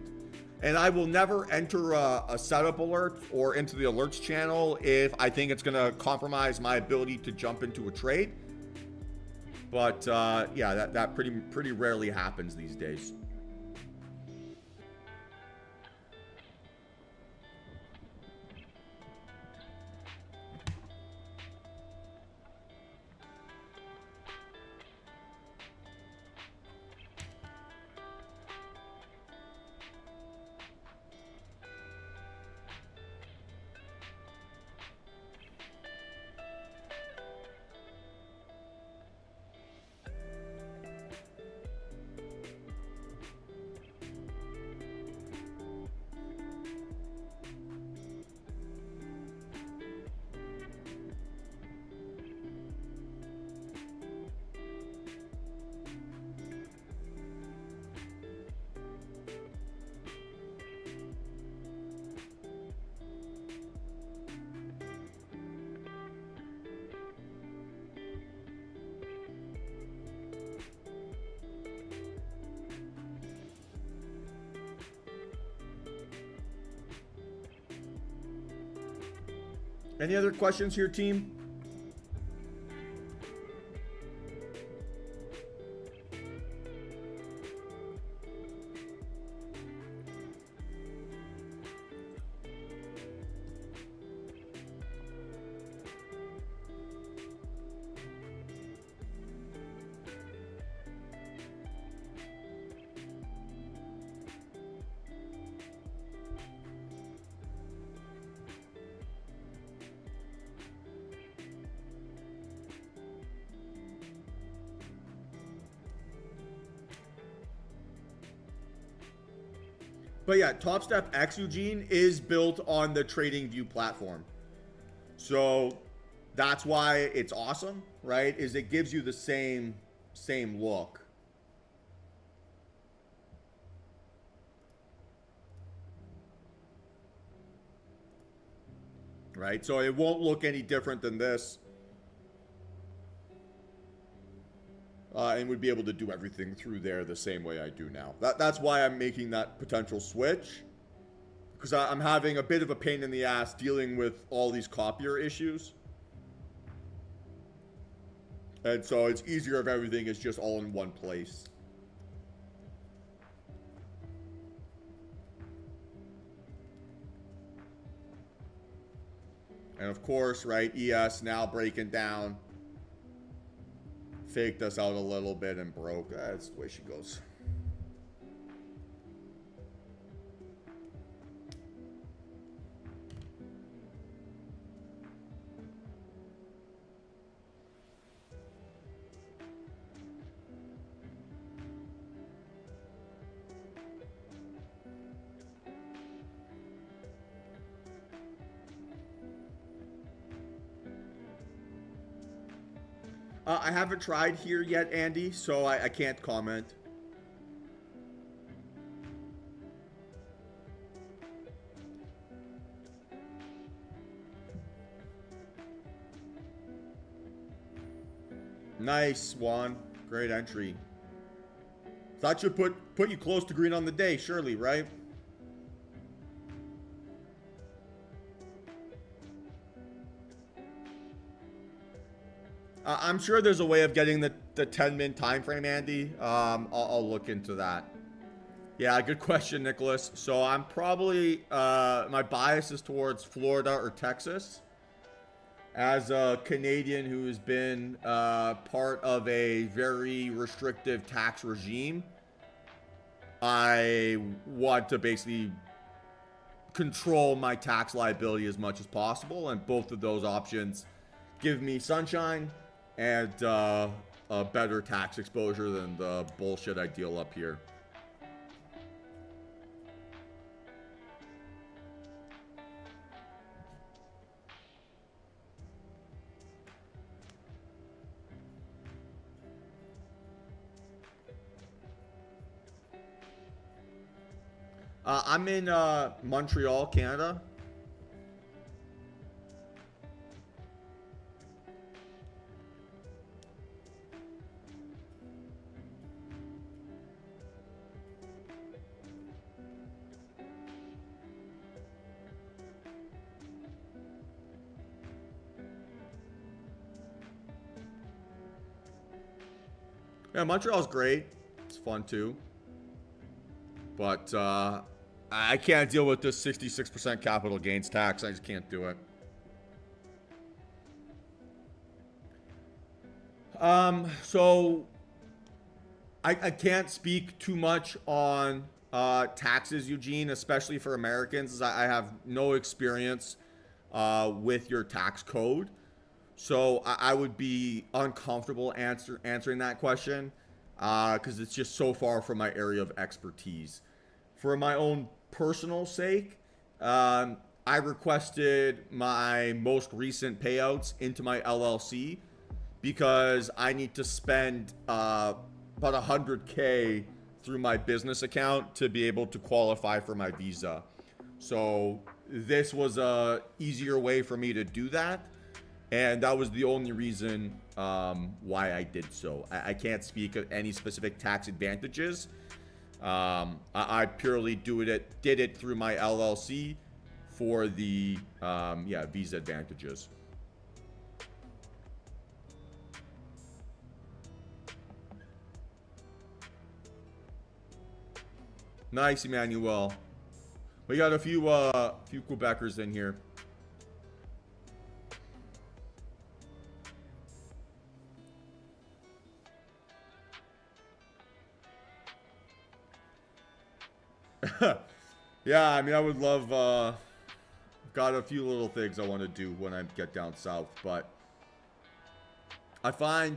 And I will never enter a setup alert or into the alerts channel if I think it's going to compromise my ability to jump into a trade. But yeah, that pretty rarely happens these days. Any other questions here, team? But yeah, Top Step X Eugene is built on the TradingView platform. So that's why it's awesome, right? Is it gives you the same look. Right? So it won't look any different than this. And would be able to do everything through there the same way I do now. That's why I'm making that potential switch. because I'm having a bit of a pain in the ass dealing with all these copier issues. And so it's easier if everything is just all in one place. And of course, right, ES now breaking down. Faked us out a little bit and broke. That's the way she goes. I haven't tried here yet, Andy, so I can't comment. Nice, Juan. Great entry. Thought you'd put you close to green on the day, surely, right? I'm sure there's a way of getting the 10-min time frame, Andy. I'll look into that. Yeah, good question, Nicholas. So I'm probably, my bias is towards Florida or Texas. As a Canadian who has been part of a very restrictive tax regime, I want to basically control my tax liability as much as possible. And both of those options give me sunshine and a better tax exposure than the bullshit I deal up here. I'm in Montreal, Canada. Yeah, Montreal's great. It's fun too. But I can't deal with this 66% capital gains tax. I just can't do it. So I can't speak too much on taxes, Eugene, especially for Americans, as I have no experience with your tax code. So I would be uncomfortable answering that question because it's just so far from my area of expertise. For my own personal sake, I requested my most recent payouts into my LLC because I need to spend about $100K through my business account to be able to qualify for my visa. So this was a easier way for me to do that. And that was the only reason why I did so. I can't speak of any specific tax advantages. I purely did it through my LLC for the visa advantages. Nice, Emmanuel. We got a few Quebecers in here. Yeah, I mean, I would love, got a few little things I want to do when I get down south, but I find,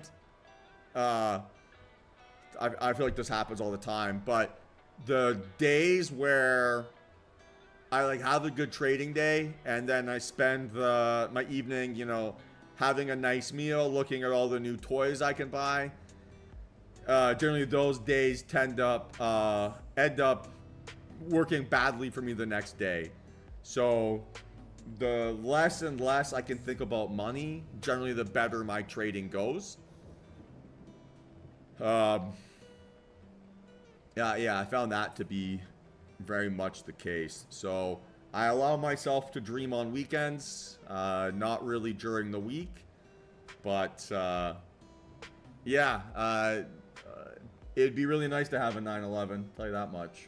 I feel like this happens all the time, but the days where I like have a good trading day and then I spend my evening, you know, having a nice meal, looking at all the new toys I can buy, generally those days end up working badly for me the next day. So the less and less I can think about money, generally the better my trading goes. Yeah, I found that to be very much the case. So I allow myself to dream on weekends, not really during the week. But, yeah, it'd be really nice to have a 911, tell you that much.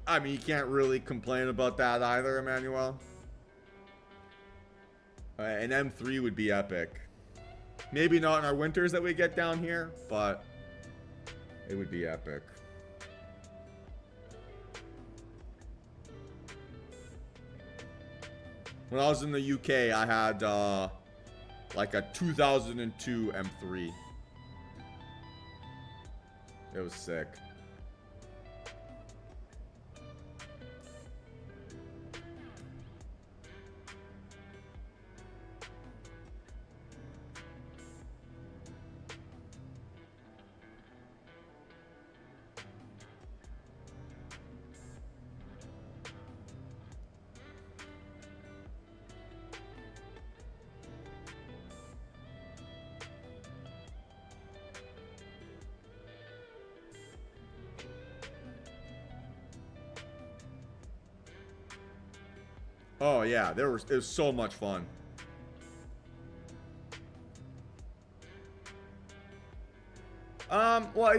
I mean, you can't really complain about that either, Emmanuel. An M3 would be epic. Maybe not in our winters that we get down here, but it would be epic. When I was in the UK, I had like a 2002 M3. It was sick. Oh yeah, it was so much fun. Well,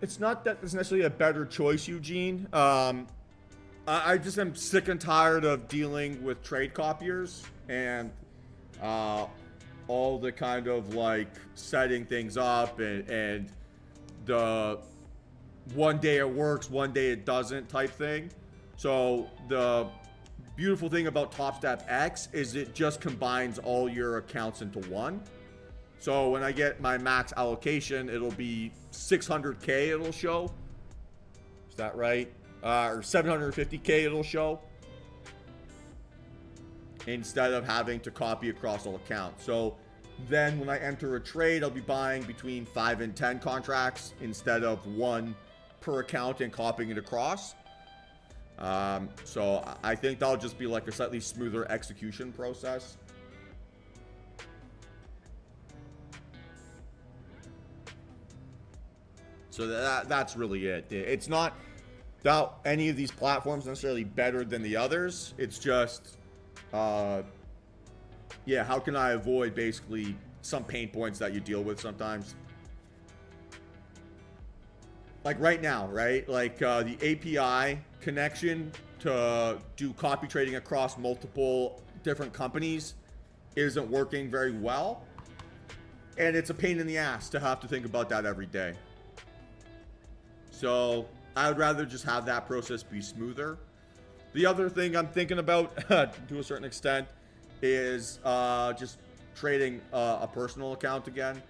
it's not that it's necessarily a better choice, Eugene. I just am sick and tired of dealing with trade copiers and all the kind of like setting things up and the one day it works, one day it doesn't type thing. So the beautiful thing about TopStep X is it just combines all your accounts into one. So when I get my max allocation, it'll be 600K it'll show. Is that right? Or 750K it'll show. Instead of having to copy across all accounts. So then when I enter a trade, I'll be buying between 5 and 10 contracts instead of one per account and copying it across. So I think that'll just be like a slightly smoother execution process. So that's really it. It's not that any of these platforms necessarily better than the others. It's just, yeah, how can I avoid basically some pain points that you deal with sometimes? Like right now, right? Like the API connection to do copy trading across multiple different companies isn't working very well. And it's a pain in the ass to have to think about that every day. So I would rather just have that process be smoother. The other thing I'm thinking about to a certain extent is just trading a personal account again,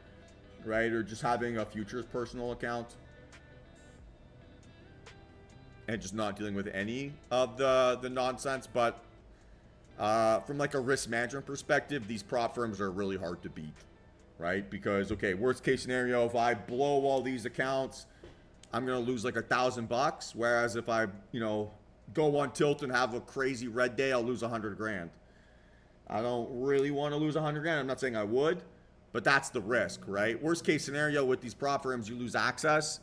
right? Or just having a futures personal account. And just not dealing with any of the nonsense. But from like a risk management perspective, these prop firms are really hard to beat, right? Because, okay, worst case scenario, if I blow all these accounts, I'm going to lose like $1,000. Whereas if I, you know, go on tilt and have a crazy red day, I'll lose 100 grand. I don't really want to lose 100 grand. I'm not saying I would, but that's the risk, right? Worst case scenario with these prop firms, you lose access.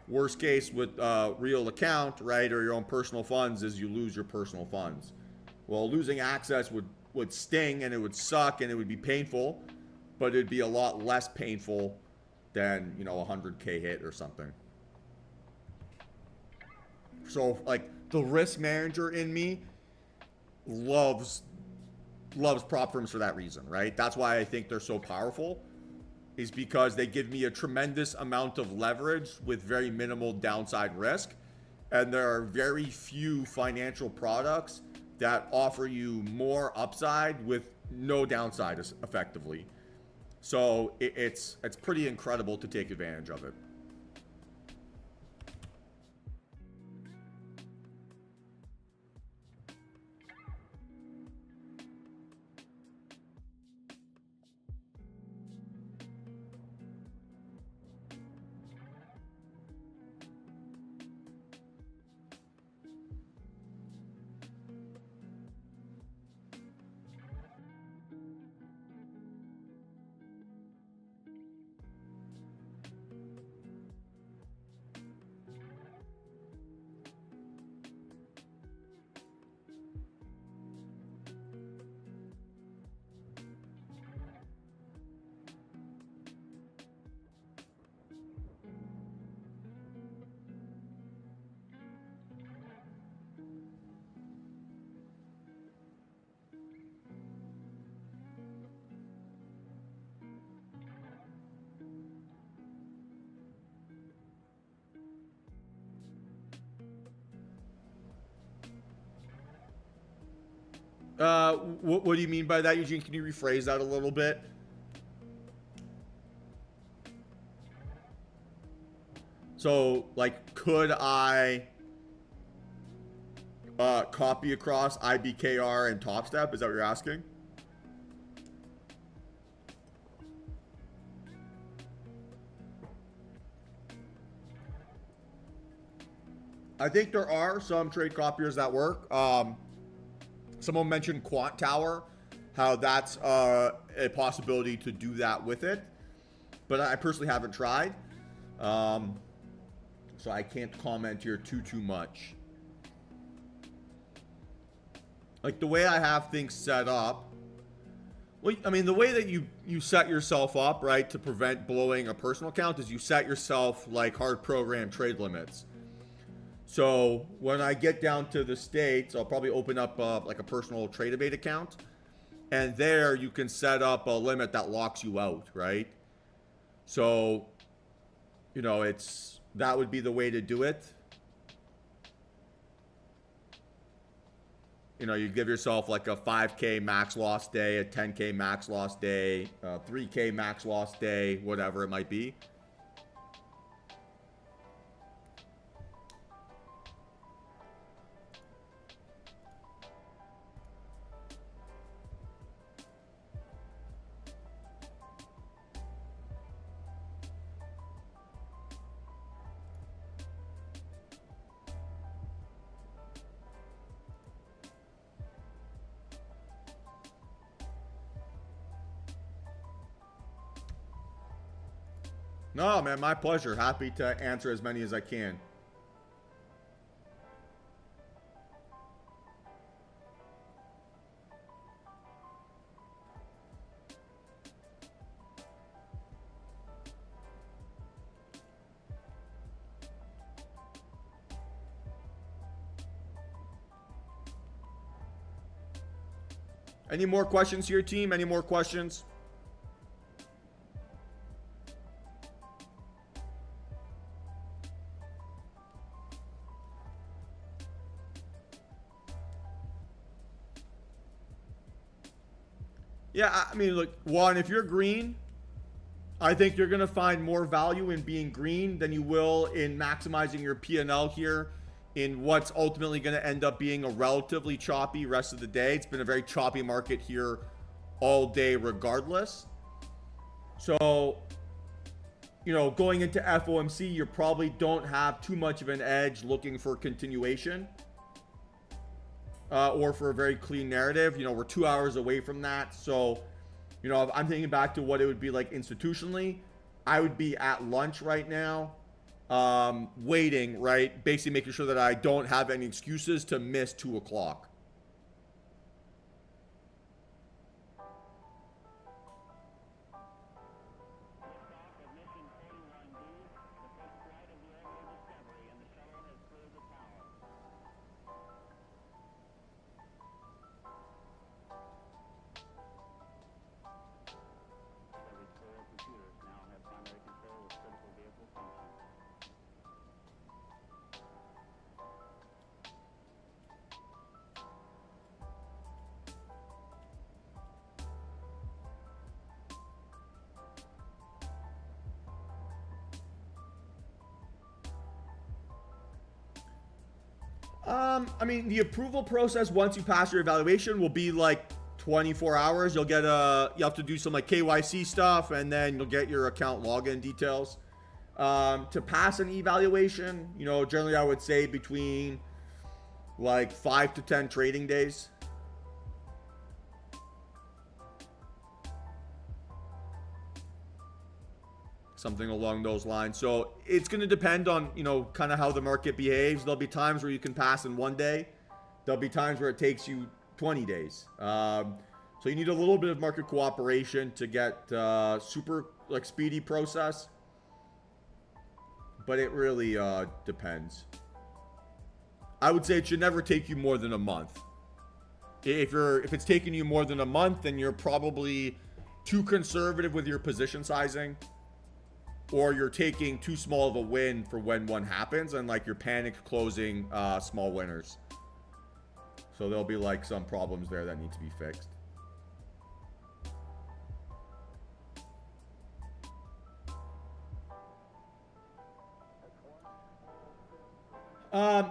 Worst case with real account, right, or your own personal funds is you lose your personal funds. Well, losing access would sting and it would suck and it would be painful, but it'd be a lot less painful than, you know, a 100K hit or something. So, like, the risk manager in me loves prop firms for that reason, right? That's why I think they're so powerful, is because they give me a tremendous amount of leverage with very minimal downside risk. And there are very few financial products that offer you more upside with no downside effectively. So it's pretty incredible to take advantage of it. What do you mean by that, Eugene? Can you rephrase that a little bit? So, like, could I copy across IBKR and Top Step? Is that what you're asking? I think there are some trade copiers that work. Someone mentioned Quant Tower, how that's a possibility to do that with it, but I personally haven't tried, so I can't comment here too much. Like the way I have things set up, well, I mean, the way that you set yourself up, right, to prevent blowing a personal account is you set yourself like hard program trade limits. So when I get down to the States, I'll probably open up like a personal Tradebait account. And there you can set up a limit that locks you out, right? So, you know, that would be the way to do it. You know, you give yourself like a 5K max loss day, a 10K max loss day, a 3K max loss day, whatever it might be. No, man, my pleasure. Happy to answer as many as I can. Any more questions here, team? Any more questions? Yeah, I mean, look, one, if you're green, I think you're going to find more value in being green than you will in maximizing your P&L here in what's ultimately going to end up being a relatively choppy rest of the day. It's been a very choppy market here all day regardless. So, you know, going into FOMC, you probably don't have too much of an edge looking for continuation. Or for a very clean narrative. You know, we're 2 hours away from that. So, you know, if I'm thinking back to what it would be like institutionally, I would be at lunch right now, waiting, right? Basically making sure that I don't have any excuses to miss 2 o'clock. I mean, the approval process once you pass your evaluation will be like 24 hours. You'll have to do some like KYC stuff, and then you'll get your account login details. To pass an evaluation, you know, generally I would say between like 5 to 10 trading days. Something along those lines. So it's going to depend on, you know, kind of how the market behaves. There'll be times where you can pass in 1 day. There'll be times where it takes you 20 days. So you need a little bit of market cooperation to get super like speedy process. But it really depends. I would say it should never take you more than a month. If it's taking you more than a month, then you're probably too conservative with your position sizing. Or you're taking too small of a win for when one happens, and like you're panic closing small winners. So there'll be like some problems there that need to be fixed.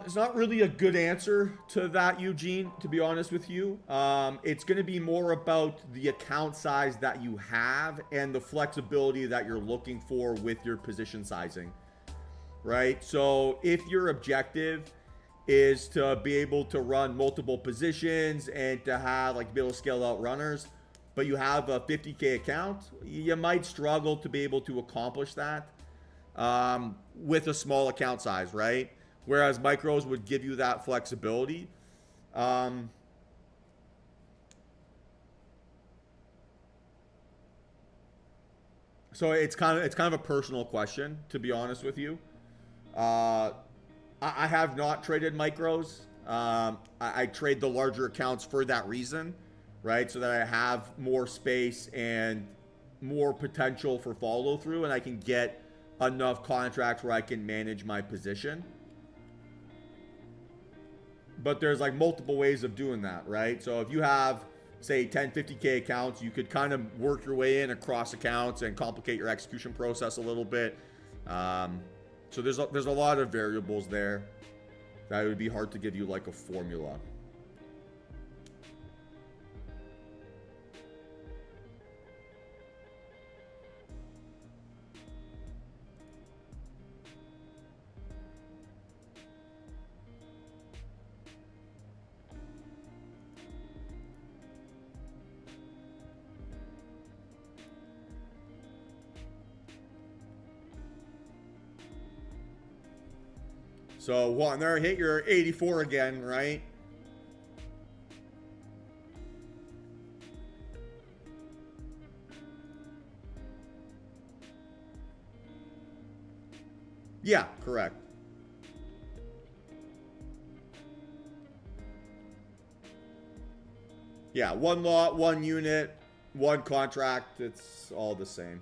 It's not really a good answer to that, Eugene, to be honest with you. It's going to be more about the account size that you have and the flexibility that you're looking for with your position sizing, right? So if your objective is to be able to run multiple positions and to have like be able to scale out runners, but you have a 50K account, you might struggle to be able to accomplish that with a small account size, right? Whereas micros would give you that flexibility. So it's kind of a personal question, to be honest with you. I have not traded micros. I trade the larger accounts for that reason, right? So that I have more space and more potential for follow through, and I can get enough contracts where I can manage my position. But there's like multiple ways of doing that, right? So if you have, say, 10, 50K accounts, you could kind of work your way in across accounts and complicate your execution process a little bit. So there's a lot of variables there that it would be hard to give you like a formula. So Juan, there, hit your 84 again, right? Yeah, correct. Yeah, one lot, one unit, one contract. It's all the same.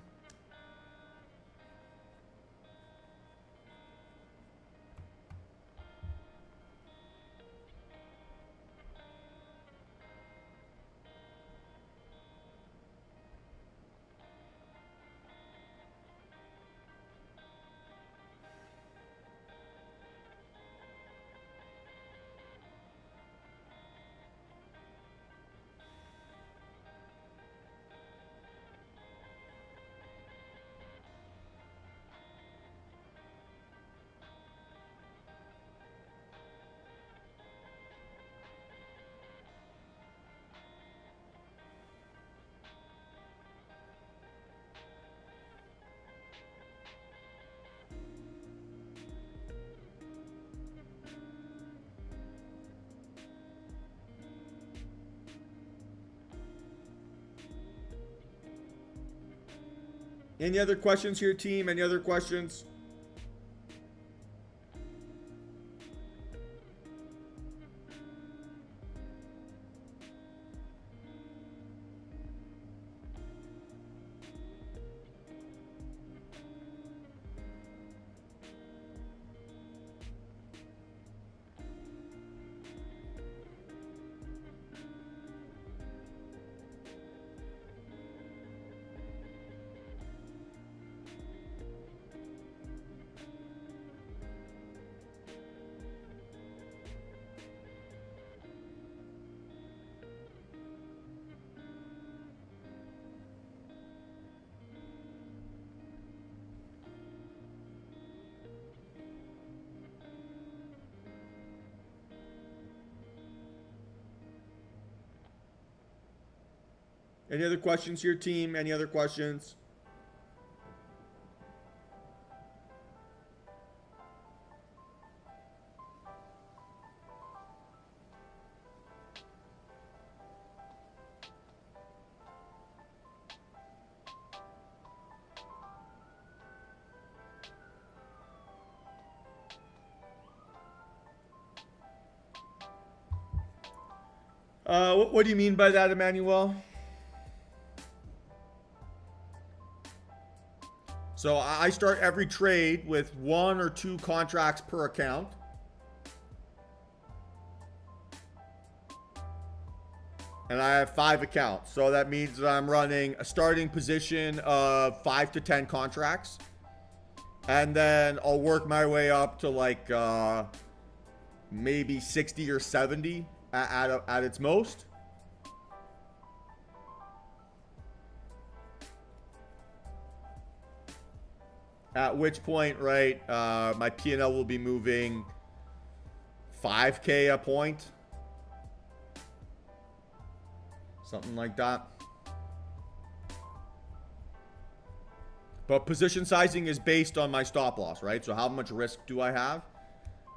Any other questions here, team? Any other questions? Any other questions here, team? Any other questions? What do you mean by that, Emmanuel? So I start every trade with 1 or 2 contracts per account. and I have 5 accounts. So that means that I'm running a starting position of 5 to 10 contracts. And then I'll work my way up to like maybe 60 or 70 at its most. At which point, right, my P&L will be moving 5K a point. Something like that. But position sizing is based on my stop loss, right? So how much risk do I have?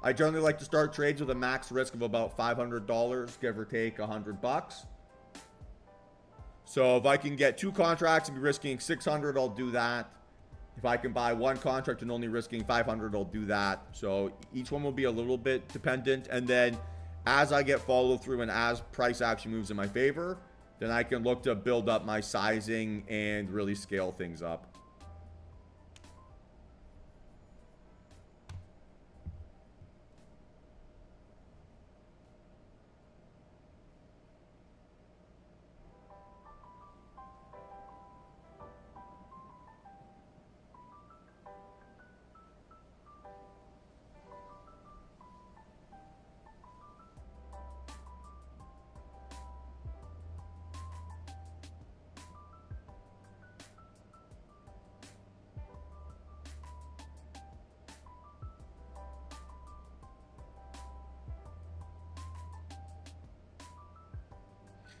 I generally like to start trades with a max risk of about $500, give or take $100. So if I can get 2 contracts and be risking 600, I'll do that. If I can buy 1 contract and only risking 500, I'll do that. So each one will be a little bit dependent. And then as I get follow through and as price action moves in my favor, then I can look to build up my sizing and really scale things up.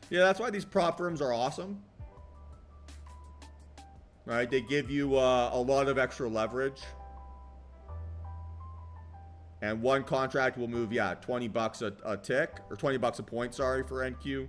Yeah, that's why these prop firms are awesome. Right? They give you a lot of extra leverage. And 1 contract will move, yeah, 20 bucks a tick, or 20 bucks a point, sorry, for NQ.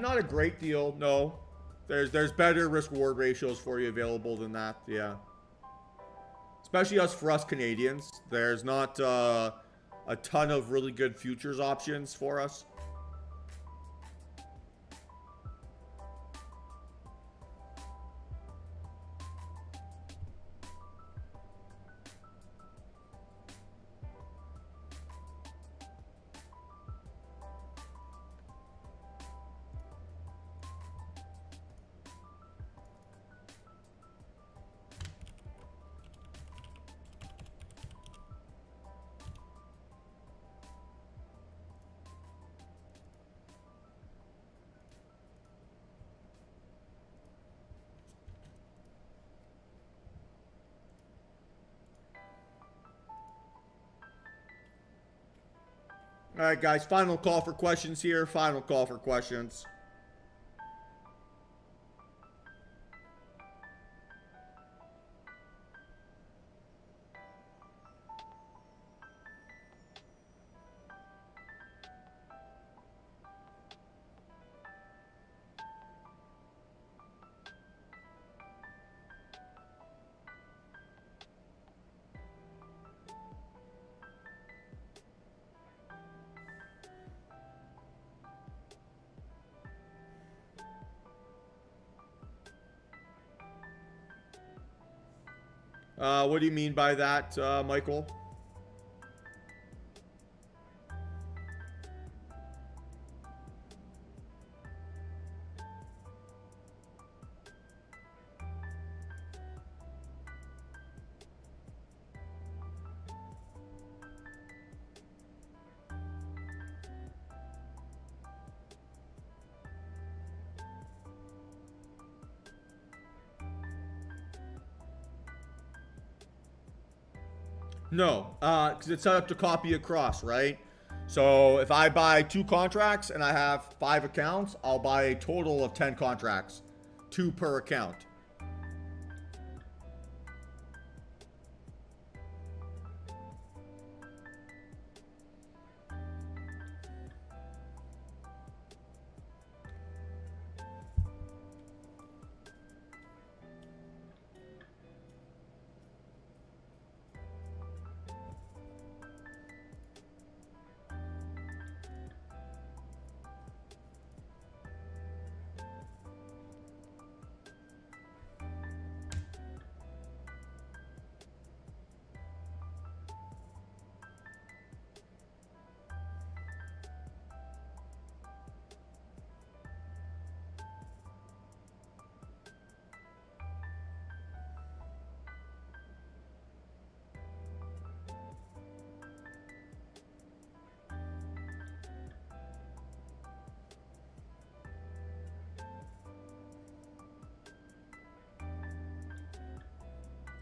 Not a great deal, no. There's better risk-reward ratios for you available than that, yeah. Especially for us Canadians. There's not a ton of really good futures options for us. All right, guys, final call for questions here. Final call for questions. What do you mean by that, Michael? No, because it's set up to copy across, right? So if I buy 2 contracts and I have 5 accounts, I'll buy a total of 10 contracts, 2 per account.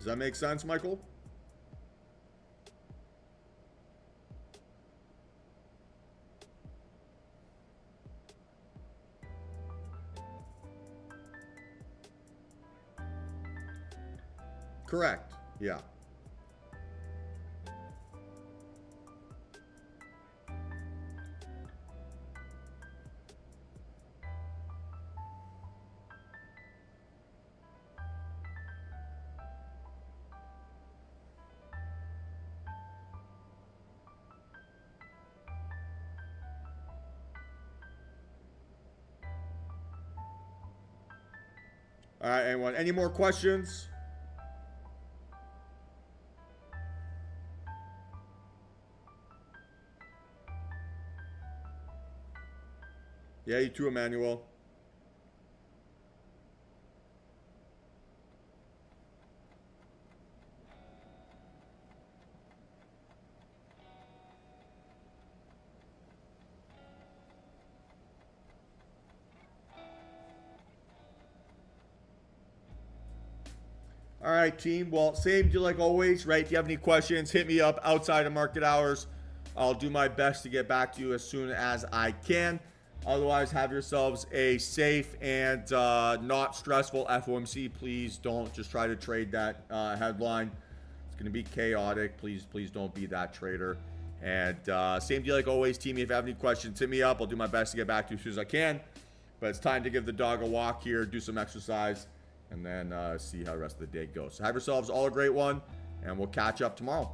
Does that make sense, Michael? Correct. Yeah. All right, anyone? Any more questions? Yeah, you too, Emmanuel. All right, team. Well, same deal like always, right? If you have any questions, hit me up outside of market hours. I'll do my best to get back to you as soon as I can. Otherwise, have yourselves a safe and not stressful FOMC. Please don't just try to trade that headline. It's going to be chaotic. Please don't be that trader. And same deal like always, team. If you have any questions, hit me up. I'll do my best to get back to you as soon as I can. But it's time to give the dog a walk here, do some exercise, and then see how the rest of the day goes. So have yourselves all a great one, and we'll catch up tomorrow.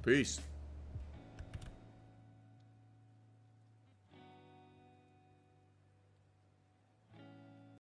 Peace.